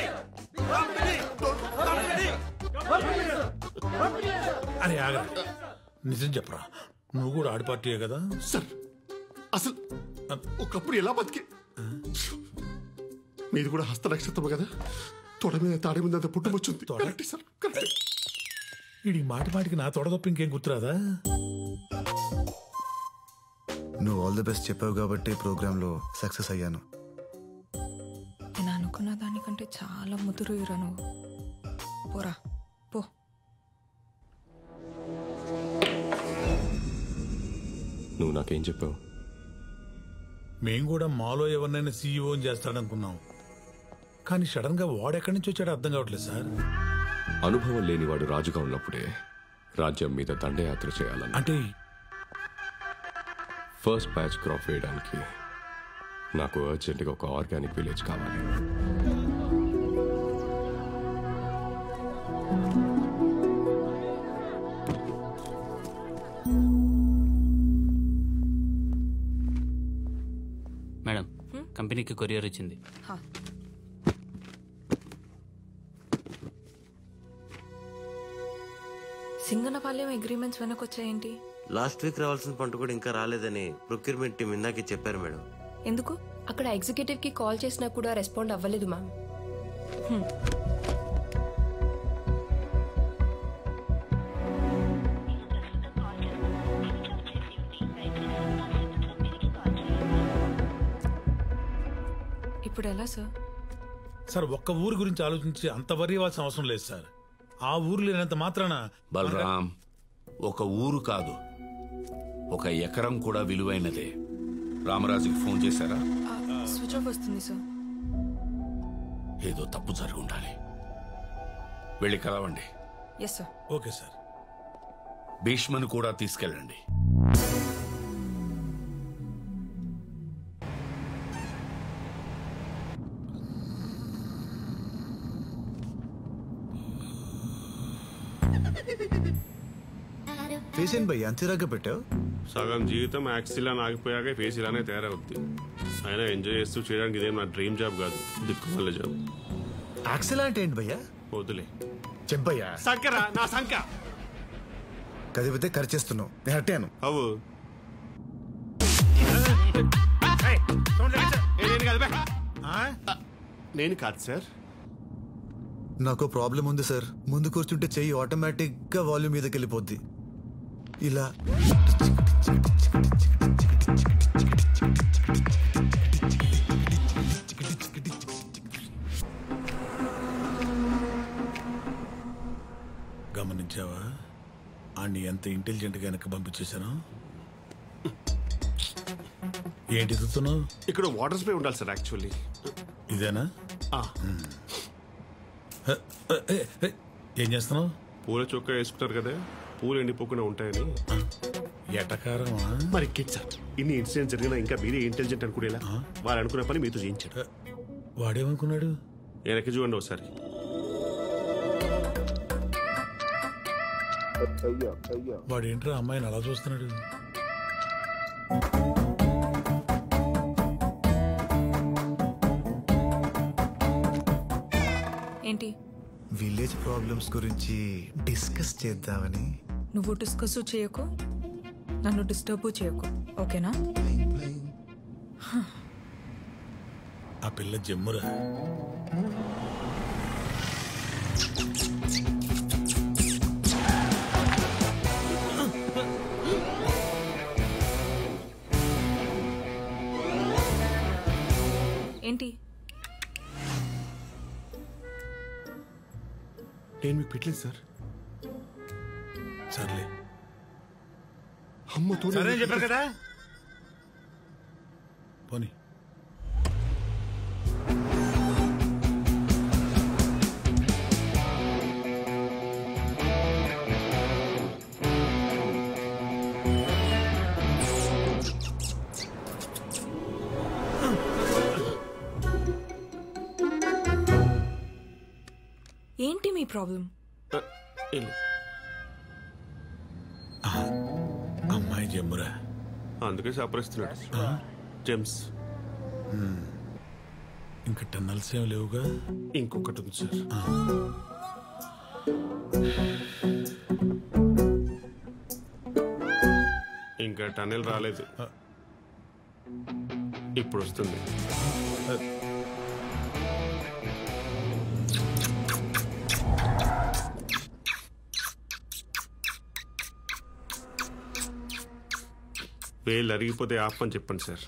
Speaker 1: అరే ఆగా, నిజం చెప్పరా, నువ్వు కూడా ఆడి పార్టీయే కదా?
Speaker 13: సార్ అసలు ఒకప్పుడు ఎలా బతికి, మీది కూడా హస్త నక్షత్రం కదా, తొడ మీద తాడి మీద అంత పుట్టుమొచ్చింది. సార్
Speaker 1: ఇది మాటి మాటికి నా తొడ తప్ప ఇంకేం గుర్తురాదా?
Speaker 11: నువ్వు ఆల్ ది బెస్ట్ చెప్పావు కాబట్టి ప్రోగ్రాంలో సక్సెస్ అయ్యాను.
Speaker 12: నేను అనుకున్న దానికంటే చాలా ముదురు ఇరను. పోరా పో.
Speaker 24: నువ్వు నాకేం చెప్పావు?
Speaker 1: మేం కూడా మాలో ఎవరినైనా సీఈఓ చేస్తాడనుకున్నాం, కానీ సడన్ గా వాడెక్కడి నుంచి వచ్చాడో అర్థం కావట్లేదు సార్.
Speaker 24: అనుభవం లేనివాడు రాజుగా ఉన్నప్పుడే రాజ్యం మీద దండయాత్ర చేయాలని.
Speaker 1: అంటే
Speaker 24: ఫస్ట్ బ్యాచ్ క్రాప్ వేయడానికి నాకు అర్జెంటుగా ఒక ఆర్గానిక్ విలేజ్ కావాలి.
Speaker 7: మేడం, కంపెనీకి కొరియర్ వచ్చింది.
Speaker 12: సింగనపాలెం అగ్రిమెంట్స్ వెనకొచ్చాయేంటి?
Speaker 2: లాస్ట్ వీక్ రావాల్సిన పంట కూడా ఇంకా రాలేదని ప్రొక్యూర్మెంట్ టీం ఇందాకే చెప్పారు మేడం.
Speaker 12: ఎందుకు?
Speaker 9: అక్కడ ఎగ్జిక్యూటివ్ కి కాల్ చేసినా కూడా రెస్పాండ్ అవ్వలేదు మ్యామ్.
Speaker 12: ఇప్పుడు ఎలా సార్?
Speaker 1: సార్ ఒక్క ఊరి గురించి ఆలోచించి అంత వరి ఇవ్వాల్సిన అవసరం లేదు సార్. ఆ ఊరు లేనంత మాత్రాన.
Speaker 8: బలరాం, ఒక ఊరు కాదు, ఒక ఎకరం కూడా విలువైనదే. రామరాజుకి ఫోన్ చేశారా?
Speaker 12: స్విచ్ ఆఫ్ వస్తుంది సార్.
Speaker 8: ఏదో తప్పు జరిగి ఉండాలి. వెళ్ళి కలవండి.
Speaker 12: Yes sir.
Speaker 1: Okay sir.
Speaker 8: భీష్మను కూడా తీసుకెళ్ళండి.
Speaker 11: ఫేస్ ఏంటి భయ్య అంత ఇలాగా పెట్టావు?
Speaker 13: సగం జీవితం యాక్సిలా ఆగిపోయాక ఫేస్ ఇలానే తయారవుద్ది. అయినా ఎంజాయ్ చేస్తూ చేయడానికి ఇదేం నా డ్రీమ్ జాబ్ కాదు, దిక్కుమల్ల జాబ్.
Speaker 11: యాక్సిలా అంటే ఏంటి భయ్యా?
Speaker 13: వద్దులే
Speaker 11: చెప్పయ్యా.
Speaker 13: సంకరా నా సంక
Speaker 11: కదిపితే ఖర్చేస్తున్నావు. నేను అట్టాను.
Speaker 13: అవు నేను కాదు సార్.
Speaker 11: నాకు ప్రాబ్లం ఉంది సార్. ముందు కూర్చుంటే చెయ్యి ఆటోమేటిక్ గా వాల్యూమ్ మీదకి వెళ్ళిపోద్ది. ఇలా
Speaker 1: గమనించావా ఆడిని ఎంత ఇంటెలిజెంట్ గా వెనక్కి పంపించేశాను? ఏంటి ఎదుగుతున్నావు?
Speaker 13: ఇక్కడ వాటర్ స్ప్రే ఉండాలి సార్. యాక్చువల్లీ
Speaker 1: ఇదేనా? ఏం చేస్తున్నావు?
Speaker 13: పూల చొక్కా వేసుకుంటారు కదా, పూలు ఎండిపోకుండా ఉంటాయని.
Speaker 1: ఎటకారమా?
Speaker 13: మరి కిడ్ సార్, ఇన్ని ఇన్సిడెంట్స్ జరిగినా ఇంకా మీరే ఇంటెలిజెంట్ అనుకునేలా వాడు అనుకున్న పని మీతో చేయించాడు.
Speaker 1: వాడేమనుకున్నాడు?
Speaker 13: వెనక్కి చూడండి ఒకసారి.
Speaker 1: వాడేంట్రా అమ్మాయిని అలా చూస్తున్నాడు?
Speaker 12: ఏంటి?
Speaker 11: విలేజ్ ప్రాబ్లమ్స్ గురించి డిస్కస్ చేద్దామని.
Speaker 12: నువ్వు డిస్కస్ చేయకు, నన్ను డిస్టర్బ్ చేయకు, ఓకేనా?
Speaker 1: ఆ పిల్ల జమ్మురా.
Speaker 12: ఏంటి?
Speaker 13: నేను మీకు పెట్టలేదు సార్.
Speaker 1: సర్లే
Speaker 13: అమ్మతో
Speaker 1: సరే చెప్పారు కదా. పోనీ
Speaker 12: ఏంటి మీ ప్రాబ్లం?
Speaker 1: అమ్మాయి జమ్మురా.
Speaker 13: అందుకే సపరిస్తున్నాడు. జెమ్స్
Speaker 1: ఇంకా టన్నల్స్ ఏం లేవుగా?
Speaker 13: ఇంకొకటి ఉంది సార్. ఇంకా టన్నెల్ రాలేదు, ఇప్పుడు వస్తుంది. వేలు అరిగిపోతే ఆపని చెప్పండి సార్.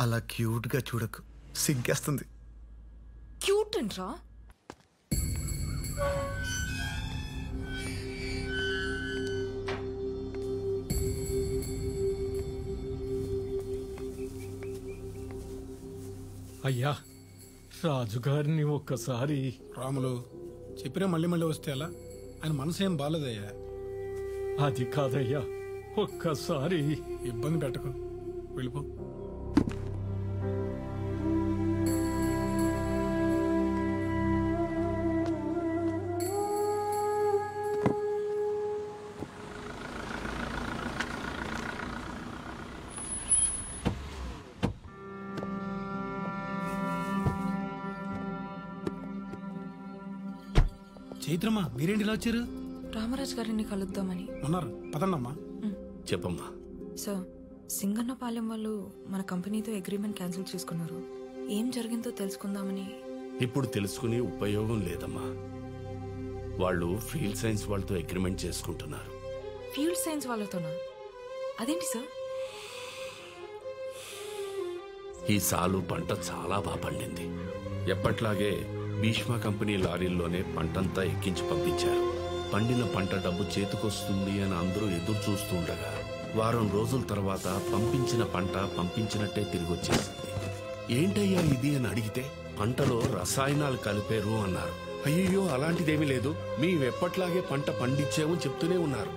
Speaker 11: అలా క్యూట్ గా చూడకు, సిగ్గేస్తుంది.
Speaker 12: క్యూట్ అంట్రా?
Speaker 15: అయ్యా, రాజుగారిని ఒక్కసారి.
Speaker 6: రాములు చెప్పినా మళ్ళీ మళ్ళీ వస్తే అలా? ఆయన మనసు ఏం బాలేదయ్యా.
Speaker 15: అది కాదయ్యా, ఒక్కసారి.
Speaker 6: ఇబ్బంది పెట్టకు, వెళ్ళిపో. చైత్రమ్మా, మీరేంటి ఇలా వచ్చారు?
Speaker 12: రామరాజ్ గారిని కలుద్దామని.
Speaker 6: ఉన్నారు, పదండమ్మా.
Speaker 8: చెప్పమ్మా.
Speaker 12: సార్, సింగన్నపాలెం వాళ్ళు మన కంపెనీతో అగ్రిమెంట్ క్యాన్సిల్ చేసుకున్నారు. ఏం జరిగిందో తెలుసుకుందామని.
Speaker 8: ఇప్పుడు తెలుసుకుని ఉపయోగం లేదమ్మా. వాళ్ళు ఫీల్డ్ సైన్స్ వాళ్ళతో అగ్రిమెంట్ చేసుకుంటున్నారు.
Speaker 12: ఫీల్డ్ సైన్స్ వాళ్ళతోనా? అదేంటి సార్?
Speaker 8: ఈ సాలు పంట చాలా బాగా పండింది. ఎప్పట్లాగే భీష్మ కంపెనీ లారీల్లోనే పంటంతా ఎక్కించి పంపించారు. పండిన పంట డబ్బు చేతికొస్తుంది అని అందరూ ఎదురు చూస్తూ ఉండగా వారం రోజుల తర్వాత పంపించిన పంట పంపించినట్టే తిరిగి వచ్చేసింది. ఏంటయ్యా ఇది అని అడిగితే పంటలో రసాయనాలు కలిపారు అన్నారు. అయ్యో అలాంటిదేమీ లేదు, మేమెప్పట్లాగే పంట పండించామని చెప్తూనే ఉన్నారు.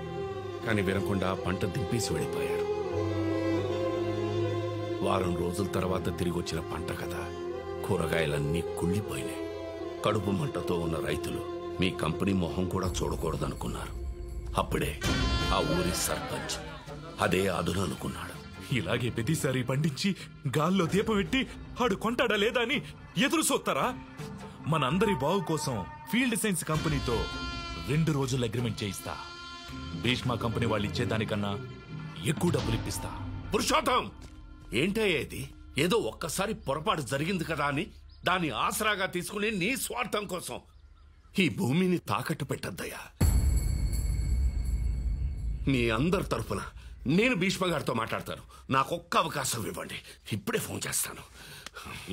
Speaker 8: కానీ వినకుండా పంట దింపేసి వెళ్ళిపోయారు. వారం రోజుల తర్వాత తిరిగి వచ్చిన పంట కదా, కూరగాయలన్నీ కుళ్ళిపోయినాయి. కడుపు మంటతో ఉన్న రైతులు మీ కంపెనీ మొహం కూడా చూడకూడదనుకున్నారు. అప్పుడే ఆ ఊరి సర్పంచ్ అదే అదును అనుకున్నాడు.
Speaker 4: ఇలాగే ప్రతిసారి పండించి గాల్లో దీపం పెట్టి ఆడు కొంటాడా లేదా అని ఎదురు చూస్తారా? మనందరి బాగు కోసం ఫీల్డ్ సైన్స్ కంపెనీతో 2 రోజులు అగ్రిమెంట్ చేయిస్తా. భీష్మ కంపెనీ వాళ్ళు ఇచ్చేదానికన్నా ఎక్కువ డబ్బులు ఇప్పిస్తా.
Speaker 8: పురుషోత్తం, ఏంటయ్యా ఇది? ఏదో ఒక్కసారి పొరపాటు జరిగింది కదా అని దాన్ని ఆసరాగా తీసుకుని నీ స్వార్థం కోసం ఈ భూమిని తాకట్టు పెట్టద్దయ్యా. మీ అందరి తరపున నేను భీష్మ గారితో మాట్లాడతాను. నాకొక్క అవకాశం ఇవ్వండి, ఇప్పుడే ఫోన్ చేస్తాను.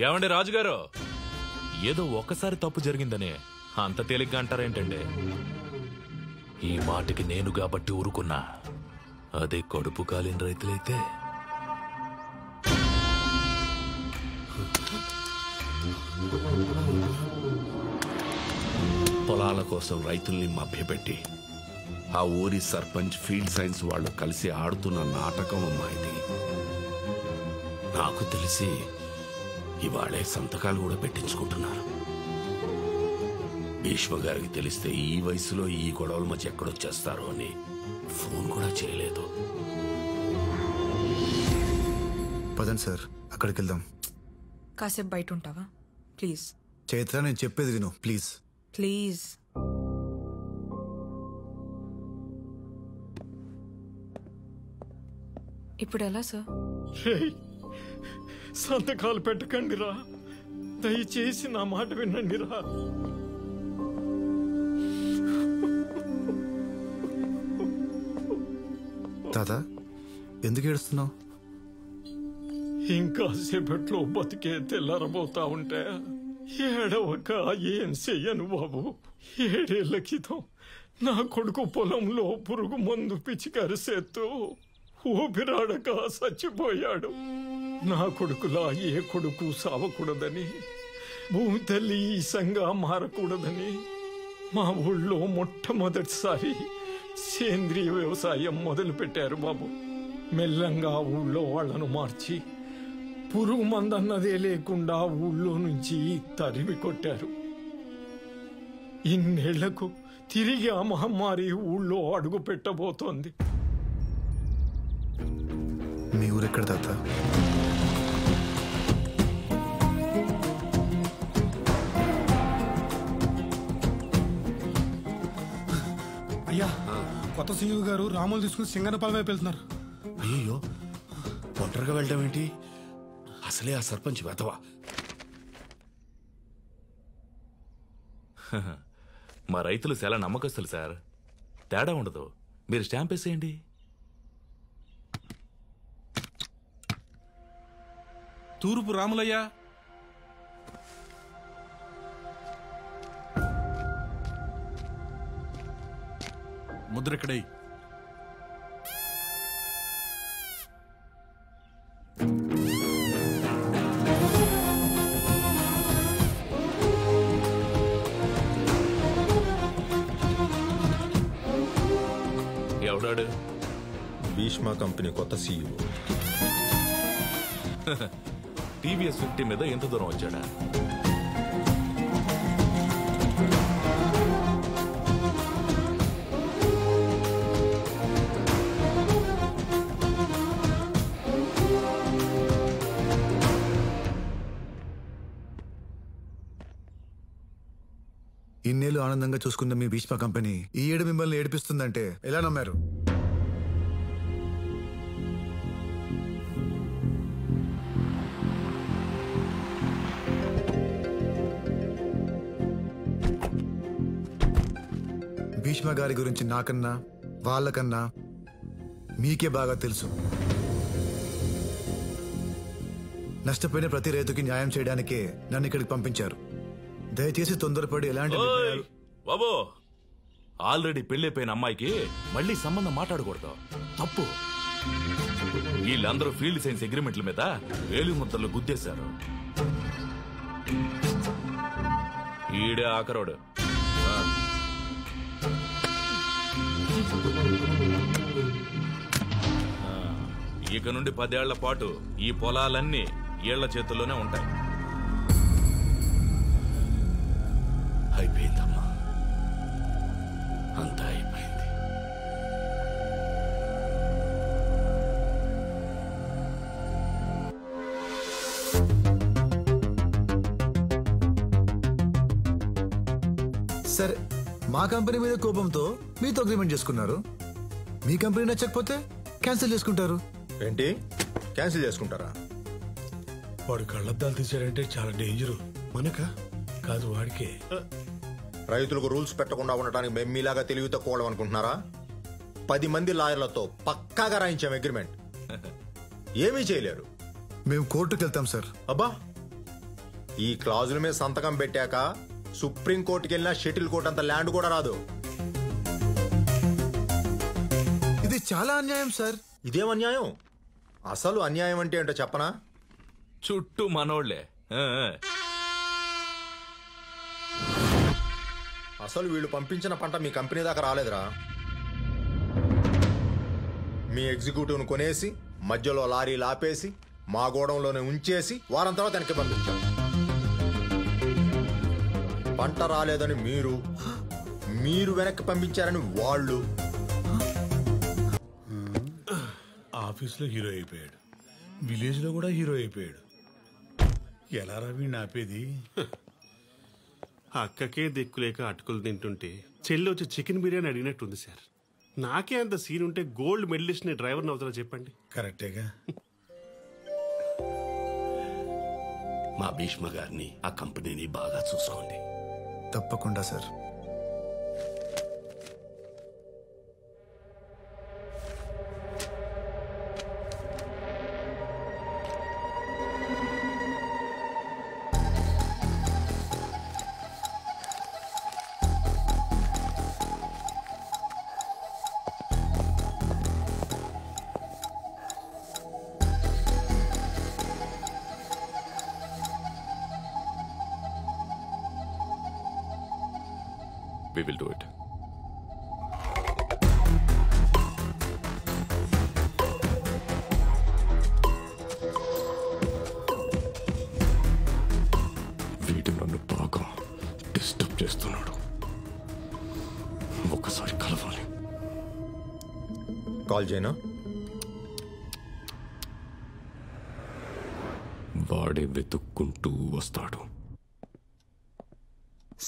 Speaker 4: ఏమండి రాజుగారు, ఏదో ఒక్కసారి తప్పు జరిగిందనే అంత తేలిగ్గా అంటారేంటండి? ఈ మాటకి నేను కాబట్టి ఊరుకున్నా. అదే కడుపు కాలిన రైతులైతే
Speaker 8: పొలాల కోసం రైతుల్ని మభ్యపెట్టి ఆ ఊరి సర్పంచ్ ఫీల్డ్ సైన్స్ వాళ్ళు కలిసి ఆడుతున్న నాటకం అమ్మా ఇది. నాకు తెలిసి ఇవాళే సంతకాలు కూడా పెట్టించుకుంటున్నారు. భీష్మ గారికి తెలిస్తే ఈ వయసులో ఈ గొడవల మధ్య ఎక్కడొచ్చేస్తారో అని ఫోన్ కూడా చేయలేదు.
Speaker 11: పదండి సార్, అక్కడికి వెళ్దాం.
Speaker 12: కాసేపు బయట ఉంటావా ప్లీజ్?
Speaker 11: చైత్ర, నేను చెప్పేది విను ప్లీజ్.
Speaker 12: ప్లీజ్. ఇప్పుడు ఎలా సార్?
Speaker 10: సంతకాలు పెట్టకండి రా, దయచేసి నా మాట వినండి రా.
Speaker 11: తాత, ఎందుకు ఏడుస్తున్నావు?
Speaker 10: ఇంకా సేపట్లో బతికే తెల్లారబోతా ఉంటే ఏడవక ఏం చెయ్యను బాబు. 7 ఏళ్ల క్రితం నా కొడుకు పొలంలో పురుగు మందు పిచికరిసేత్తూ ఊపిరాడక చచ్చిపోయాడు. నా కొడుకులా ఏ కొడుకు సావకూడదని, భూమి తల్లి ఈసంగా మారకూడదని మా ఊళ్ళో మొట్టమొదటిసారి సేంద్రియ వ్యవసాయం మొదలు పెట్టారు బాబు. మెల్లంగా ఊళ్ళో వాళ్లను మార్చి పురుగు మందన్నదే లేకుండా ఊళ్ళో నుంచి తరిమి కొట్టారు. ఇన్నేళ్లకు తిరిగి ఆ మహమ్మారి ఊళ్ళో అడుగు పెట్టబోతోంది.
Speaker 11: మీ ఊరెక్కడ తాత?
Speaker 6: అయ్యా, కొత్త సీఈఓ గారు రాములు తీసుకుని సింగనపాలెం వైపు వెళ్తున్నారు.
Speaker 8: అయ్యో, ఒంటరిగా వెళ్ళడం ఏంటి? అసలే ఆ సర్పంచ్ వెతవా.
Speaker 4: మా రైతులు చాలా నమ్మకస్తులు సార్, తేడా ఉండదు. మీరు స్టాంప్ వేసేయండి.
Speaker 15: తూర్పు రాములయ్య. ముద్రెక్కడై.
Speaker 4: ఎవడాడు?
Speaker 14: భీష్మ కంపెనీ కొత్త సీఈఓ.
Speaker 4: టీవీఎస్ 50 మీద ఎంత దూరం వచ్చాడా?
Speaker 11: ఇన్నేళ్ళు ఆనందంగా చూసుకున్న మీ భీష్మ కంపెనీ ఈ ఏడు మిమ్మల్ని ఏడిపిస్తుందంటే ఎలా నమ్మారు? భీష్మ గారి గురించి నాకన్నా వాళ్ళకన్నా మీకే బాగా తెలుసు. నష్టపోయిన ప్రతి రైతుకి న్యాయం చేయడానికే నన్ను ఇక్కడికి పంపించారు. దయచేసి తొందరపడి ఎలాంటి
Speaker 4: బాబో, ఆల్రెడీ పెళ్ళైపోయిన అమ్మాయికి మళ్ళీ సంబంధం మాట్లాడకూడదు, తప్పు. వీళ్ళందరూ ఫీల్డ్ సైన్స్ అగ్రిమెంట్ల మీద వేలు ముద్దలు గుద్దేశారు. ఈడే ఆఖరోడు. ఇక నుండి 10 ఏళ్ల పాటు ఈ పొలాలన్నీ ఏళ్ల చేతుల్లోనే ఉంటాయి.
Speaker 8: అయిపోయిందమ్మా, అంతా అయిపోయింది.
Speaker 11: సరే, మా కంపెనీ మీద కోపంతో మీతో అగ్రిమెంట్ చేసుకున్నారు. మీ కంపెనీ నచ్చకపోతే క్యాన్సిల్ చేసుకుంటారు.
Speaker 14: ఏంటి క్యాన్సిల్ చేసుకుంటారా?
Speaker 1: వాడు కళ్ళద్దాలు తీశాడంటే చాలా డేంజరు.
Speaker 13: మనకా
Speaker 1: కాదు, వాడికే.
Speaker 14: రైతులకు రూల్స్ పెట్టకుండా ఉండటానికి మేము మీలాగా తెలివి తక్కువ అనుకుంటున్నారా? 10 మంది లాయర్లతో పక్కాగా రాయించాం అగ్రిమెంట్. ఏమీ చేయలేరు.
Speaker 11: మేము కోర్టుకు వెళ్తాం సార్.
Speaker 14: అబ్బా, ఈ క్లాజుల మీద సంతకం పెట్టాక సుప్రీం కోర్టుకి వెళ్ళినా షటిల్ కోర్టు అంత ల్యాండ్ కూడా రాదు.
Speaker 11: ఇది చాలా అన్యాయం సార్.
Speaker 14: ఇదేం అన్యాయం? అసలు అన్యాయం అంటే ఏంటో చెప్పనా?
Speaker 4: చుట్టూ మనోళ్లే.
Speaker 14: అసలు వీళ్ళు పంపించిన పంట మీ కంపెనీ దాకా రాలేదురా. మీ ఎగ్జిక్యూటివ్ను కొనేసి మధ్యలో లారీలు ఆపేసి మా గోడంలోనే ఉంచేసి వారం తర్వాత వెనక్కి పంపించాం. పంట రాలేదని మీరు వెనక్కి పంపించారని వాళ్ళు.
Speaker 1: ఆఫీస్లో హీరో అయిపోయాడు, విలేజ్ లో కూడా హీరో అయిపోయాడు. ఎలా రవి ఆపేది?
Speaker 13: అక్కకే దిక్కులేక అటుకులు తింటుంటే చెల్లి వచ్చి చికెన్ బిర్యానీ అడిగినట్టుంది సార్. నాకే అంత సీన్ ఉంటే గోల్డ్ మెడలిస్ట్ ని డ్రైవర్ని అవుతారా చెప్పండి?
Speaker 1: కరెక్టేగా.
Speaker 8: మా భీష్మ గారిని, ఆ కంపెనీని బాగా చూసుకోండి.
Speaker 11: తప్పకుండా sir.
Speaker 24: We will do it. వీడు నన్ను బాగా డిస్టర్బ్ చేస్తున్నాడు. ఒకసారి కలవాలి.
Speaker 14: కాల్ చేయనా?
Speaker 24: వాడే వెతుక్కుంటూ వస్తాడు.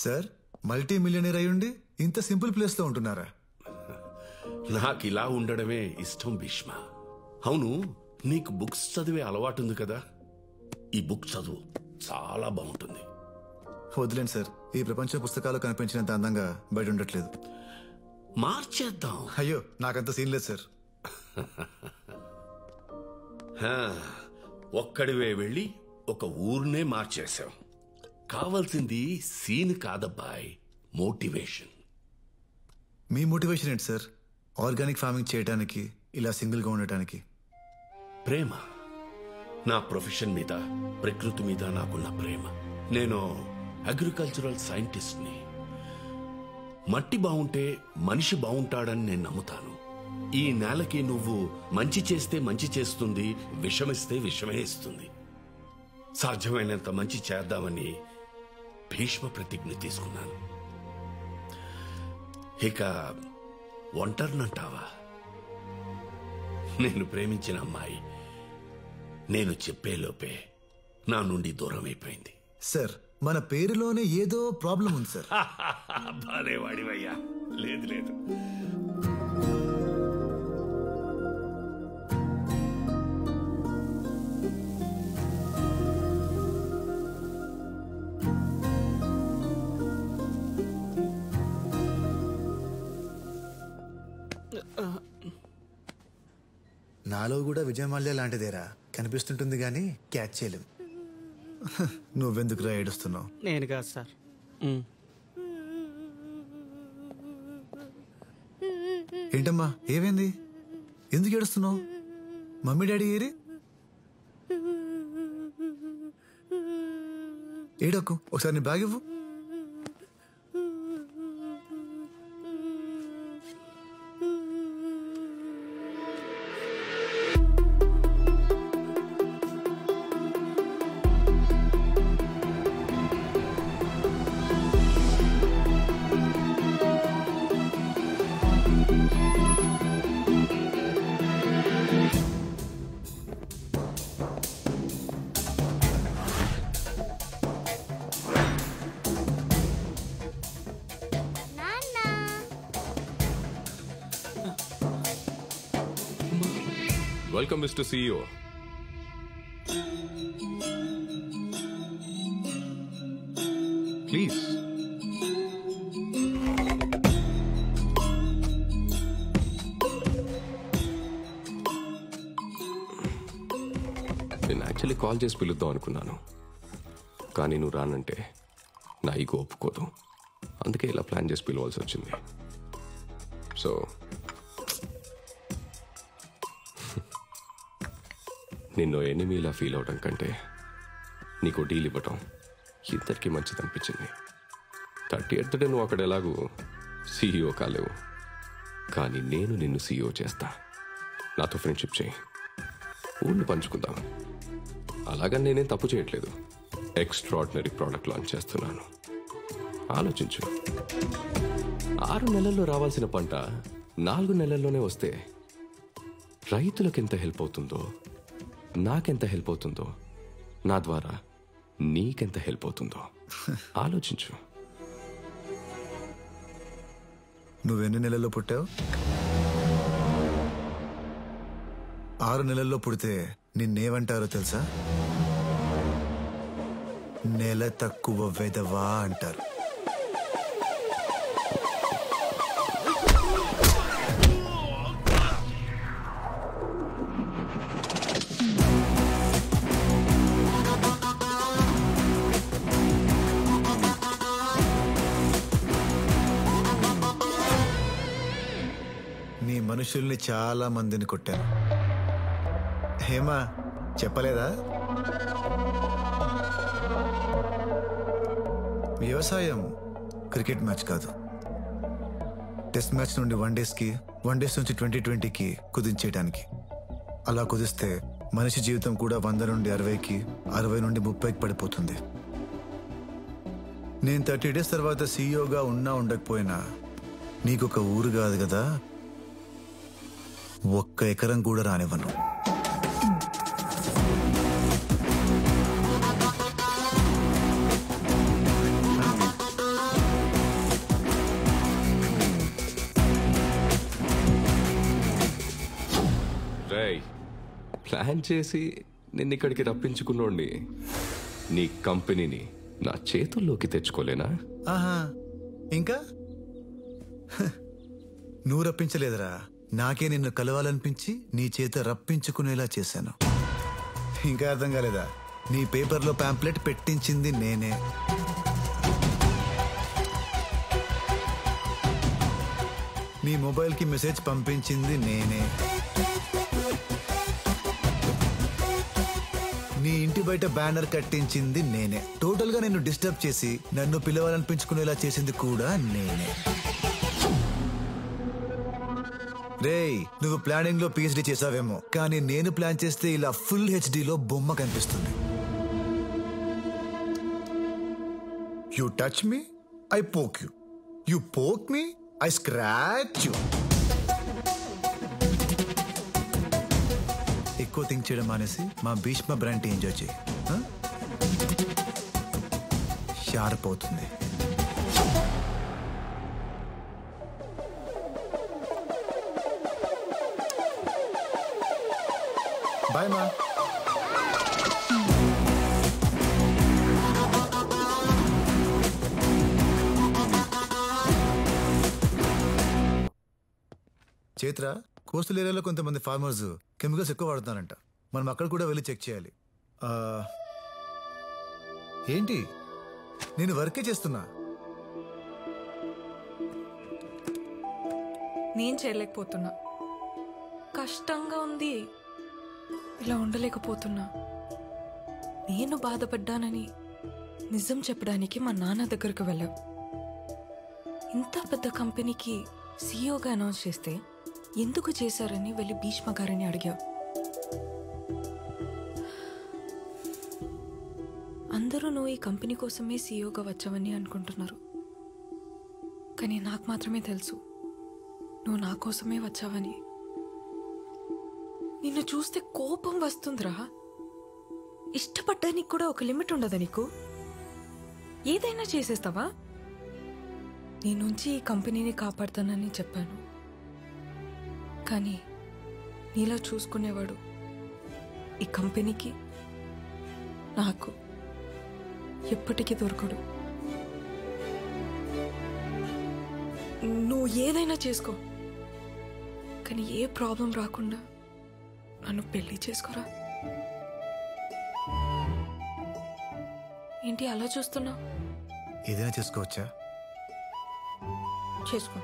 Speaker 11: సార్, మల్టీ మిలియనర్ అయ్యుండి ఇంత సింపుల్ ప్లేస్ లో ఉంటున్నారా?
Speaker 8: నాకు ఇలా ఉండడమే ఇష్టం భీష్మ. అవును, నీకు బుక్స్ చదివే అలవాటుంది కదా, ఈ బుక్ చదువు, చాలా బాగుంటుంది.
Speaker 11: వదిలేండి సార్, ఈ ప్రపంచ పుస్తకాలు కనిపించినంత అందంగా బయట ఉండట్లేదు.
Speaker 8: మార్చేద్దాం.
Speaker 11: అయ్యో, నాకంత సీన్ లేదు సార్.
Speaker 8: ఒక్కడివే వెళ్ళి ఒక ఊరినే మార్చేశాం. కావాల్సింది సీన్ కాదబ్బాయ్, మోటివేషన్.
Speaker 11: మీ మోటివేషన్ ఏంటి సార్? ఆర్గానిక్ ఫార్మింగ్ చేయడానికి, ఇలా సింగిల్ గా ఉండటానికి?
Speaker 8: ప్రేమ. నా ప్రొఫెషన్ మీద, ప్రకృతి మీద నాకున్న ప్రేమ. నేను అగ్రికల్చరల్ సైంటిస్ట్ని. మట్టి బాగుంటే మనిషి బాగుంటాడని నేను నమ్ముతాను. ఈ నేలకి నువ్వు మంచి చేస్తే మంచి చేస్తుంది, విషమిస్తే విషమే ఇస్తుంది. సాధ్యమైనంత మంచి చేద్దామని భీష్మ ప్రతిజ్ఞ తీసుకున్నాను. ఇక ఒంటరినంటావా? నేను ప్రేమించిన అమ్మాయి నేను చెప్పేలోపే నా నుండి దూరం అయిపోయింది.
Speaker 11: సార్, మన పేరులోనే ఏదో ప్రాబ్లం ఉంది సార్.
Speaker 8: బాలేవాడివయ్యా. లేదు లేదు,
Speaker 11: నాలో కూడా విజయమాల్య లాంటిదేరా, కనిపిస్తుంటుంది కానీ క్యాచ్ చేయలేం. నువ్వెందుకురా ఏడుస్తున్నావు?
Speaker 10: నేను కాదు సార్.
Speaker 11: ఏంటమ్మా ఏమైంది? ఎందుకు ఏడుస్తున్నావు? మమ్మీ డాడీ ఏరి? ఏడకు, ఒకసారి నీ బ్యాగ్ ఇవ్వు.
Speaker 24: Welcome, Mr. CEO. Please. నేను యాక్చువల్లీ కాల్ చేసి పిలుద్దాం అనుకున్నాను, కానీ నువ్వు రానంటే నా ఈగో ఒప్పుకోదు. అందుకే ఇలా ప్లాన్ చేసి పిలవాల్సి వచ్చింది. సో నిన్ను ఎనిమీలా ఫీల్ అవడం కంటే నీకు డీల్ ఇవ్వటం ఇద్దరికి మంచిది అనిపించింది. 30th డే నువ్వు అక్కడ ఎలాగూ CEO కాలేవు, కానీ నేను నిన్ను CEO చేస్తా. నాతో ఫ్రెండ్షిప్ చేయి, ఊళ్ళు పంచుకుందాం. అలాగని నేనేం తప్పు చేయట్లేదు. ఎక్స్ట్రాడినరీ ప్రోడక్ట్ లాంచ్ చేస్తున్నాను. ఆలోచించు. 6 నెలల్లో రావాల్సిన పంట 4 నెలల్లోనే వస్తే రైతులకు ఎంత హెల్ప్ అవుతుందో, నాకెంత హెల్ప్ అవుతుందో, నా ద్వారా నీకెంత హెల్ప్ అవుతుందో ఆలోచించు.
Speaker 11: నువ్వెన్ని నెలల్లో పుట్టావు? 6 నెలల్లో పుడితే నిన్నేమంటారో తెలుసా? నెల తక్కువ వెదవా అంటారు. నీ మనుషుల్ని చాలా మందిని కొట్టాను. హేమా చెప్పలేదా? వ్యవసాయం క్రికెట్ మ్యాచ్ కాదు. టెస్ట్ మ్యాచ్ నుండి వన్ డేస్ నుంచి 2020కి కుదించేయడానికి. అలా కుదిస్తే మనిషి జీవితం కూడా 100 నుండి 60కి, 60 నుండి 30కి పడిపోతుంది. నేను 30 days తర్వాత CEOగా ఉన్నా ఉండకపోయినా నీకొక ఊరు కాదు కదా, 1 ఎకరం కూడా రానివ్వను.
Speaker 24: ప్లాన్ చేసి నిన్ను ఇక్కడికి రప్పించుకున్నోండి నీ కంపెనీని నా చేతుల్లోకి తెచ్చుకోలేనా?
Speaker 11: ఆహా, ఇంకా నువ్వు రప్పించలేదురా, నాకే నిన్ను కలవాలనిపించి నీ చేత రప్పించుకునేలా చేశాను. ఇంకా అర్థం కాలేదా? నీ పేపర్లో పాంప్లెట్ పెట్టించింది నేనే. నీ మొబైల్కి మెసేజ్ పంపించింది నేనే. నీ ఇంటి బయట బ్యానర్ కట్టించింది నేనే. టోటల్ గా నిన్ను డిస్టర్బ్ చేసి నన్ను పిలవాలనిపించుకునేలా చేసింది కూడా నేనే. రేయ్, నువ్వు ప్లానింగ్ లో PhD చేసావేమో, కానీ నేను ప్లాన్ చేస్తే ఇలా ఫుల్ HDలో బొమ్మ కనిపిస్తుంది. You touch me, I poke you. You poke me, I scratch you. ఎక్కువ థింక్ చేయడం మానేసి మా భీష్మ బ్రాండ్ ఎంజాయ్ చేయి. షార్ప్ అవుతుంది. బాయ్ మా. చైత్ర, కోస్టల్ ఏరియాలో కొంతమంది ఫార్మర్స్ కెమికల్స్ ఎక్కువ వాడుతున్నారంట. మనం అక్కడ కూడా వెళ్ళి చెక్ చేయాలి. ఏంటి, నేను వర్కే చేస్తున్నా.
Speaker 12: నేను చేయలేకపోతున్నా, కష్టంగా ఉంది, ఇలా ఉండలేకపోతున్నా. నేను బాధపడ్డానని నిజం చెప్పడానికి మా నాన్న దగ్గరకు వెళ్ళావు. ఇంత పెద్ద కంపెనీకి సీఈఓగా అనౌన్స్ చేస్తే ఎందుకు చేశారని వెళ్ళి భీష్మ గారిని అడిగావు. అందరూ నువ్వు ఈ కంపెనీ కోసమే సీఈఓగా వచ్చావని అనుకుంటున్నారు, కానీ నాకు మాత్రమే తెలుసు నువ్వు నా కోసమే వచ్చావని. నిన్ను చూస్తే కోపం వస్తుందిరా. ఇష్టపడ్డానికి కూడా ఒక లిమిట్ ఉండదా నీకు? ఏదైనా చేసేస్తావా? నీ నుంచి ఈ కంపెనీని కాపాడుతానని చెప్పాను, కానీ నీలా చూసుకునేవాడు ఈ కంపెనీకి నాకు ఎప్పటికీ దొరకడు. నువ్వు ఏదైనా చేసుకో, కానీ ఏ ప్రాబ్లం రాకుండా నన్ను పెళ్లి చేసుకోరా. ఏంటి అలా చూస్తున్నావు?
Speaker 11: ఏదైనా చేసుకోవచ్చా?
Speaker 12: చేసుకో.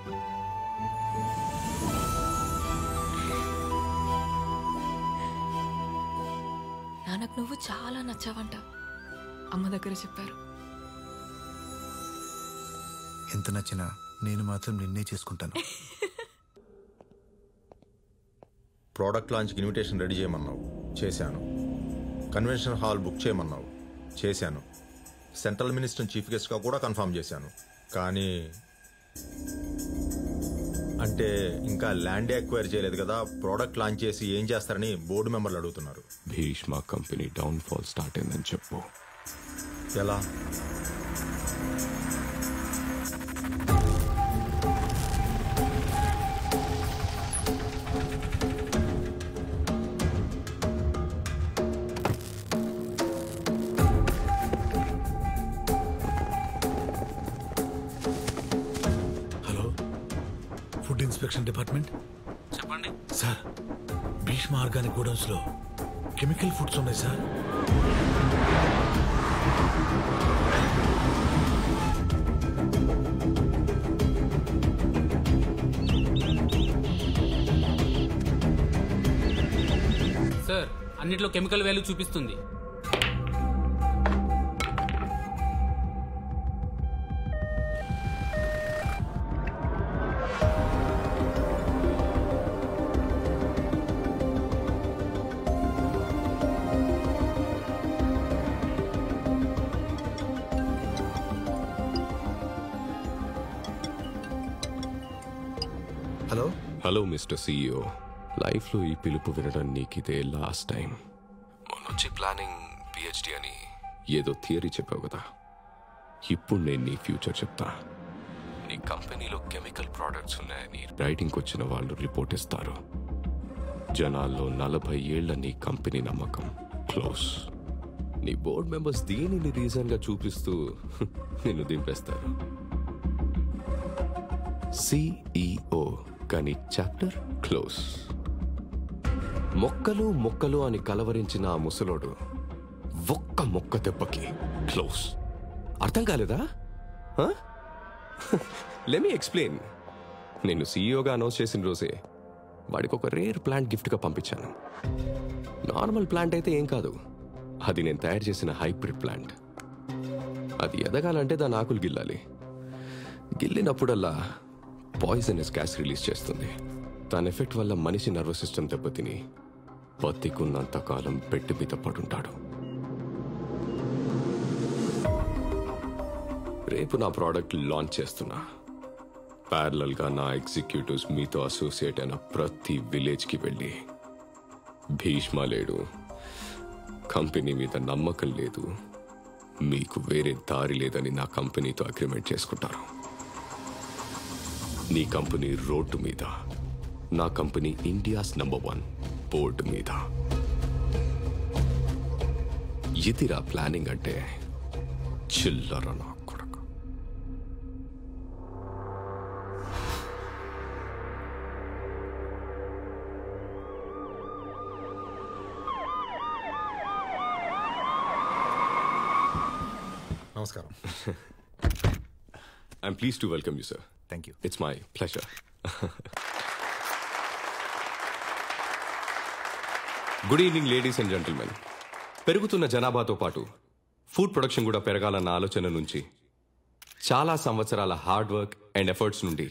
Speaker 12: నాన్నకు నువ్వు చాలా నచ్చావంట, అమ్మ దగ్గర చెప్పారు.
Speaker 11: ఎంత నచ్చినా నేను మాత్రం నిన్నే చేసుకుంటాను.
Speaker 14: ప్రోడక్ట్ లాంచ్కి ఇన్విటేషన్ రెడీ చేయమన్నావు, చేశాను. కన్వెన్షన్ హాల్ బుక్ చేయమన్నావు, చేశాను. సెంట్రల్ మినిస్టర్ చీఫ్ గెస్ట్గా కూడా కన్ఫర్మ్ చేశాను. కానీ అంటే ఇంకా ల్యాండ్ ఎక్వైర్ చేయలేదు కదా, ప్రోడక్ట్ లాంచ్ చేసి ఏం చేస్తారని బోర్డు మెంబర్లు అడుగుతున్నారు.
Speaker 24: భీష్మ కంపెనీ డౌన్ఫాల్ స్టార్ట్ అయిందని చెప్పు.
Speaker 14: ఎలా?
Speaker 1: Inspection department.
Speaker 7: చెప్పండి
Speaker 1: సార్, భీష్మ ఆర్గానిక్ గోడౌన్స్ లో కెమికల్ ఫుడ్స్ ఉన్నాయి సార్.
Speaker 7: సార్, అన్నిట్లో కెమికల్ వాల్యూ చూపిస్తుంది.
Speaker 11: హలో
Speaker 24: హలో మిస్టర్ సీఈఓ, లైఫ్లో ఈ పిలుపు వినడం నీకిదే లాస్ట్ టైం. మొన్నొచ్చి ప్లానింగ్ పిహెచ్డి అని ఏదో థియరీ చెప్పావు కదా, ఇప్పుడు నేను నీ ఫ్యూచర్ చెప్తా. నీ కంపెనీలో కెమికల్ ప్రోడక్ట్స్ ఉన్నాయని రైటింగ్కి వచ్చిన వాళ్ళు రిపోర్ట్ ఇస్తారు. జనాల్లో 40 ఏళ్ల నీ కంపెనీ నమ్మకం క్లోజ్. నీ బోర్డ్ మెంబర్స్ దీనిని రీజన్గా చూపిస్తూ నిన్ను దింపేస్తారు. సిఈఓ కానీ చాప్టర్ క్లోజ్. మొక్కలు మొక్కలు అని కలవరించిన ఆ ముసలోడు ఒక్క మొక్క దెబ్బకి క్లోజ్. అర్థం కాలేదా? Let me explain. నేను సీఈఓగా అనౌన్స్ చేసిన రోజే వాడికి ఒక రేర్ ప్లాంట్ గిఫ్ట్గా పంపించాను. నార్మల్ ప్లాంట్ అయితే ఏం కాదు, అది నేను తయారు చేసిన హైబ్రిడ్ ప్లాంట్. అది ఎదగాలంటే దాని ఆకులు గిల్లాలి. గిల్లినప్పుడల్లా పాయిజనస్ గ్యాస్ రిలీజ్ చేస్తుంది. దాని ఎఫెక్ట్ వల్ల మనిషి నర్వస్ సిస్టమ్ దెబ్బతిని బతికున్నంత కాలం బెడ్ మీద పడుంటాడు. రేపు నా ప్రోడక్ట్ లాంచ్ చేస్తున్నా. ప్యారలల్ గా నా ఎగ్జిక్యూటివ్స్ మీతో అసోసియేట్ అయిన ప్రతి విలేజ్ కి వెళ్ళి భీష్మ లేడు, కంపెనీ మీద నమ్మకం లేదు, మీకు వేరే దారి లేదని నా కంపెనీతో అగ్రిమెంట్ చేసుకుంటారు. నీ కంపెనీ రోడ్డు మీద, నా కంపెనీ ఇండియాస్ నంబర్ 1 బోర్డు మీద. ఇదిరా ప్లానింగ్ అంటే. చిల్లర నా కొడుకు.
Speaker 17: నమస్కారం.
Speaker 24: I'm pleased to welcome you, sir.
Speaker 17: Thank you.
Speaker 24: It's my pleasure. Good evening ladies and gentlemen. పెరుగుతున్న జనాభాతో పాటు ఫుడ్ ప్రొడక్షన్ కూడా పెరగాలన్న ఆలోచన నుంచి చాలా సంవత్సరాల హార్డ్ వర్క్ అండ్ ఎఫర్ట్స్ నుండి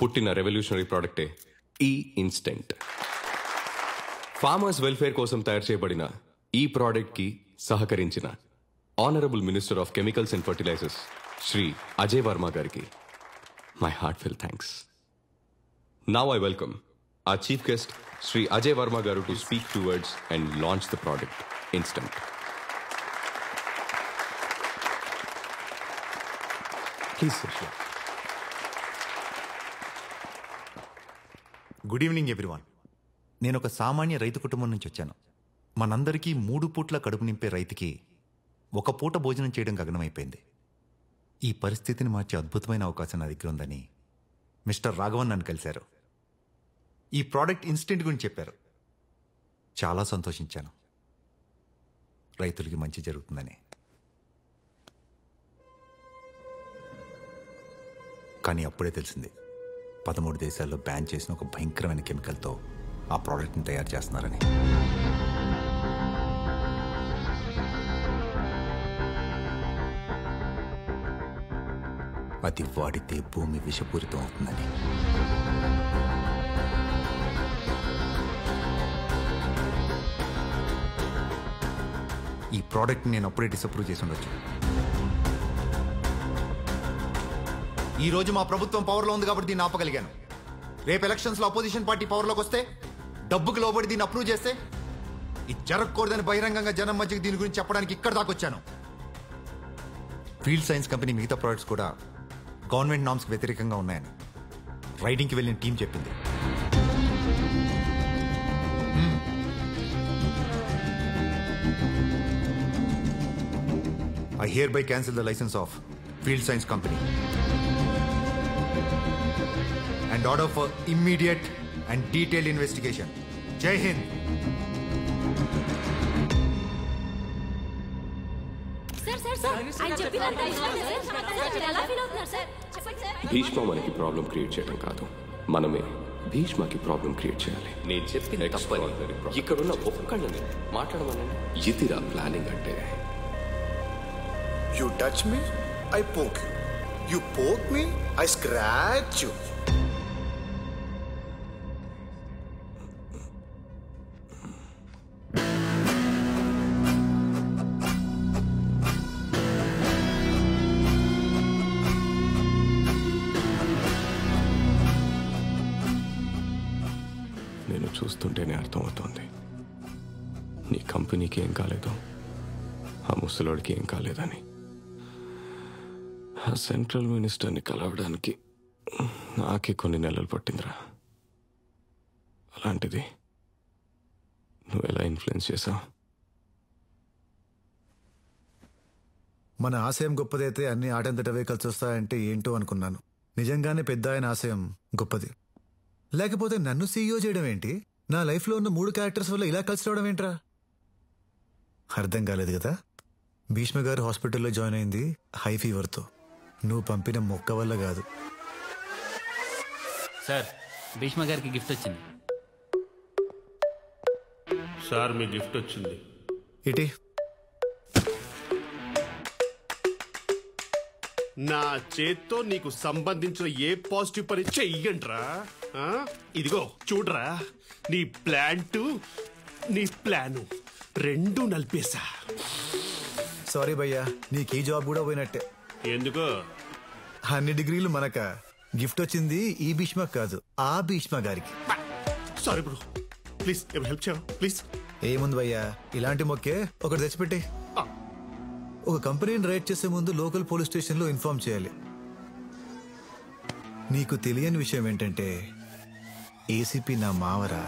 Speaker 24: పుట్టిన రెవల్యూషనరీ ప్రోడక్టే ఈ ఇన్స్టెంట్. ఫార్మర్స్ వెల్ఫేర్ కోసం తయారు చేయబడిన ఈ ప్రోడక్ట్కి సహకరించిన honourable minister of chemicals and fertilisers Shri Ajay Varma గారికి my heartfelt thanks. Now I welcome our chief guest, Sri Ajay Varma Garu, to speak few words and launch the product, Instant. Please, sir.
Speaker 20: Good evening everyone. నేను ఒక సామాన్య రైతు కుటుంబం నుంచి వచ్చాను. మనందరికీ 3 పూట్ల కడుపు నింపే రైతుకి ఒక పూట భోజనం చేయడం గగనమైపోయింది. ఈ పరిస్థితిని మార్చే అద్భుతమైన అవకాశం నా దగ్గర ఉందని మిస్టర్ రాఘవన్ నన్ను కలిశారు. ఈ ప్రోడక్ట్ ఇన్స్టెంట్ గురించి చెప్పారు. చాలా సంతోషించాను. రైతులకి మంచి జరుగుతుందని. కానీ అప్పుడే తెలిసింది 13 దేశాల్లో బ్యాన్ చేసిన ఒక భయంకరమైన కెమికల్తో ఆ ప్రోడక్ట్ని తయారు చేస్తున్నారని. అది వాడితే భూమి విషపూరితం అవుతుందని. ఈ ప్రోడక్ట్ నేను అప్పుడే డిసప్రూవ్ చేసి ఉండొచ్చు. ఈరోజు మా ప్రభుత్వం పవర్లో ఉంది కాబట్టి దీన్ని ఆపగలిగాను. రేపు ఎలక్షన్స్లో అపోజిషన్ పార్టీ పవర్లోకి వస్తే డబ్బుకి లోబడి దీన్ని అప్రూవ్ చేస్తే ఇది జరగకూడదని బహిరంగంగా జనం మధ్యకి దీని గురించి చెప్పడానికి ఇక్కడ దాకా వచ్చాను. ఫీల్డ్ సైన్స్ కంపెనీ మిగతా ప్రోడక్ట్స్ కూడా గవర్నమెంట్ నామ్స్కి వ్యతిరేకంగా ఉన్నాయని రైడింగ్కి వెళ్ళిన టీం చెప్పింది. I hereby cancel the license of Field Science Company and order for immediate and detailed investigation. Jai Hind.
Speaker 24: Bhishma మనకి ప్రాబ్లం క్రియేట్ చేయడం కాదు, మనమే భీష్మకి ప్రాబ్లం క్రియేట్ చేయాలి. నేను చెప్పిన తప్పని ఇక్కడున్న ఒక్కళ్ళని మాట్లాడమనండి. ఇదిరా ప్లానింగ్ అంటే.
Speaker 11: You touch me, I poke you. You poke me, I scratch you.
Speaker 24: నేను చూస్తుంటేనే అర్థమవుతోంది నీ కంపెనీకి ఏం కాలేదు, ఆ ముసలోడికి ఏం కాలేదని. ఆ సెంట్రల్ మినిస్టర్ని కలవడానికి నాకే కొన్ని నెలలు పట్టిందిరా. అలాంటిది నువ్వు ఎలా ఇన్ఫ్లుయెన్స్ చేసావు?
Speaker 11: మన ఆశయం గొప్పదైతే అన్ని ఆటంతటవే కలిసి వస్తాయంటే ఏంటో అనుకున్నాను. నిజంగానే పెద్ద ఆయన ఆశయం గొప్పది. లేకపోతే నన్ను సీఈఓ చేయడం ఏంటి? నా లైఫ్లో ఉన్న 3 క్యారెక్టర్స్ వల్ల ఇలా కలిసి రావడం ఏంట్రా? అర్థం కాలేదు కదా. భీష్మ గారు హాస్పిటల్లో జాయిన్ అయింది హై ఫీవర్తో. నువ్వు పంపిన మొక్క వల్ల కాదు.
Speaker 7: సార్, భీష్మ గారికి గిఫ్ట్ వచ్చింది.
Speaker 13: సార్, మీ గిఫ్ట్ వచ్చింది.
Speaker 11: ఇటీ
Speaker 13: నా చేత్తో నీకు సంబంధించిన ఏ పాజిటివ్ పని చెయ్యండ్రా. ఇదిగో చూడరా, నీ ప్లాంటు నీ ప్లాను రెండు నలిపేశా.
Speaker 11: సారీ భయ్యా, నీకు ఈ జాబ్ కూడా పోయినట్టే.
Speaker 13: ఎందుకో?
Speaker 11: అన్ని డిగ్రీలు మనక. గిఫ్ట్ వచ్చింది ఈ భీష్మ కాదు, ఆ భీష్మ గారికి.
Speaker 13: సారీ బ్రో, ప్లీజ్ హెల్ప్ చేయవా ప్లీజ్.
Speaker 11: ఏముంది భయ్యా, ఇలాంటి మొక్కే ఒకటి తెచ్చిపెట్టే. ఒక కంపెనీని రైడ్ చేసే ముందు లోకల్ పోలీస్ స్టేషన్లో ఇన్ఫార్మ్ చేయాలి. నీకు తెలియని విషయం ఏంటంటే ఏసీపీ నా మావరా.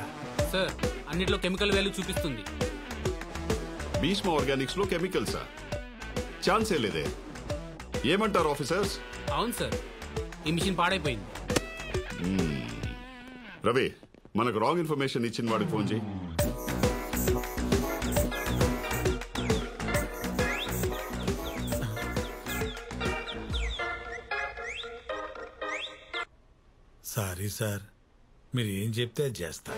Speaker 7: సార్, అన్నిట్లో కెమికల్ వాల్యూ చూపిస్తుంది.
Speaker 16: భీష్మ ఆర్గానిక్స్ లో కెమికల్సా? ఛాన్సే లేదే. ఏమంటారు ఆఫీసర్స్?
Speaker 7: అవును సార్, ఈ మిషన్ పాడైపోయింది.
Speaker 16: రవి, మనకు రాంగ్ ఇన్ఫర్మేషన్ ఇచ్చిన వాడికి ఫోన్ చేయి.
Speaker 1: సారీ సార్, మీరు ఏం చెప్తే అది చేస్తా.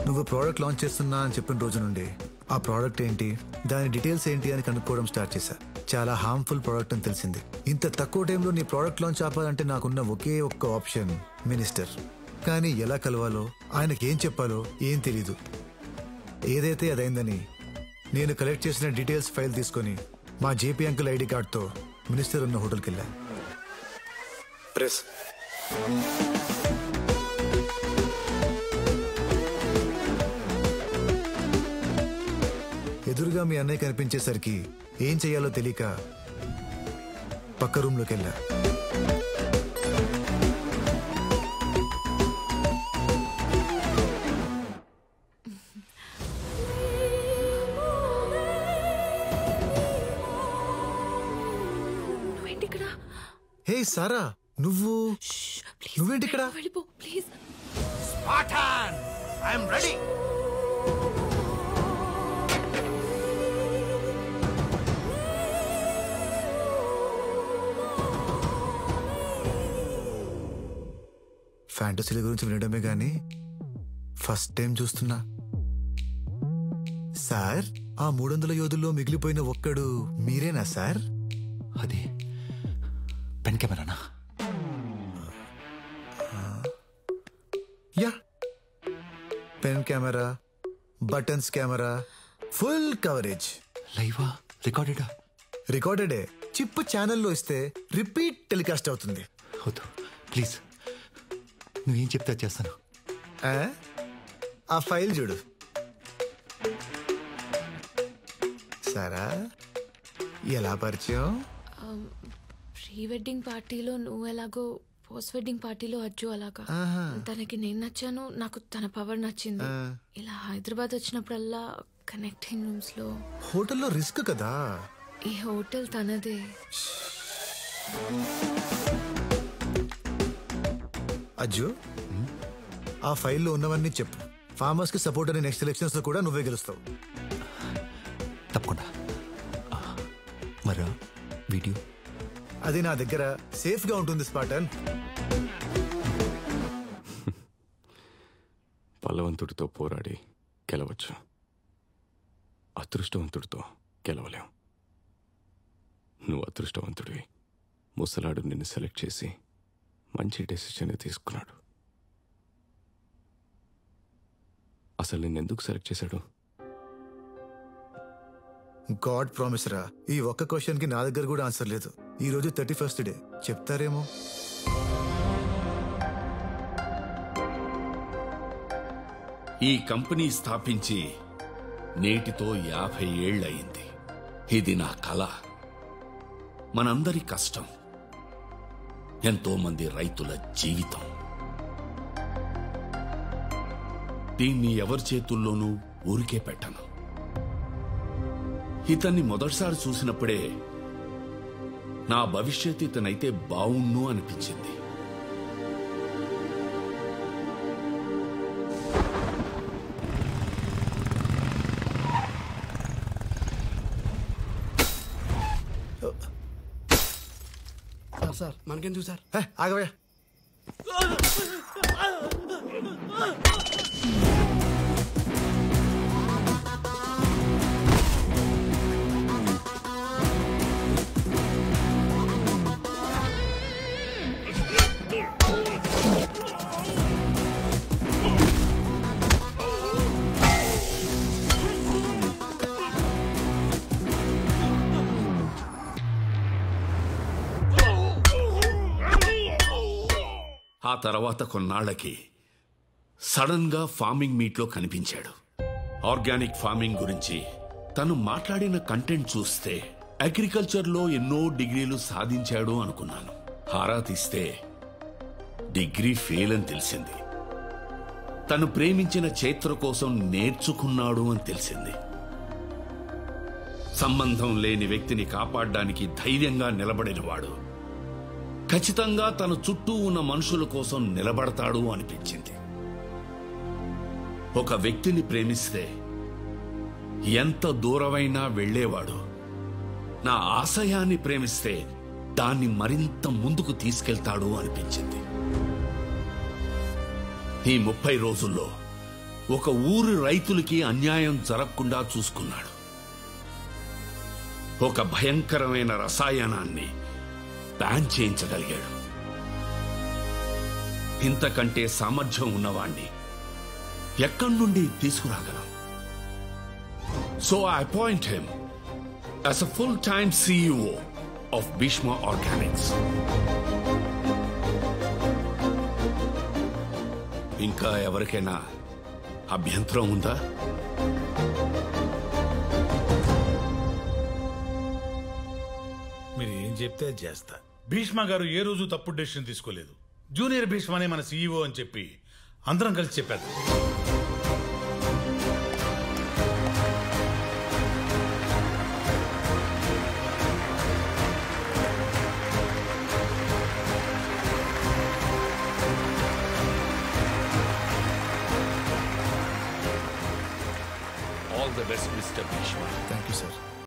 Speaker 11: నువ్వు ప్రోడక్ట్ లాంచ్ చేస్తున్నా అని చెప్పిన రోజు నుండి ఆ ప్రోడక్ట్ ఏంటి, దాని డీటెయిల్స్ ఏంటి అని కనుక్కోవడం స్టార్ట్ చేశా. చాలా హార్మ్ఫుల్ ప్రోడక్ట్ అని తెలిసింది. ఇంత తక్కువ టైంలో నీ ప్రోడక్ట్ లాంచ్ ఆపాలంటే నాకున్న ఒకే ఒక్క ఆప్షన్ మినిస్టర్. కానీ ఎలా కలవాలో, ఆయనకి ఏం చెప్పాలో ఏం తెలీదు. ఏదైతే అదైందని నేను కలెక్ట్ చేసిన డీటెయిల్స్ ఫైల్ తీసుకొని మా జేపీ అంకుల్ ఐడి కార్డ్తో మినిస్టర్ ఉన్న హోటల్కి వెళ్ళా. ప్రెస్ ఎదురుగా మీ అన్నయ్య కనిపించేసరికి ఏం చెయ్యాలో తెలియక పక్క రూమ్లోకి వెళ్ళా. హే సారా, నువ్వేంటి ఇక్కడ?
Speaker 12: Please.
Speaker 2: Spartan, I am ready.
Speaker 11: ఫ్యాంటసీల గురించి వినడమే గాని ఫస్ట్ టైం చూస్తున్నా. సార్, ఆ 300 యోధుల్లో మిగిలిపోయిన ఒక్కడు మీరేనా సార్?
Speaker 20: అది పెన్ కెమెరానా?
Speaker 11: Yeah, pen camera, buttons camera, full coverage.
Speaker 20: లైవా? రికార్డెడా?
Speaker 11: రికార్డెడే. చిప్ ఛానల్లో ఇస్తే రిపీట్ టెలికాస్ట్ అవుతుంది.
Speaker 20: వద్దు ప్లీజ్, నువ్వేం చెప్తే చేస్తాను.
Speaker 11: ఆ ఫైల్ చూడు. సారా, ఎలా పరిచయం?
Speaker 12: ప్రీ వెడ్డింగ్ పార్టీలో నువ్వు ఎలాగో, పోస్ట్ వెడ్డింగ్ పార్టీలో అజ్జు అలాగా. తనకి నేను నచ్చాను, నాకు తన పవర్ నచ్చింది. ఇలా హైదరాబాద్ వచ్చినప్పుడల్లా కనెక్టింగ్ రూమ్స్ లో.
Speaker 11: హోటల్లో రిస్క్ కదా.
Speaker 12: ఈ హోటల్ తనదే.
Speaker 11: అజ్జు, ఆ ఫైల్లో ఉన్నవన్నీ చెప్పు. ఫార్మర్స్ కి సపోర్ట్ అనే నెక్స్ట్ ఎలక్షన్స్ లో కూడా నువ్వే గెలుస్తావు.
Speaker 20: తప్పకుండా. మరా వీడియో?
Speaker 11: అది నా దగ్గర సేఫ్ గా ఉంటుంది స్పాటన్.
Speaker 24: బలవంతుడితో పోరాడి గెలవచ్చు, అదృష్టవంతుడితో గెలవలేం. నువ్వు అదృష్టవంతుడివి. ముసలాడు నిన్ను సెలెక్ట్ చేసి మంచి డెసిషన్ తీసుకున్నాడు. అసలు నిన్నెందుకు సెలెక్ట్ చేశాడు?
Speaker 11: గాడ్ ప్రామిస్ రా. ఈ ఒక్క క్వశ్చన్ కి నా దగ్గర కూడా ఆన్సర్ లేదు. ఈ రోజు 31st డే, చెప్తారేమో.
Speaker 8: ఈ కంపెనీ స్థాపించి నేటితో 50 ఏళ్లయింది. ఇది నా కళ, మనందరి కష్టం, ఎంతో మంది రైతుల జీవితం. దీన్ని ఎవరి చేతుల్లోనూ ఊరికే పెట్టను. ఇతన్ని మొదటిసారి చూసినప్పుడే నా భవిష్యత్తు ఇతనైతే బావుణ్ణు అనిపించింది.
Speaker 6: సార్ మనకెందుకు సార్?
Speaker 11: ఆగవయ్యా.
Speaker 8: ఆ తర్వాత కొన్నాళ్లకి సడన్ గా ఫార్మింగ్ మీట్లో కనిపించాడు. ఆర్గానిక్ ఫార్మింగ్ గురించి తను మాట్లాడిన కంటెంట్ చూస్తే అగ్రికల్చర్లో ఎన్నో డిగ్రీలు సాధించాడు అనుకున్నాను. ఆరా తీస్తే డిగ్రీ ఫెయిల్ అని తెలిసింది. తను ప్రేమించిన చైత్ర కోసం నేర్చుకున్నాడు అని తెలిసింది. సంబంధం లేని వ్యక్తిని కాపాడడానికి ధైర్యంగా నిలబడినవాడు ఖచ్చితంగా తన చుట్టూ ఉన్న మనుషుల కోసం నిలబడతాడు అనిపించింది. ఒక వ్యక్తిని ప్రేమిస్తే ఎంత దూరమైనా వెళ్లేవాడు. నా ఆశయాన్ని ప్రేమిస్తే దాన్ని మరింత ముందుకు తీసుకెళ్తాడు అనిపించింది. ఈ 30 రోజుల్లో ఒక ఊరి రైతులకి అన్యాయం జరగకుండా చూసుకున్నాడు. ఒక భయంకరమైన రసాయనాన్ని బ్యాన్ చేయించగలిగాడు. ఇంతకంటే సామర్థ్యం ఉన్నవాణ్ణి ఎక్కడి నుండి తీసుకురాగలం? So I appoint him as a full time CEO of Bhishma organics. ఇంకా ఎవరికైనా అభ్యంతరం ఉందా?
Speaker 1: మీరు ఏం చెప్తే అది చేస్తా. భీష్మ గారు ఏ రోజు తప్పుడు డెసిషన్ తీసుకోలేదు. జూనియర్ భీష్మనే మన CEO అని చెప్పి అందరం కలిసి చెప్పారు.
Speaker 8: All the best, Mr. Bhishma.
Speaker 11: Thank you sir.